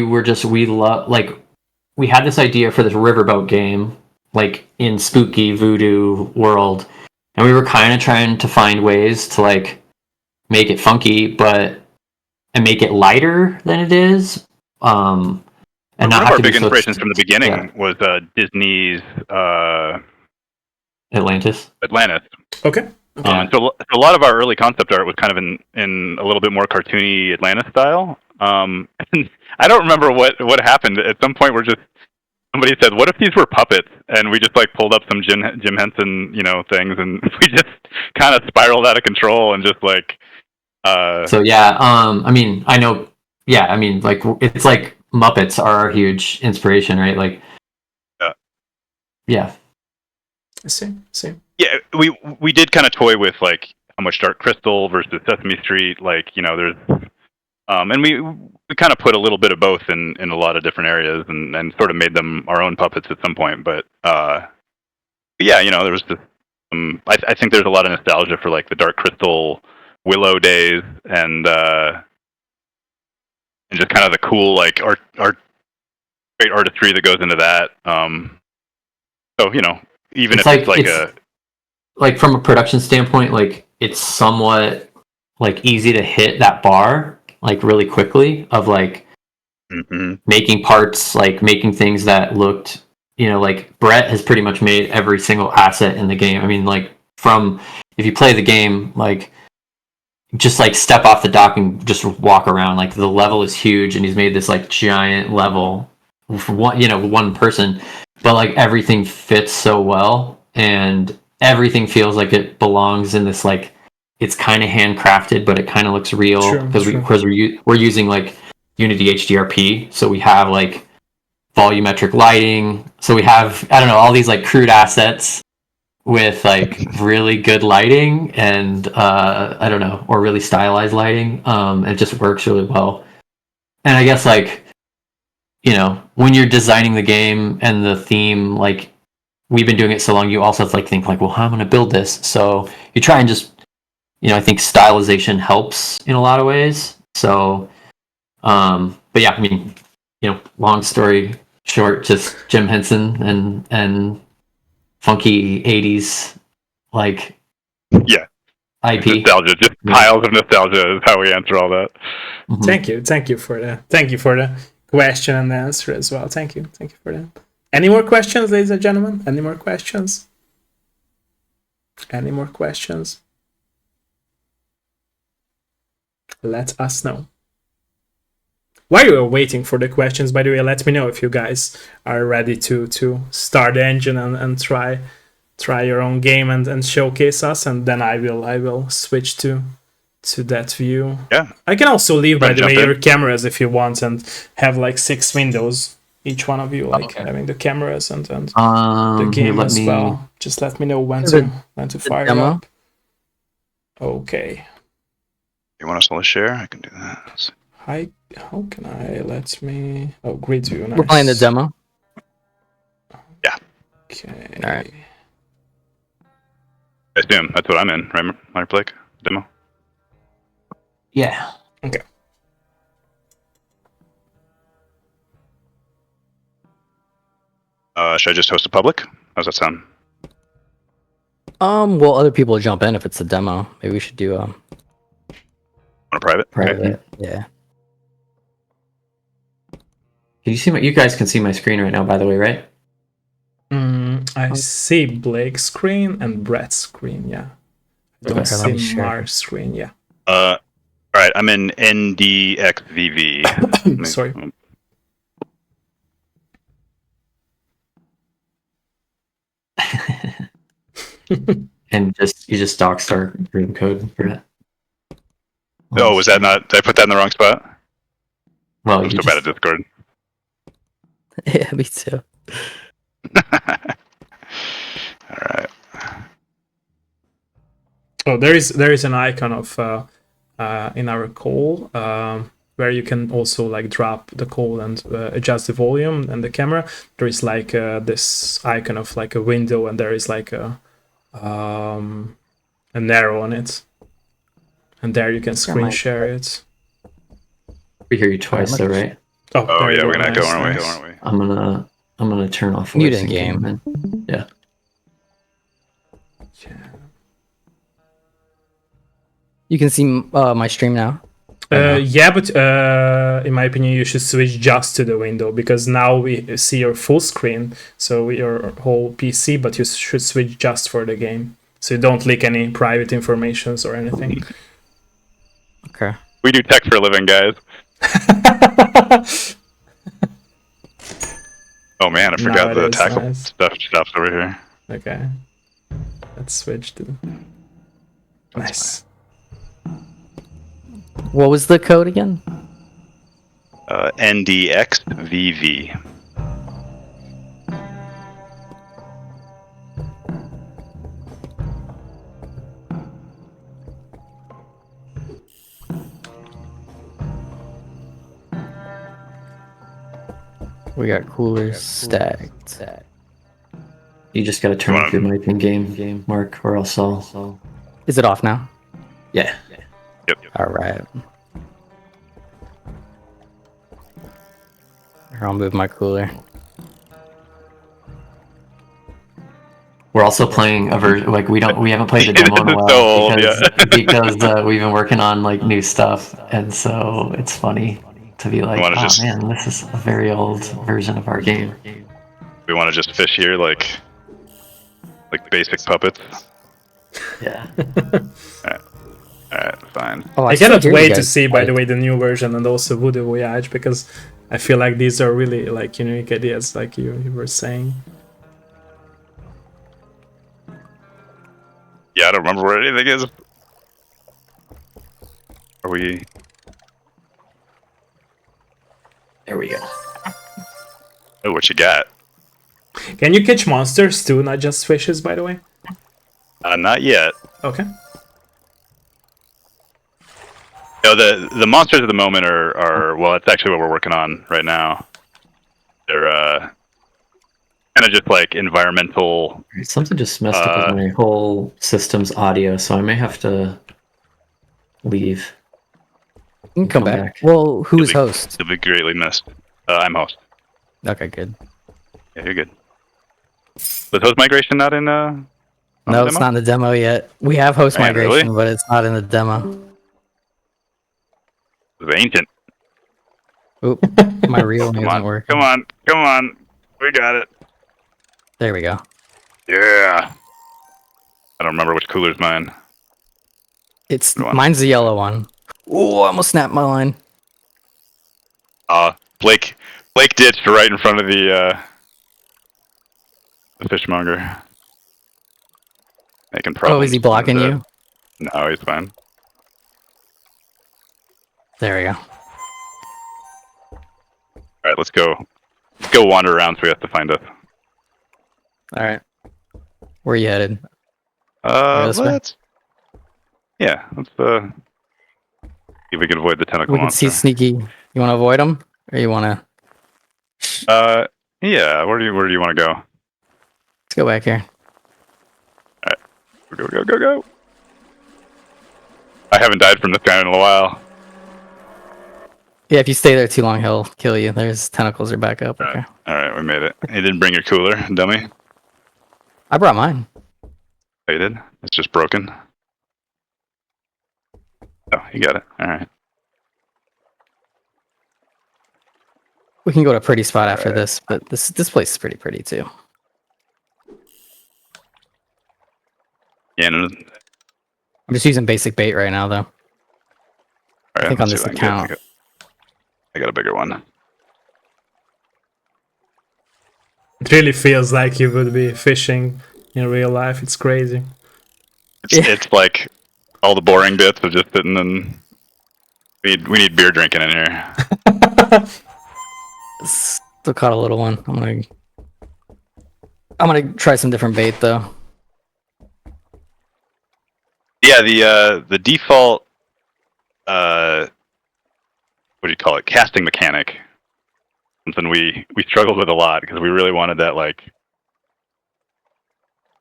had this idea for this riverboat game, like in spooky voodoo world, and we were kind of trying to find ways to like make it funky, but and make it lighter than it is. And One not of have our to big be so inspirations from the beginning yeah. was Disney's Atlantis. Atlantis. Okay. Yeah. So a lot of our early concept art was kind of in a little bit more cartoony Atlantis style. And I don't remember what happened. At some point, somebody said, "What if these were puppets?" And we just like pulled up some Jim Henson, things, and we just kind of spiraled out of control and just like. So yeah, I mean, I know. Yeah, I mean, like it's like Muppets are a huge inspiration, right? Like, yeah. Same. Yeah, we did kind of toy with like how much Dark Crystal versus Sesame Street. Like there's, and we kind of put a little bit of both in a lot of different areas, and sort of made them our own puppets at some point. But yeah, there was just I think there's a lot of nostalgia for like the Dark Crystal Willow days, and just kind of the cool like art great artistry that goes into that. So even It's if it's like a like from a production standpoint, like it's somewhat like easy to hit that bar like really quickly of like making parts, like making things that looked, like Brett has pretty much made every single asset in the game. I mean, like if you play the game, like just like step off the dock and just walk around, like the level is huge and he's made this like giant level for one person, but like everything fits so well and everything feels like it belongs in this like it's kind of handcrafted but it kind of looks real because we're using like Unity HDRP, so we have like volumetric lighting, so we have I don't know all these like crude assets with like really good lighting and I don't know, or really stylized lighting. It just works really well. And I guess like when you're designing the game and the theme, like we've been doing it so long, you also have to like think like, well, how am I going to build this? So you try and just I think stylization helps in a lot of ways. So but yeah, I mean, long story short, just Jim Henson and funky 80s like IP. Nostalgia, just piles of nostalgia is how we answer all that. Mm-hmm. Thank you for the question and the answer as well. Thank you for that. Any more questions, ladies and gentlemen? Any more questions? Let us know. While you are waiting for the questions, by the way, let me know if you guys are ready to start the engine and try your own game and showcase us, and then I will switch to that view. Yeah. I can also leave, by the way, your cameras if you want, and have like 6 windows, each one of you, like having the cameras and the game as well. Just let me know when to fire it up. Okay. You want us to share? I can do that. How can I grid view. Nice. We're playing the demo. Yeah. Okay. All right. I assume that's what I'm in, right? My play demo. Yeah. Okay. Should I just host a public? How's that sound? Well, other people will jump in if it's a demo. Maybe we should do On a private. private. Yeah. Can you see you guys can see my screen right now, by the way, right? I see Blake's screen and Brett's screen. Yeah. I don't see Mar's screen. Yeah. All right. I'm in NDXVV. Sorry. And you just doxed our room code for it. Oh, was that not? Did I put that in the wrong spot? Well, I'm so bad at Discord. Yeah, me too. All right. Oh, there is an icon of in our call where you can also like drop the call and adjust the volume and the camera. There is like this icon of like a window, and there is like a arrow on it, and there you can screen share it. We hear you twice, though, right? Oh yeah, we're gonna echo, aren't we? I'm gonna turn off mute in game. Yeah. You can see my stream now. Yeah, but in my opinion, you should switch just to the window because now we see your full screen, so your whole PC, but you should switch just for the game, so you don't leak any private informations or anything. Okay. We do tech for a living, guys. Oh man, I forgot the Nowadays, tackle nice. stuff's over here. Okay. Let's switch to... Nice. What was the code again? NDXVV. We got coolers stacked. You just gotta turn Come off your mic in game, Mark, or else I'll. Is it off now? Yeah. Yep. All right. Here, I'll move my cooler. We're also playing a version like we haven't played the demo in a while So old, because we've been working on like new stuff, and so it's funny to be like, wanna oh just- man, this is a very old version of our game. We want to just fish here like basic puppets. Yeah. Alright, fine. Oh, I still cannot hear you wait to guys see, by play. the way, the new version and also Voodoo Voyage, because I feel like these are really like unique ideas, like you were saying. Yeah, I don't remember where anything is. Are we? There we go. Oh, what you got? Can you catch monsters too, not just fishes, by the way? Not yet. Okay. No, the monsters at the moment are well, that's actually what we're working on right now. They're kind of just like environmental. Something just messed up with my whole system's audio, so I may have to leave. You can come Come back. back. Well, who's You'll be- host? You'll be greatly missed. I'm host. Okay, good. Yeah, you're good. Was host migration not in? On No, the it's demo? not in the demo yet. We have host Man, migration, really? but it's not in the demo. It was ancient. Oop, my reel Come isn't on, working. come on. We got it. There we go. Yeah. I don't remember which cooler's mine. It's Go on. mine's the yellow one. Oh, I almost snapped my line. Blake ditched right in front of the fishmonger. Making problems. Oh, is he blocking you? No, he's fine. There we go. All right, let's go. Let's go wander around so we have to find us. All right. Where are you headed? this way? Let's. Yeah, let's see if we can avoid the tentacle We can monster. see sneaky. You want to avoid him, or you want to? Yeah. Where do you want to go? Let's go back here. Go. I haven't died from this guy in a while. Yeah, if you stay there too long, he'll kill you. There's tentacles are back up. Okay. All right, we made it. You didn't bring your cooler, dummy. I brought mine. Oh, you did? It's just broken. Oh, you got it. All right. We can go to a pretty spot after Alright. this, but this place is pretty too. Yeah, no, I'm just using basic bait right now, though. all right, think let's on see this what I can get. account. I got a bigger one. It really feels like you would be fishing in real life. It's crazy. It's like all the boring bits of just sitting and we need beer drinking in here. Still caught a little one. I'm gonna try some different bait though. Yeah, the default what do you call it? Casting mechanic. Something we struggled with a lot because we really wanted that like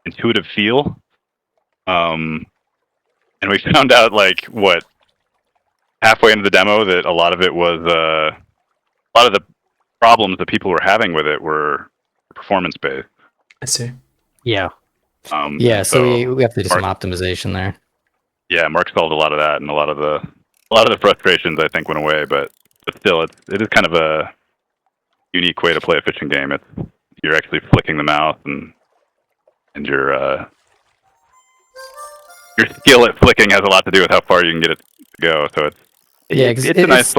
intuitive feel. And we found out like what halfway into the demo that a lot of it was a lot of the problems that people were having with it were performance based. I see. Yeah. Yeah. So we have to do some Mark- optimization there. Yeah, Mark solved a lot of that and a lot of the a lot of the frustrations I think went away, but still, it is kind of a unique way to play a fishing game. You're actually flicking the mouse, and your skill at flicking has a lot to do with how far you can get it to go. So it's a nice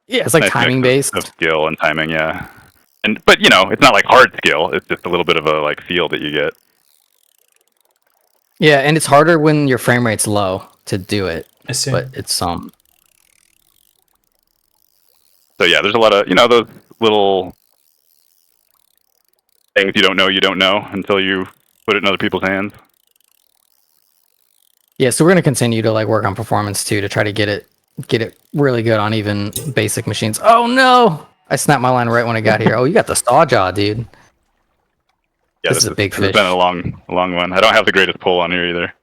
it's like nice timing mix based of skill and timing, yeah. But it's not like hard skill. It's just a little bit of a like feel that you get. Yeah, and it's harder when your frame rate's low to do it. I see. But it's So yeah, there's a lot of those little things you don't know until you put it in other people's hands. Yeah, so we're gonna continue to like work on performance too to try to get it really good on even basic machines. Oh no! I snapped my line right when I got here. Oh, you got the saw jaw, dude. Yeah, this is a big fish. It's been a long one. I don't have the greatest pull on here either.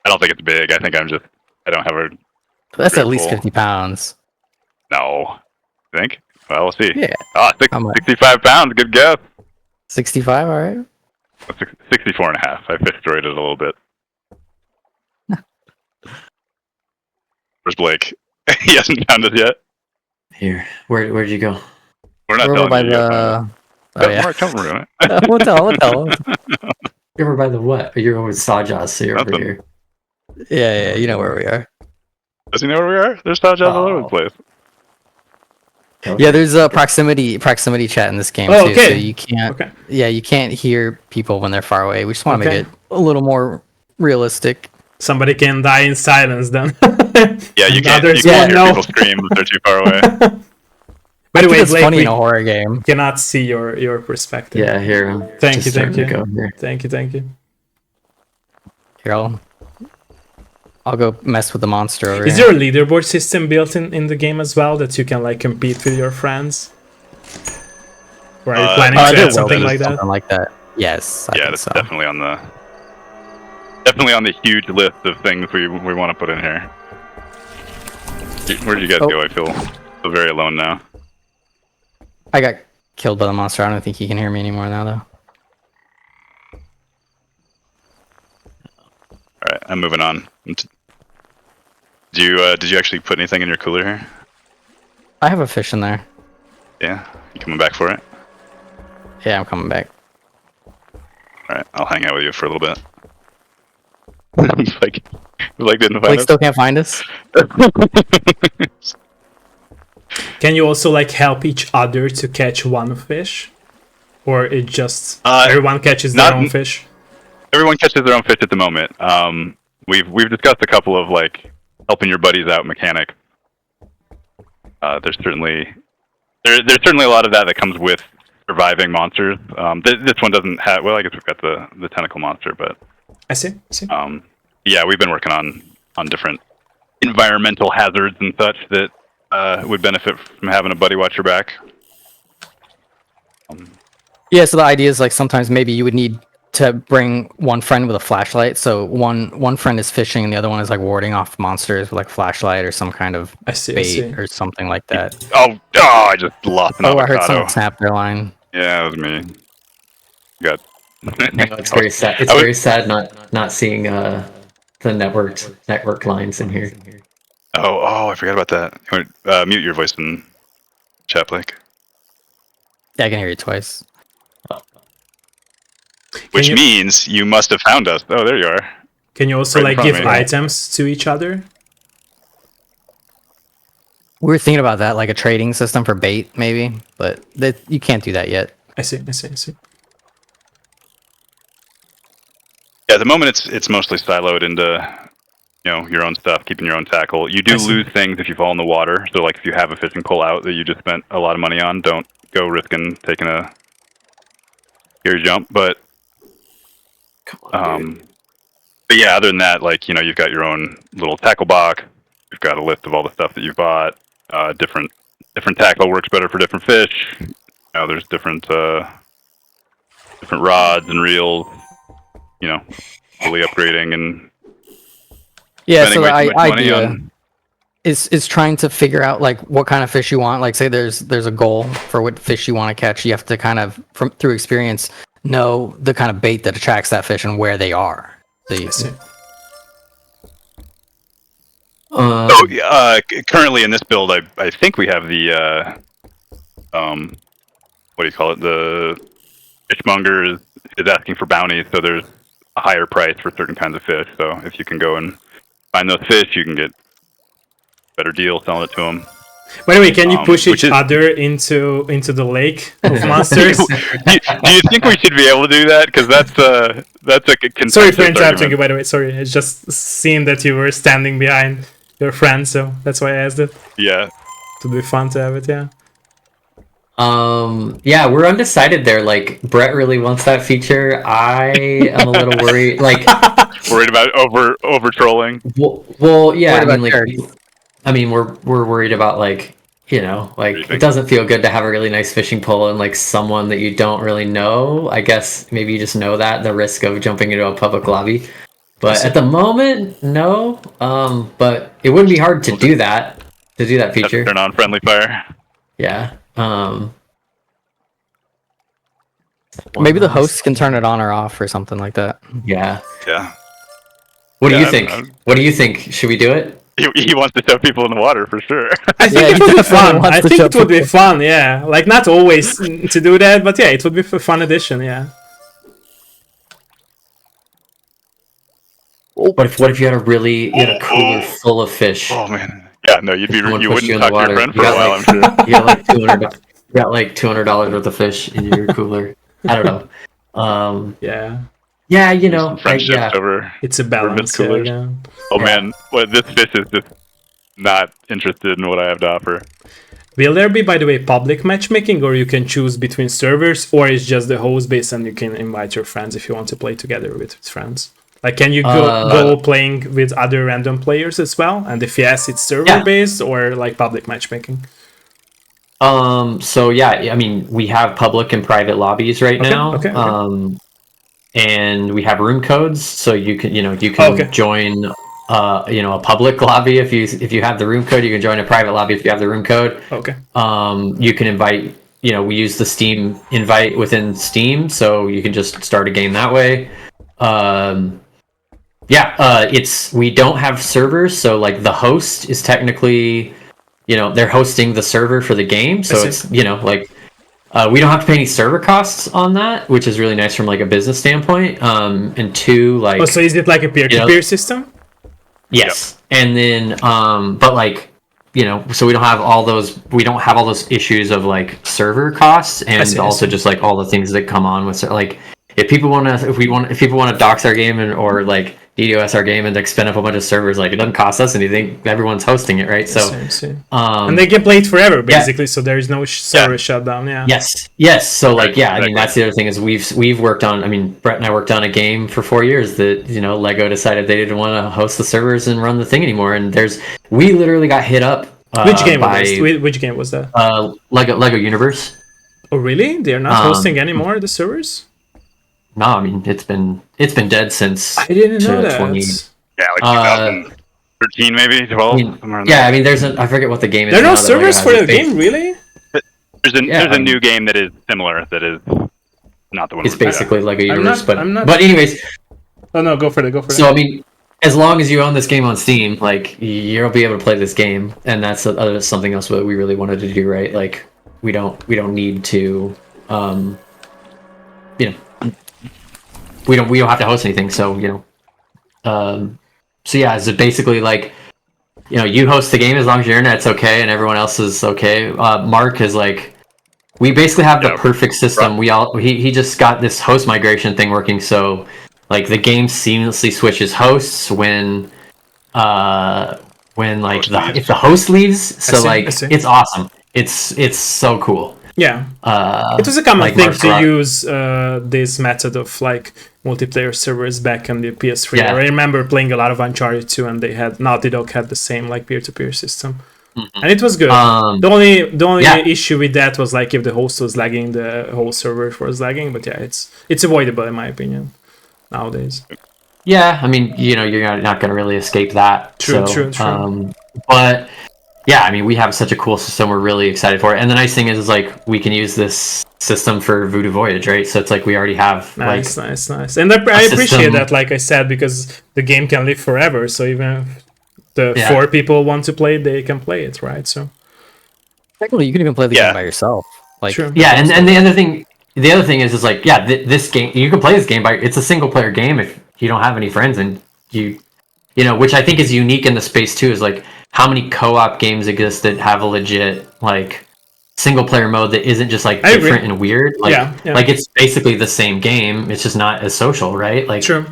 I don't think it's big. I think I don't have a. That's at great least pull. 50 pounds. No, I think. Well, we'll see. Yeah. Ah, 65 pounds. Good guess. 65, all right. 64 and a half. I fish droided it a little bit. Where's Blake? He hasn't found us yet. Here, where'd you go? We're not We're over telling by you. the. Oh yeah. Mark, come on. We'll tell. You're over by the what? You're over with Sawjaws, so you're over Nothing. here. Yeah, you know where we are. Does he know where we are? There's Star Jobs all over the place. Yeah, there's a proximity chat in this game Oh, too, okay. so you can't. Okay. Yeah, you can't hear people when they're far away. We just want to Okay. make it a little more realistic. Somebody can die in silence then. Yeah, you And can't others hear won't know. people scream if they're too far away. By the way, It's Blake, funny we in a horror game. cannot see your perspective. Yeah, here. Thank just you, thank starting to you. go here. Thank you. Here, I'll go mess with the monster over Is here. there a leaderboard system built in the game as well that you can like compete with your friends? Or are you planning to there add will something be like that? something like that. Yes, I Yeah, think that's so. definitely on the huge list of things we want to put in here. Where did you guys go? I feel very alone now. I got killed by the monster. I don't think he can hear me anymore now, though. All right, I'm moving on. Did you actually put anything in your cooler here? I have a fish in there. Yeah, you coming back for it? Yeah, I'm coming back. All right, I'll hang out with you for a little bit. like didn't find Blake us. still can't find us? Can you also like help each other to catch one fish? Or it just everyone catches their own fish? Everyone catches their own fish at the moment. We've discussed a couple of like helping your buddies out mechanics. There's certainly a lot of that comes with surviving monsters. This one doesn't have. Well, I guess we've got the tentacle monster, but I see. yeah, we've been working on different environmental hazards and such that would benefit from having a buddy watch your back. Yeah, so the idea is like sometimes maybe you would need to bring one friend with a flashlight. So one friend is fishing and the other one is like warding off monsters with like flashlight or some kind of I see. bait or something like that. Oh! I just lost an Oh, I avocado. heard someone snap their line. Yeah, that was me. Got. No, it's very sad. It's very sad not seeing the network lines in here. Oh! I forgot about that. You want, mute your voice in chat, Blake. Yeah, I can hear you twice. Which you- means you must have found us. Oh, there you are. Can you also Right in like front of give me. items to each other? We were thinking about that, like a trading system for bait, maybe, but you can't do that yet. I see. Yeah, at the moment it's mostly siloed into your own stuff, keeping your own tackle. You do I see. lose things if you fall in the water. So like if you have a fishing pole out that you just spent a lot of money on, don't go risking taking a scary jump. But Come on, dude. but yeah, other than that, like you've got your own little tackle box. You've got a list of all the stuff that you've bought. Different tackle works better for different fish. There's different rods and reels. Fully upgrading and Yeah, spending so way the too much money idea on. is trying to figure out like what kind of fish you want. Like say there's a goal for what fish you want to catch. You have to kind of through experience know the kind of bait that attracts that fish and where they are. So I see. Currently in this build, I think we have the what do you call it? The fishmonger is asking for bounties, so there's a higher price for certain kinds of fish. So if you can go and find those fish, you can get better deal selling it to them. By the way, can you push each other into the lake of monsters? do you think we should be able to do that? Because that's a Sorry for interrupting you, by the way. Sorry, it's just seeing that you were standing behind your friend, so that's why I asked it. Yeah. To be fun to have it, yeah. Yeah, we're undecided there. Like, Brett really wants that feature. I am a little worried. Like, worried about over trolling. Well, yeah. I mean, we're worried about, like, you know, like, it doesn't feel good to have a really nice fishing pole and like someone that you don't really know. I guess maybe you just know that the risk of jumping into a public lobby. But at the moment, no. But it wouldn't be hard to do that feature. Turn on friendly fire. Yeah. Maybe the hosts can turn it on or off or something like that. Yeah. Yeah. What do you think? What do you think? Should we do it? He wants to shove people in the water for sure. I think it would be fun. I think it would be fun, yeah. Like, not always to do that, but yeah, it would be a fun addition, yeah. What if you had a cooler full of fish? Oh man. Yeah, no, you wouldn't talk to your friend for a while, I'm sure. You got like $200 worth of fish in your cooler. I don't know. Yeah. Yeah, you know, over. It's a balance. Yeah. Oh man, this fish is just not interested in what I have to offer. Will there be, by the way, public matchmaking, or you can choose between servers, or it's just the host base and you can invite your friends if you want to play together with friends? Like, can you go playing with other random players as well? And if yes, it's server-based or like public matchmaking? So yeah, I mean, we have public and private lobbies right now. Okay. And we have room codes, so you can join a public lobby if you have the room code. You can join a private lobby if you have the room code. Okay. You can invite. We use the Steam invite within Steam, so you can just start a game that way. We don't have servers, so like the host is technically, they're hosting the server for the game, so it's we don't have to pay any server costs on that, which is really nice from like a business standpoint. And two, like, so is it like a peer-to-peer system? Yes, and then but like, so we don't have all those issues of like server costs, and also just like all the things that come on with like if people want to dox our game or like DDoS our game and like spin up a bunch of servers, like it doesn't cost us anything. Everyone's hosting it, right? And they can play it forever, basically. So there is no server shutdown. Yeah. Yes. So like, I mean, that's the other thing is we've worked on. I mean, Brett and I worked on a game for 4 years that Lego decided they didn't want to host the servers and run the thing anymore. And we literally got hit up. Which game was that? Lego Universe. Oh really? They're not hosting anymore the servers? No, I mean it's been dead since. I didn't know that. 2013 maybe 12. I mean I forget what the game is. There are no servers for the game, really? There's a new game that is similar. That is not the one. It's basically Lego Universe, but anyways. Oh no, go for it. So I mean, as long as you own this game on Steam, like you'll be able to play this game, and that's something else that we really wanted to do, right? Like we don't need to, we don't have to host anything, so is it basically like you host the game as long as your internet's okay and everyone else is okay. Mark is like, we basically have the perfect system. He just got this host migration thing working, so like the game seamlessly switches hosts when if the host leaves, so I see. It's awesome. It's so cool. Yeah, it was a common thing to use this method of like multiplayer servers back on the PS3. Yeah. I remember playing a lot of Uncharted 2, and Naughty Dog had the same like peer-to-peer system, and it was good. The only issue with that was like if the host was lagging, the whole server was lagging. But yeah, it's avoidable in my opinion nowadays. Yeah, I mean you're not going to really escape that. True. But yeah, I mean, we have such a cool system. We're really excited for it. And the nice thing is like we can use this system for Voodoo Voyage, right? So it's like we already have nice. And I appreciate that, like I said, because the game can live forever. So even the Yeah. 4 people want to play, they can play it, right? So Technically, you can even play the Yeah. game by yourself. Like, True. Yeah, and the other thing is like, yeah, this game, you can play this game by, it's a single player game if you don't have any friends, and you know, which I think is unique in the space too, is like how many co-op games exist that have a legit like single player mode that isn't just like I agree. different and weird. Like, Yeah. like it's basically the same game. It's just not as social, right? Like, true.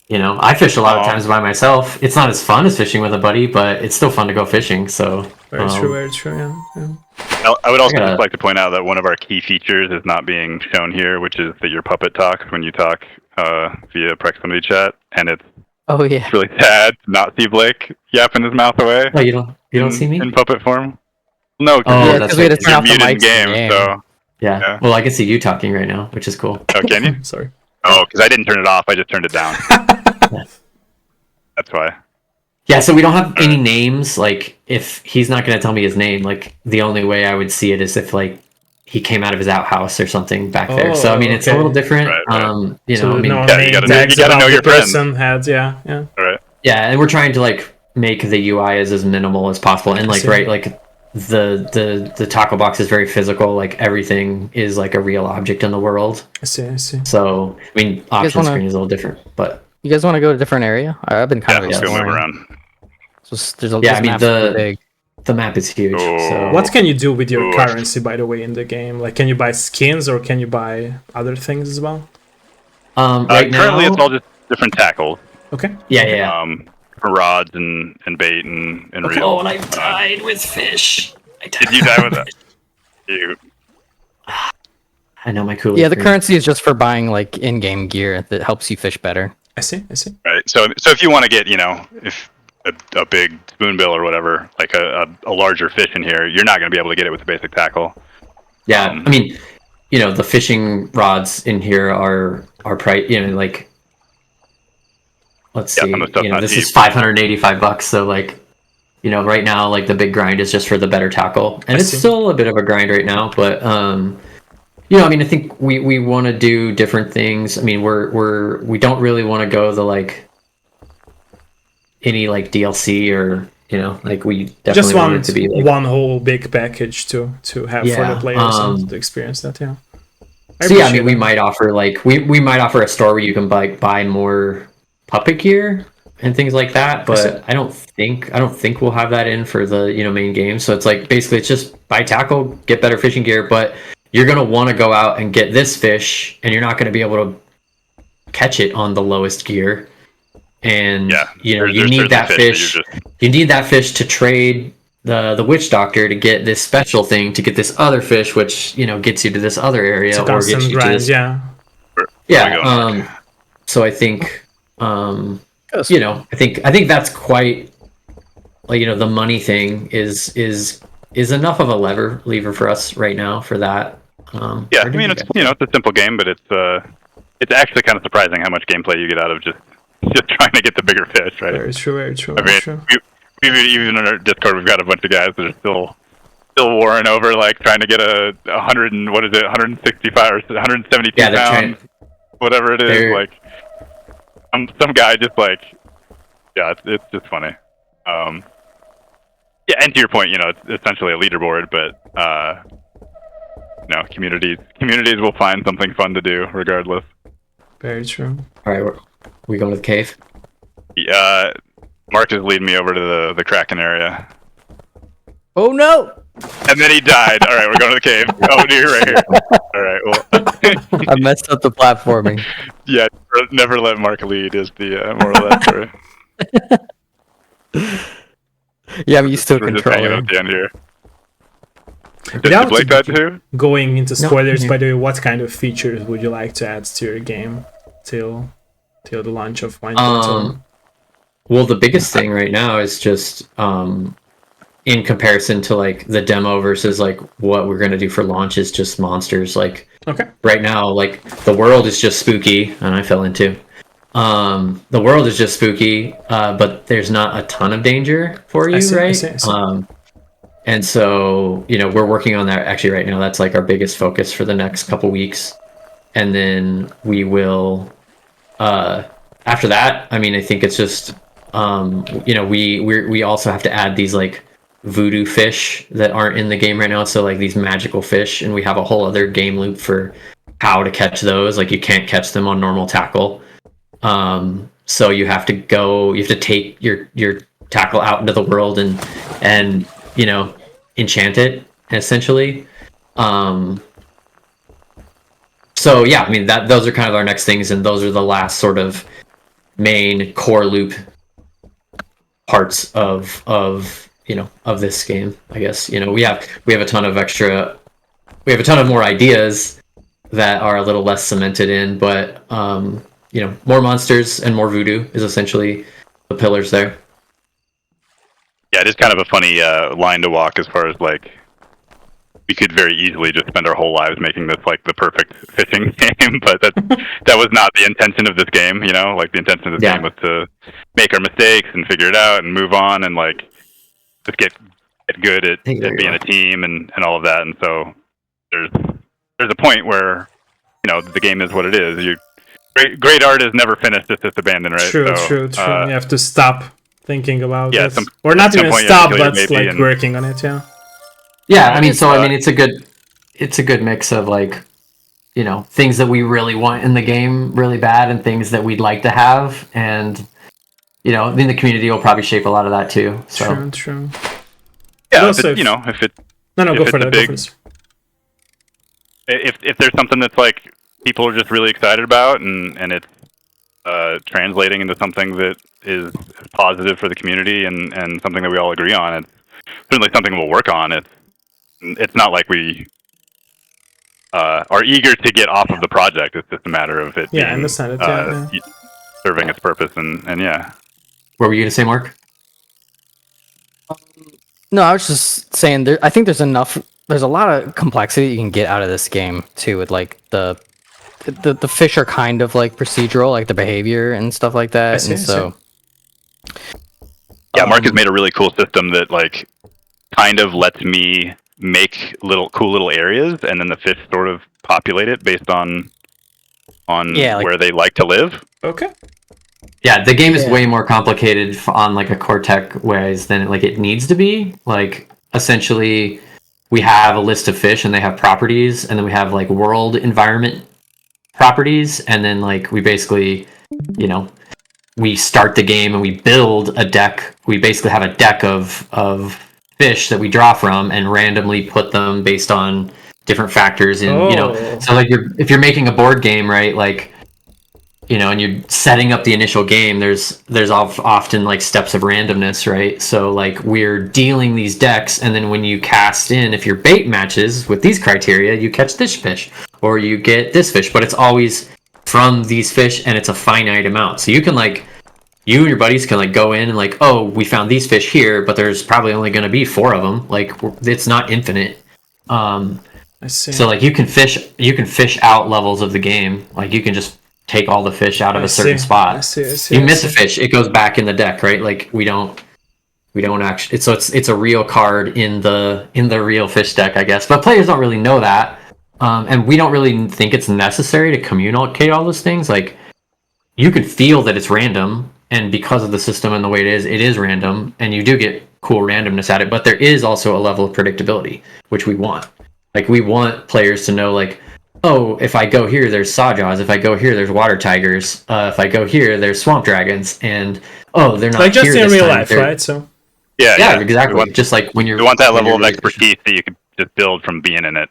you know, I fish a lot of Oh. times by myself. It's not as fun as fishing with a buddy, but it's still fun to go fishing. So Very true. Very true. Yeah. I would also I gotta- just like to point out that one of our key features is not being shown here, which is that your puppet talks when you talk via proximity chat, and it's oh yeah, really sad to not see Blake yapping his mouth away. Oh, you don't see me? in puppet form. No, Oh, because yeah, that's because we had to right. turn you're off the muted in mics in game. the game. So, Yeah. Yeah. Well, I can see you talking right now, which is cool. oh, can you? Sorry. Oh, because I didn't turn it off. I just turned it down. That's why. Yeah, so we don't have any names. Like, if he's not going to tell me his name, like, the only way I would see it is if, like, he came out of his outhouse or something back there. So, I mean, it's a okay. little different. Right. You So know, I mean, no Yeah, you name gotta tags know about your the friends. person had. Yeah. All right. yeah, and we're trying to, like, make the UI as minimal as possible. And, like, see. right, like, the tackle box is very physical. Like, everything is, like, a real object in the world. I see. So, I mean, option wanna- screen is a little different. But, you guys want to go to a different area? I've been kind Yeah, of let's go move exploring. around. There's a, Yeah, this I mean, map's pretty big. the map is huge. Oh. So. What can you do with your Ooh. currency, by the way, in the game? Like, can you buy skins or can you buy other things as well? Right Currently, now, it's all just different tackles. Okay. yeah. For rods and bait and reels. Oh, and I died with fish. Did you die with that? You. I know my cooler. Yeah, the currency is just for buying like in-game gear that helps you fish better. I see. Right. So if you want to get, if a big spoonbill or whatever, like a larger fish in here, you're not going to be able to get it with the basic tackle. Yeah, I mean, the fishing rods in here are price. Like, let's see. some of the stuff's not This cheap. is $585. So like, right now, like the big grind is just for the better tackle, and it's see. still a bit of a grind right now. But I mean, I think we want to do different things. I mean, we don't really want to go the like any like DLC or like we definitely Just want want it to be like, one whole big package to have for Yeah, the players and to experience that. Yeah. So yeah, I mean, we might offer like we might offer a store where you can buy more puppet gear and things like that, but I don't think we'll have that in for the main game. So it's like basically it's just buy tackle, get better fishing gear, but you're gonna want to go out and get this fish, and you're not gonna be able to catch it on the lowest gear. And you need that fish. You need that fish to trade the witch doctor to get this special thing to get this other fish, which gets you to this other area It's a or constant gets you grind, to this. yeah. So I think I think that's quite like the money thing is enough of a lever for us right now for that. Yeah, I mean it's it's a simple game, but it's actually kind of surprising how much gameplay you get out of just trying to get the bigger fish, right? Very true. Very true. I Very mean, true. even in our Discord, we've got a bunch of guys that are still warring over like trying to get a 100 and what is it, 165 or 172 pounds, whatever it is. they're- Like some guy just like, yeah, it's just funny. Yeah, and to your point, it's essentially a leaderboard, but communities will find something fun to do regardless. Very true. All right, we going to the cave? Mark is leading me over to the Kraken area. Oh no! And then he died. All right, we're going to the cave. Oh, dude, right here. All right, well. I messed up the platforming. Yeah, never let Mark lead is the moral of that story. Yeah, I'm used to a We're just hanging controller. out at the end here. Without Did Blake die too? going into No, spoilers, yeah. by the way, what kind of features would you like to add to your game till the launch of 1.0? Well, the biggest thing right now is just in comparison to like the demo versus like what we're gonna do for launch is just monsters. Like Okay. right now, like the world is just spooky, and I fell into. The world is just spooky, but there's not a ton of danger for you, I see. right? And so we're working on that actually right now. That's like our biggest focus for the next couple weeks, and then we will. After that, I mean, I think it's just we also have to add these like voodoo fish that aren't in the game right now. So like these magical fish, and we have a whole other game loop for how to catch those. Like you can't catch them on normal tackle. So you have to take your tackle out into the world and enchant it essentially. So yeah, I mean those are kind of our next things, and those are the last sort of main core loop parts of this game. I guess we have a ton of more ideas that are a little less cemented in, but more monsters and more voodoo is essentially the pillars there. Yeah, it is kind of a funny line to walk as far as like we could very easily just spend our whole lives making this like the perfect fishing game, but that was not the intention of this game. Like the intention of this game was to make our mistakes and figure it out and move on and like just get good at being a team and all of that. And so there's a point where the game is what it is. Great art is never finished; it's just abandoned, right? True. You have to stop thinking about it, or not even stop, but like working on it. Yeah, I mean, it's a good mix of like, things that we really want in the game really bad and things that we'd like to have, and I think the community will probably shape a lot of that too. So. True. Yeah, if there's something that's like people are just really excited about and it's translating into something that is positive for the community and something that we all agree on, it's certainly something we'll work on. It's not like we are eager to get off of the project. It's just a matter of it being, I understand it. Serving its purpose and yeah. What were you gonna say, Mark? No, I was just saying. I think there's a lot of complexity you can get out of this game too, with like the fish are kind of like procedural, like the behavior and stuff like that. Yeah, Mark has made a really cool system that like kind of lets me make cool little areas, and then the fish sort of populate it based on where they like to live. Okay. Yeah, the game is way more complicated on like a core tech ways than like it needs to be. Like essentially, we have a list of fish and they have properties, and then we have like world environment properties, and then like we basically, we start the game and we build a deck. We basically have a deck of fish that we draw from and randomly put them based on different factors. And so like if you're making a board game, right? Like. And you're setting up the initial game, there's often like steps of randomness, right? So like we're dealing these decks, and then when you cast in, if your bait matches with these criteria, you catch this fish or you get this fish, but it's always from these fish and it's a finite amount. So you can like, you and your buddies can like go in and like, oh, we found these fish here, but there's probably only going to be 4 of them. Like it's not infinite. I see. So like you can fish out levels of the game. Like you can just take all the fish out of a certain spot. I see. You miss a fish, it goes back in the deck, right? Like we don't actually. It's a real card in the real fish deck, I guess. But players don't really know that, and we don't really think it's necessary to communicate all those things. Like you could feel that it's random, and because of the system and the way it is random, and you do get cool randomness at it. But there is also a level of predictability, which we want. Like we want players to know, like, oh, if I go here, there's sawjaws. If I go here, there's water tigers. If I go here, there's swamp dragons. And they're not like just here in this real time. life, right? So yeah, exactly. Just like when you want that level of expertise that you can just build from being in it,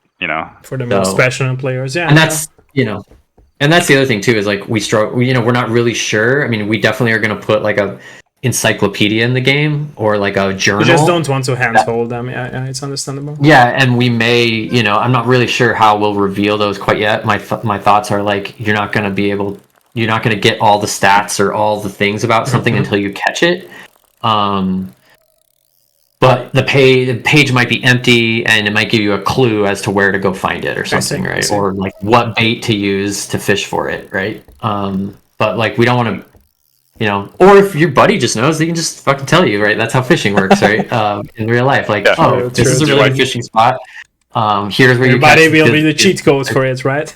for the most passionate players, and that's and that's the other thing too is like we struggle. We're not really sure. I mean, we definitely are going to put like a encyclopedia in the game or like a journal. You just don't want to handhold them. Yeah, it's understandable. Yeah, and we may, I'm not really sure how we'll reveal those quite yet. My thoughts are like you're not going to get all the stats or all the things about something until you catch it. But the page might be empty, and it might give you a clue as to where to go find it or something, right? Or like what bait to use to fish for it, right? But like we don't want to, or if your buddy just knows, they can just fucking tell you, right? That's how fishing works, right? In real life, like, this is a really good fishing spot. Here's where your buddy will be the cheat codes for it, right?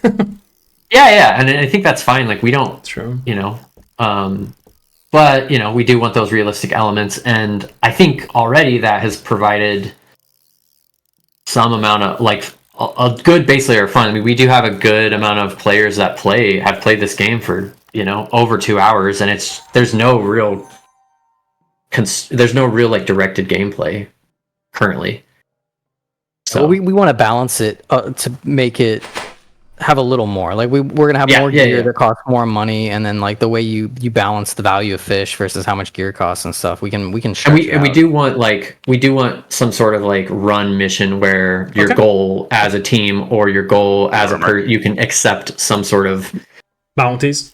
Yeah, and I think that's fine. Like we don't, but but we do want those realistic elements, and I think already that has provided some amount of like a good base layer of fun. I mean, we do have a good amount of players that have played this game for over 2 hours, and there's no real like directed gameplay currently. So we want to balance it to make it have a little more. Like we're gonna have more gear that costs more money, and then like the way you balance the value of fish versus how much gear costs and stuff. We can we do want some sort of like run mission where your goal as a team or your goal as you can accept some sort of bounties,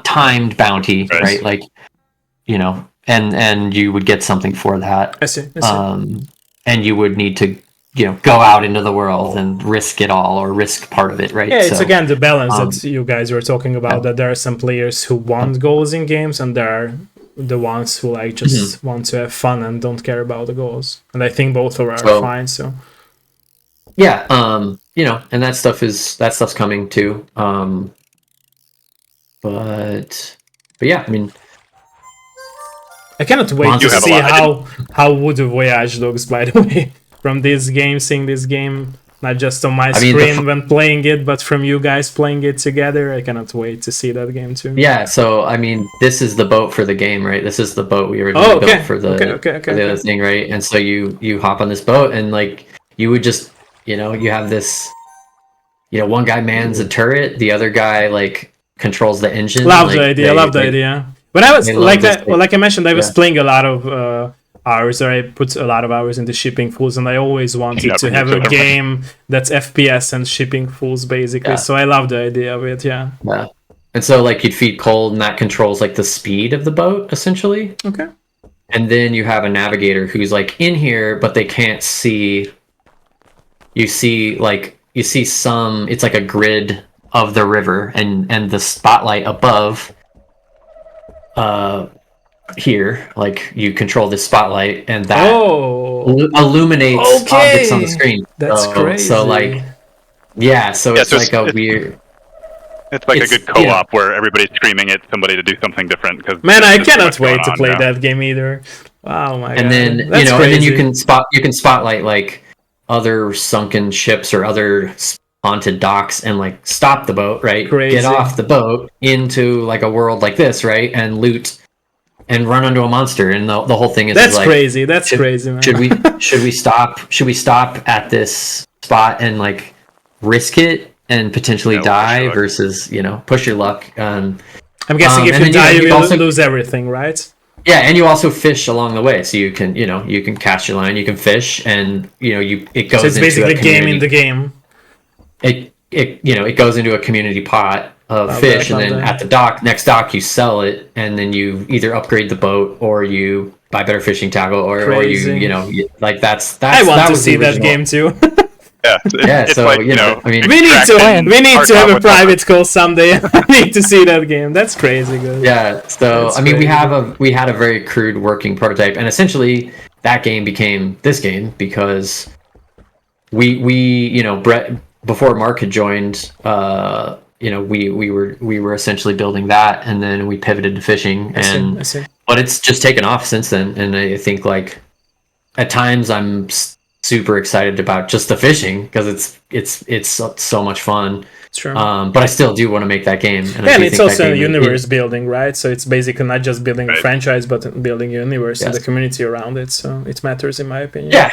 timed bounty, right? Like and you would get something for that. I see. And you would need to go out into the world and risk it all, or risk part of it, right? Yeah, it's again the balance that you guys were talking about, that there are some players who want goals in games, and there are the ones who like just want to have fun and don't care about the goals. And I think both are fine. So yeah, and that stuff's coming too. But yeah, I mean, I cannot wait to see how Voodoo Voyage looks, by the way. From this game, seeing this game, not just on my screen when playing it, but from you guys playing it together, I cannot wait to see that game too. Yeah, so I mean, this is the boat for the game, right? This is the boat we originally built for the other thing, right? And so you hop on this boat, and like you would just, you have this, one guy mans a turret, the other guy like controls the engine. Love the idea. But I was like I mentioned, I was playing a lot of hours, or I put a lot of hours into shipping fools, and I always wanted to have a game that's FPS and shipping fools basically. So I love the idea of it. Yeah. And so like you'd feed cold, and that controls like the speed of the boat essentially. Okay. And then you have a navigator who's like in here, but they can't see. You see some. It's like a grid of the river, and the spotlight above. Here, like you control this spotlight, and that illuminates objects on the screen. That's crazy. So like, so it's like a weird. It's like a good co-op where everybody's screaming at somebody to do something different. Cause man, I cannot wait to play that game either. Wow, my god! And then and then you can spotlight like other sunken ships or other haunted docks, and like stop the boat, right? Crazy. Get off the boat into like a world like this, right? And loot. And run onto a monster, and the whole thing is that's like, crazy. That's crazy, man. Should we stop at this spot and like risk it and potentially die versus push your luck? I'm guessing if you die, you also lose everything, right? Yeah, and you also fish along the way, so you can cast your line, you can fish, and it goes. So it's basically a game in the game. It goes into a community pot of fish, and then at the next dock you sell it, and then you either upgrade the boat or you buy better fishing tackle, or you like that's I want to see that game too. It's so like, I mean, we need to have a private call someday. I need to see that game. That's crazy good. Yeah, so that's we had a very crude working prototype, and essentially that game became this game because we Brett, before Mark had joined, we were essentially building that, and then we pivoted to fishing, I see. But it's just taken off since then, and I think like at times I'm super excited about just the fishing because it's so much fun. Sure. But I still do want to make that game. And it's also a universe building, right? So it's basically not just building a franchise, but building a universe and the community around it. So it matters, in my opinion. Yeah.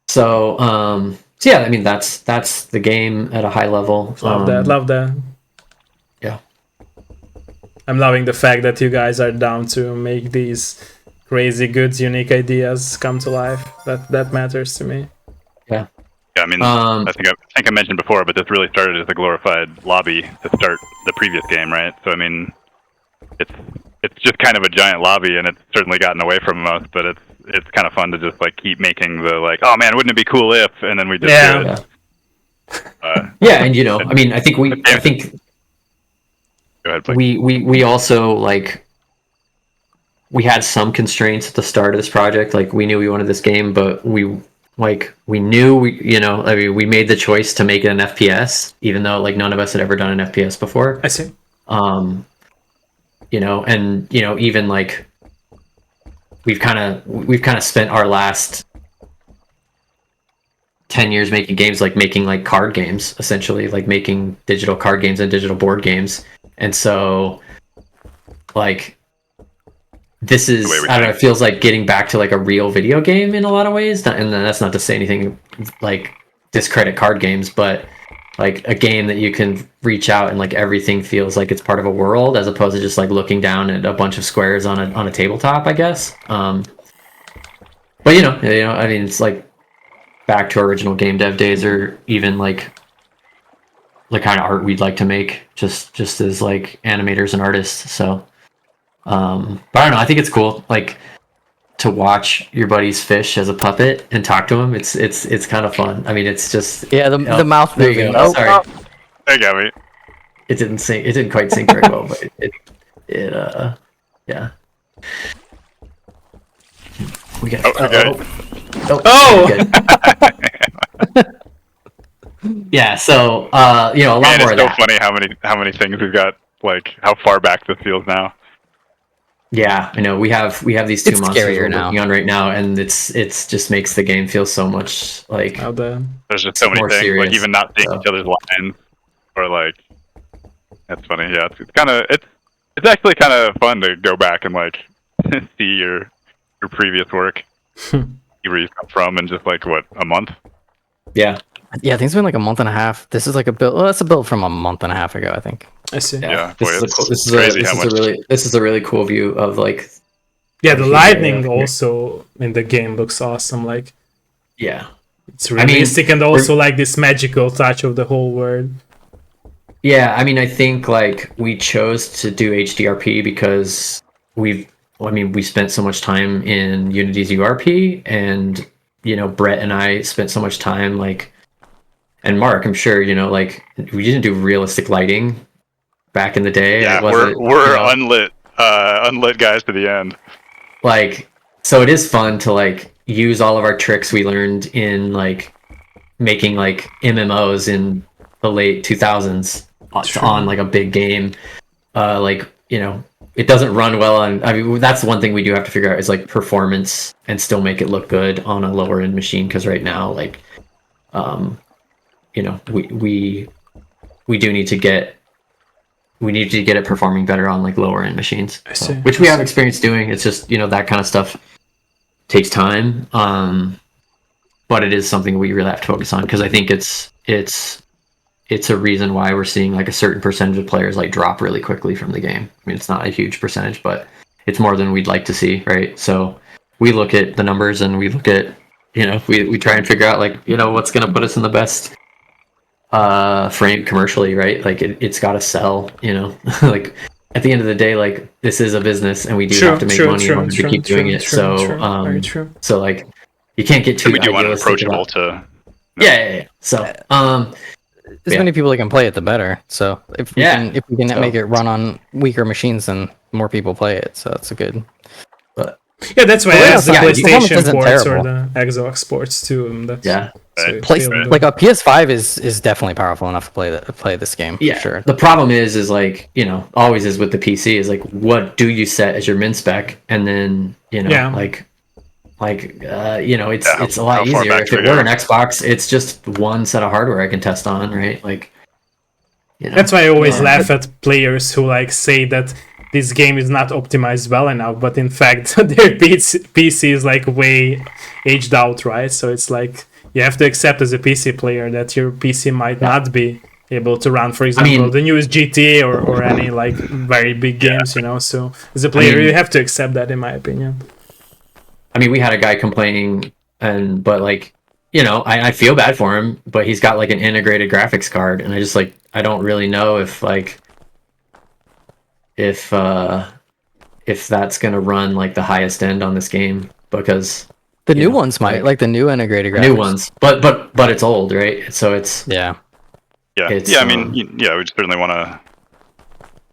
So yeah, I mean that's the game at a high level. Love that. Yeah. I'm loving the fact that you guys are down to make these crazy, good, unique ideas come to life. That matters to me. Yeah. Yeah, I mean, I think I mentioned before, but this really started as a glorified lobby to start the previous game, right? So I mean, it's just kind of a giant lobby, and it's certainly gotten away from us, but it's kind of fun to just like keep making the like, oh man, wouldn't it be cool if, and then we just do it. Yeah, and I mean, I think Go ahead, please. we also like we had some constraints at the start of this project. Like we knew we wanted this game, but we knew we made the choice to make it an FPS, even though like none of us had ever done an FPS before. I see. and even like we've kind of spent our last 10 years making games, like making like card games, essentially, like making digital card games and digital board games. And so like this is, I don't know, it feels like getting back to like a real video game in a lot of ways. And that's not to say anything like discredit card games, but like a game that you can reach out and like everything feels like it's part of a world, as opposed to just like looking down at a bunch of squares on a tabletop, I guess. But I mean, it's like back to original game dev days, or even like the kind of art we'd like to make, just as like animators and artists. So, but I don't know. I think it's cool, like, to watch your buddies fish as a puppet and talk to him. It's kind of fun. I mean, it's just the mouth moving. Oh, sorry, There you go, mate. it didn't sync. It didn't quite sync very well, but yeah. We got. Yeah. So a lot more it's of so that. funny how many things we've got. Like how far back this feels now. Yeah, I know. We have these two It's monsters scarier we're now. working on right now, and it's just makes the game feel so much like How the There's just so many more things. serious, Like even not seeing so. each other's lines, or like that's funny. Yeah, it's kind of it's actually kind of fun to go back and like see your previous work, see where you come from, in just like what, a month. yeah. Yeah, I think it's been like a month and a half. This is like a build. Well, that's a build from a month and a half ago, I think. I see. Yeah, This boy, is a it's cool, this is crazy a, how this much. is a really this is a really cool view of like Yeah, the Yeah, lightning yeah. also in the game looks awesome. Like yeah. it's realistic and also like this magical touch of the whole world. Yeah, I mean, I think like we chose to do HDRP because we spent so much time in Unity's URP, and Brett and I spent so much time like, and Mark, I'm sure like we didn't do realistic lighting back in the day. Yeah, It wasn't, we're unlit guys to the end. like, so it is fun to like use all of our tricks we learned in like making like MMOs in the late 2000s on like a big game. It doesn't run well on, I mean, that's one thing we do have to figure out is like performance and still make it look good on a lower end machine, because right now like we do need to get it performing better on like lower end machines, I see. which we have experience doing. It's just that kind of stuff takes time, but it is something we really have to focus on, because I think it's a reason why we're seeing like a certain percentage of players like drop really quickly from the game. I mean, it's not a huge percentage, but it's more than we'd like to see, right? So we look at the numbers and we look at we try and figure out like what's going to put us in the best frame commercially, right? Like it's got to sell, like at the end of the day, like this is a business and we do have to make money in order to keep doing it. Very true. So like you can't get too We do want it idealistic approachable about- to. yeah. So As many people that can play it, the better. So if we can make it run on weaker machines, then more people play it. So that's a good. Yeah, that's why I have the performance PlayStation isn't ports or terrible. the Xbox ports too. And that's, Yeah. so Right. it Place, feels- like a PS5 is definitely powerful enough to play this game. Yeah, for sure. The problem is like always is with the PC is like, what do you set as your min spec, and then Yeah. it's a lot how far easier. back If do it we were go? an Xbox, it's just one set of hardware I can test on, right? Like, That's why I always laugh at players who like say that this game is not optimized well enough, but in fact their PC is like way aged out, right? So it's like you have to accept as a PC player that your PC might not be able to run, for example, the newest GTA or any like very big games, So as a player, you have to accept that, in my opinion. I mean, we had a guy complaining, but like, I feel bad for him, but he's got like an integrated graphics card, and I just like, I don't really know if that's gonna run like the highest end on this game, because The new ones might, like the new integrated graphics. new ones, but it's old, right? So it's Yeah. Yeah, It's, yeah. I mean, we certainly want to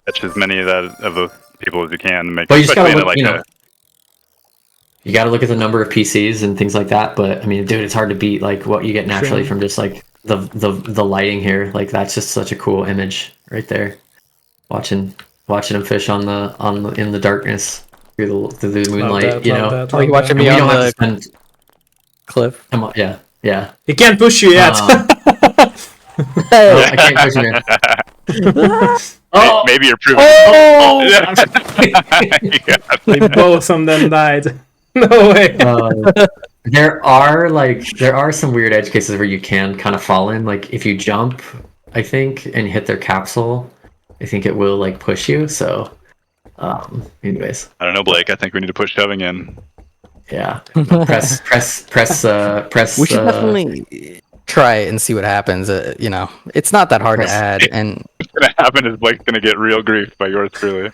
catch as many of those people as you can. Make, But you just gotta especially in, look, you got to look at the number of PCs and things like that. But I mean, dude, it's hard to beat like what you get naturally Sure. from just like the lighting here. Like that's just such a cool image right there. Watching watching him fish on the in the darkness through the moonlight. Oh, you watching me we on don't have to the spend. cliff? Come on, yeah. He can't push you yet. Oh, I can't push him in. Oh, Maybe you're proving. Oh! Yeah. They both of them died. No way. there are some weird edge cases where you can kind of fall in. Like if you jump, I think, and hit their capsule, I think it will like push you. So, anyways, I don't know, Blake. I think we need to push shoving in. yeah. press. We should definitely try it and see what happens. It's not that hard to add, and What's gonna happen is Blake's gonna get real grief by yours truly.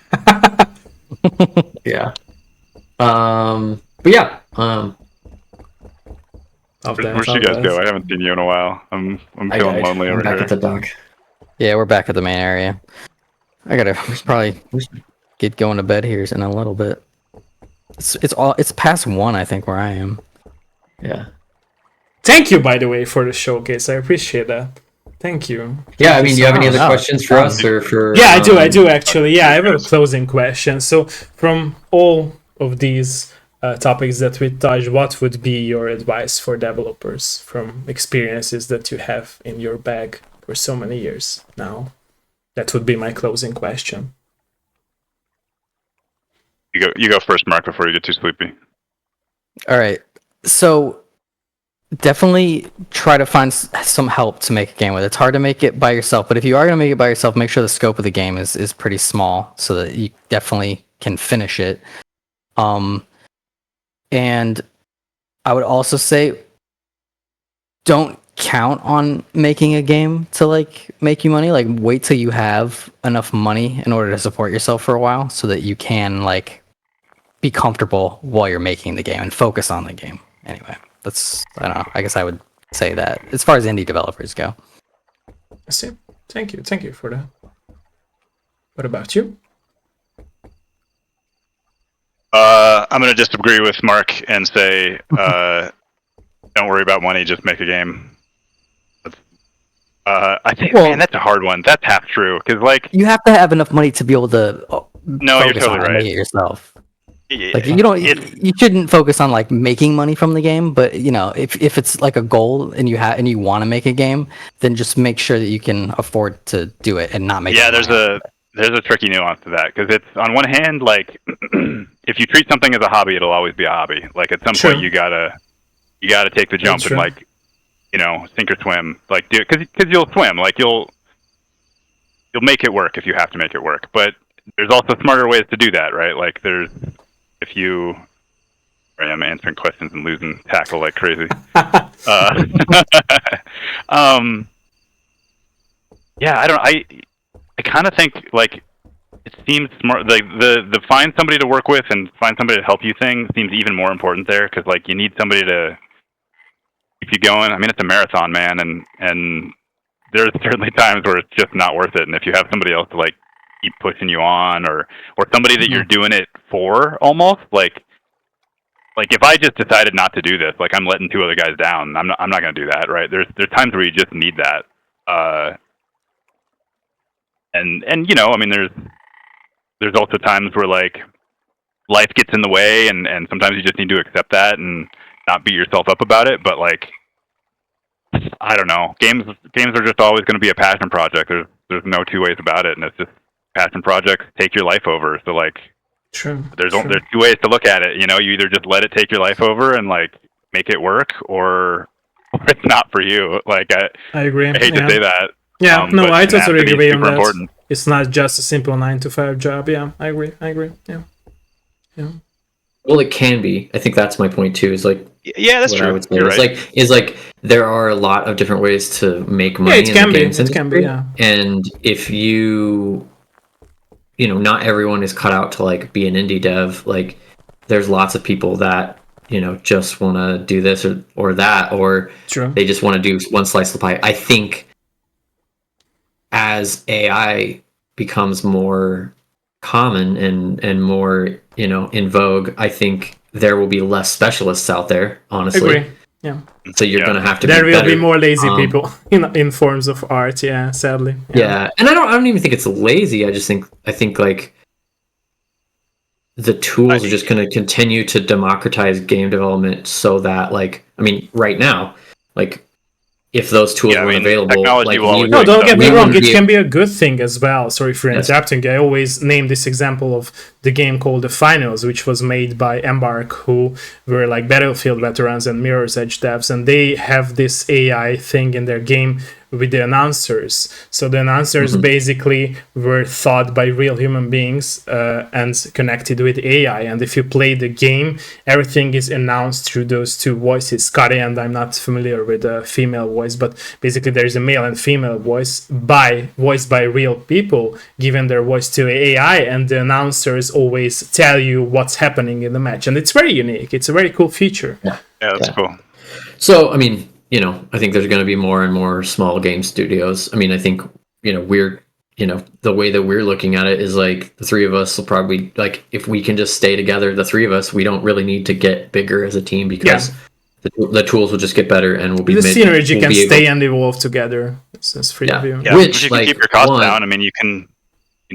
Yeah. But yeah. Where'd you guys go? I haven't seen you in a while. I'm feeling lonely over back here. at the dock. yeah, we're back at the main area. We should probably get going to bed here in a little bit. It's past 1, I think, where I am. Yeah. Thank you, by the way, for the showcase. I appreciate that. Thank you. Yeah, I mean, do you have any other much. questions for us or for? Yeah, I do actually. Yeah, I have a closing question. So, from all of these topics that we touched, what would be your advice for developers from experiences that you have in your bag for so many years now? That would be my closing question. You go first, Mark, before you get too sleepy. All right. So definitely try to find some help to make a game with. It's hard to make it by yourself, but if you are going to make it by yourself, make sure the scope of the game is pretty small so that you definitely can finish it. And I would also say don't count on making a game to like make you money. Like wait till you have enough money in order to support yourself for a while so that you can like be comfortable while you're making the game and focus on the game. Anyway, I don't know. I guess I would say that as far as indie developers go. I see. Thank you for that. What about you? I'm going to disagree with Mark and say, don't worry about money, just make a game. I think, man, that's a hard one. That's half true. Because, like, you have to have enough money to be able to no, you're totally right. Make it yourself. Yeah, like you shouldn't focus on like making money from the game, but if it's like a goal and you want to make a game, then just make sure that you can afford to do it and not make. Yeah, there's a tricky nuance to that because it's on one hand like if you treat something as a hobby, it'll always be a hobby. Like at some point you gotta take the jump and like sink or swim. Like do it because you'll swim. Like you'll make it work if you have to make it work. But there's also smarter ways to do that, right? Like if you, I'm answering questions and losing tackle like crazy. Yeah, I kind of think like it seems smart. Like the find somebody to work with and find somebody to help you thing seems even more important there because like you need somebody to keep you going. I mean, it's a marathon, man, and there's certainly times where it's just not worth it. And if you have somebody else to like keep pushing you on or somebody that you're doing it for almost like if I just decided not to do this, like I'm letting two other guys down, I'm not going to do that. Right. There's times where you just need that. And I mean, there's also times where like life gets in the way and sometimes you just need to accept that and not beat yourself up about it. But like, I don't know, games are just always going to be a passion project. There's no two ways about it. And it's just, passion projects take your life over. So like, there's two ways to look at it. You either just let it take your life over and like make it work, or it's not for you. Like I agree. I hate to say that. Yeah, no, I totally agree on that. Important. It's not just a simple 9-to-5 job. Yeah, I agree. Yeah. Well, it can be. I think that's my point too. Is like that's true. I would say. It's like there are a lot of different ways to make money. Yeah, it can be. Yeah. And if not everyone is cut out to like be an indie dev. Like there's lots of people that just want to do this or that, or they just want to do one slice of the pie. I think as AI becomes more common and more in vogue, I think there will be less specialists out there, honestly. Yeah. So you're going to have to. There be will better. be more lazy people in forms of art. Yeah, sadly. Yeah, and I don't even think it's lazy. I think like the tools are just going to continue to democratize game development, so that like, I mean, right now, like, if those tools weren't available, technology like, will always No, don't get me wrong. It be can be a good thing as well. Sorry for Yes. interrupting. I always name this example of the game called The Finals, which was made by Embark, who were like Battlefield veterans and Mirror's Edge devs, and they have this AI thing in their game with the announcers. So the announcers basically were thought by real human beings and connected with AI. And if you play the game, everything is announced through those two voices. Scotty, and I'm not familiar with the female voice, but basically there's a male and female voice voiced by real people, giving their voice to AI, and the announcers always tell you what's happening in the match. And it's very unique. It's a very cool feature. Yeah, that's cool. So, I mean, I think there's going to be more and more small game studios. I mean, I think, we're, the way that we're looking at it is like the three of us will probably, like, if we can just stay together, the three of us, we don't really need to get bigger as a team, because the tools will just get better, and we'll be the synergy can stay and evolve together. It's free of you. Yeah, which, if you can keep your costs down, I mean, you can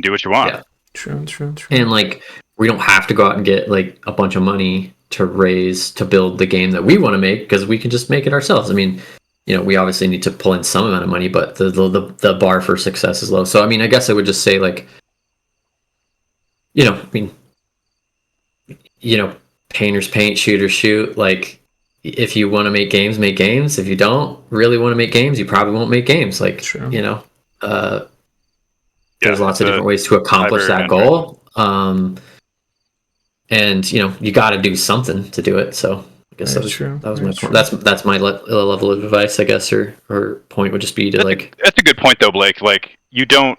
do what you want. Yeah. True. And like, we don't have to go out and get like a bunch of money to build the game that we want to make, because we can just make it ourselves. I mean, we obviously need to pull in some amount of money, but the bar for success is low. So, I mean, I guess I would just say, like, painters paint, shooters shoot. Like, if you want to make games, make games. If you don't really want to make games, you probably won't make games. Like, there's lots of different ways to accomplish that goal. And you got to do something to do it. So I guess that was my point. That's my level of advice, I guess, or point would just be to That's a good point, though, Blake. Like, we're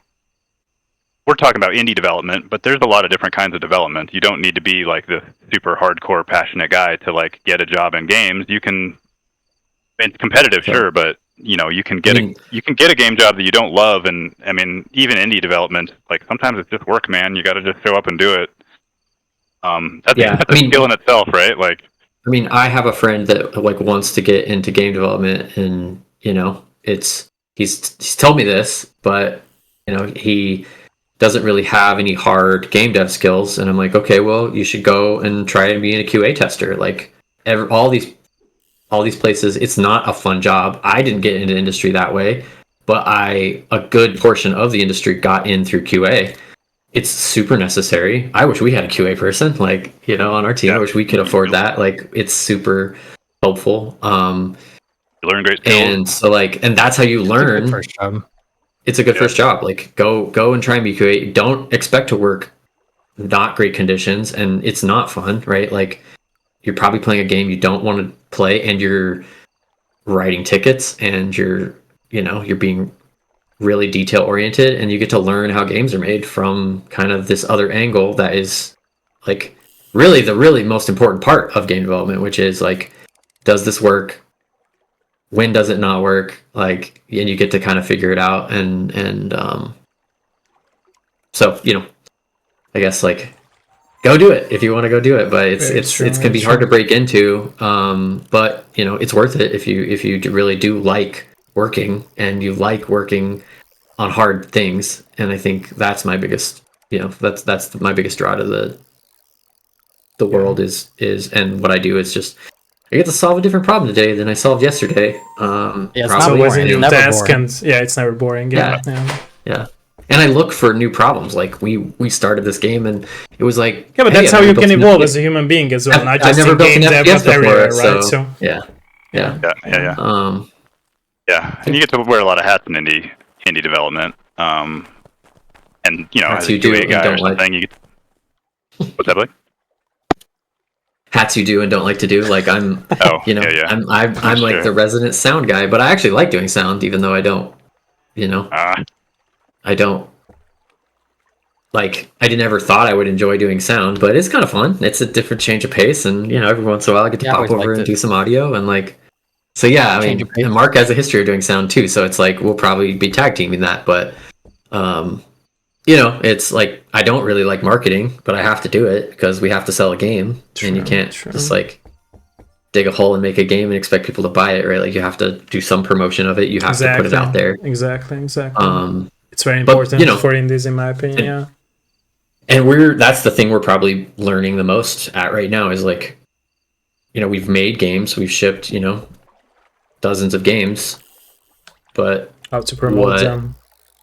talking about indie development, but there's a lot of different kinds of development. You don't need to be like the super hardcore, passionate guy to like get a job in games. You can. It's competitive, sure, but you can get a game job that you don't love, and I mean, even indie development, like, sometimes it's just work, man. You got to just show up and do it. That's a skill in itself, right? Like, I mean, I have a friend that like wants to get into game development, and he's told me this, but he doesn't really have any hard game dev skills, and I'm like, okay, well, you should go and try and be a QA tester. Like, all these places, it's not a fun job. I didn't get into industry that way, but a good portion of the industry got in through QA. It's super necessary. I wish we had a QA person, like, on our team. I wish we could afford that. Like, it's super helpful. You learn great skills. And so, like, and that's how you learn. It's a good first job. It's a good first job. Like, go and try and be QA. Don't expect to work not great conditions, and it's not fun, right? Like, you're probably playing a game you don't want to play, and you're writing tickets, and you're being really detail oriented, and you get to learn how games are made from kind of this other angle that is like really the really most important part of game development, which is like, does this work? When does it not work? Like, and you get to kind of figure it out, and so I guess, like, go do it if you want to go do it, but it's can be hard to break into, but it's worth it if you really do like working, and you like working on hard things. And I think that's my biggest that's my biggest draw to the world is and what I do is just, I get to solve a different problem today than I solved yesterday. It's always a new task, boring. and it's never boring. Yeah. And I look for new problems. Like, we started this game, and it was like, but that's how you can evolve as a human being as well, not just in game dev, but everywhere, right? So yeah. And you get to wear a lot of hats in indie development. And as a QA guy or something, you get. What's that, Blake? Hats you do and don't like to do. Like, I'm, I'm like sure. the resident sound guy, but I actually like doing sound, even though I don't, I don't. Like, I never thought I would enjoy doing sound, but it's kind of fun. It's a different change of pace, and every once in a while I get to pop over and do some audio, and like. So yeah, I mean, and Mark has a history of doing sound too, so it's like we'll probably be tag teaming that. But, it's like, I don't really like marketing, but I have to do it because we have to sell a game, and you can't just like dig a hole and make a game and expect people to buy it, right? Like you have to do some promotion of it. You have to put it out there. Exactly. It's very but, important for indies, in my opinion. And that's the thing we're probably learning the most at right now is like, we've made games, we've shipped, dozens of games, but how to promote them.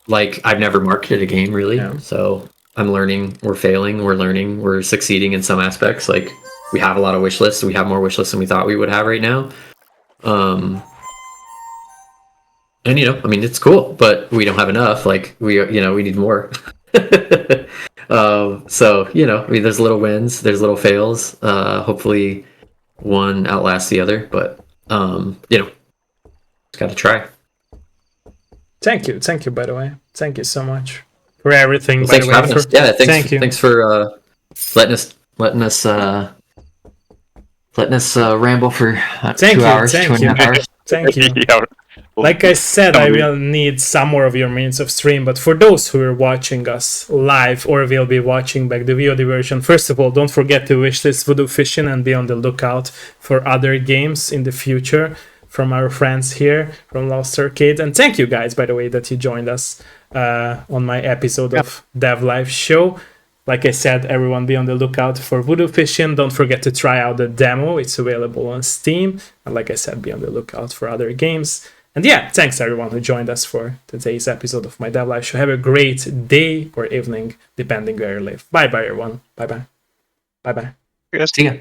Like I've never marketed a game really, so I'm learning. We're failing. We're learning. We're succeeding in some aspects. Like we have a lot of wish lists. We have more wish lists than we thought we would have right now. And it's cool, but we don't have enough. Like we need more. So there's little wins, there's little fails. Hopefully, one outlasts the other, but just got to try. Thank you. By the way, thank you so much for everything. Well, thanks for having us. Yeah, thank you. Thanks for letting us ramble for 2 hours, 2.5 hours. Thank you. Like I said, I will need some more of your minutes of stream, but for those who are watching us live or will be watching back the VOD version, first of all, don't forget to wishlist Voodoo Fishin and be on the lookout for other games in the future from our friends here from Lost Arcade. And thank you guys, by the way, that you joined us on my episode of Dev Live show. Like I said, everyone be on the lookout for Voodoo Fishin. Don't forget to try out the demo. It's available on Steam. And like I said, be on the lookout for other games. And yeah, thanks everyone who joined us for today's episode of my Dev Live show. Have a great day or evening, depending where you live. Bye-bye, everyone. Bye-bye. Bye-bye. See ya.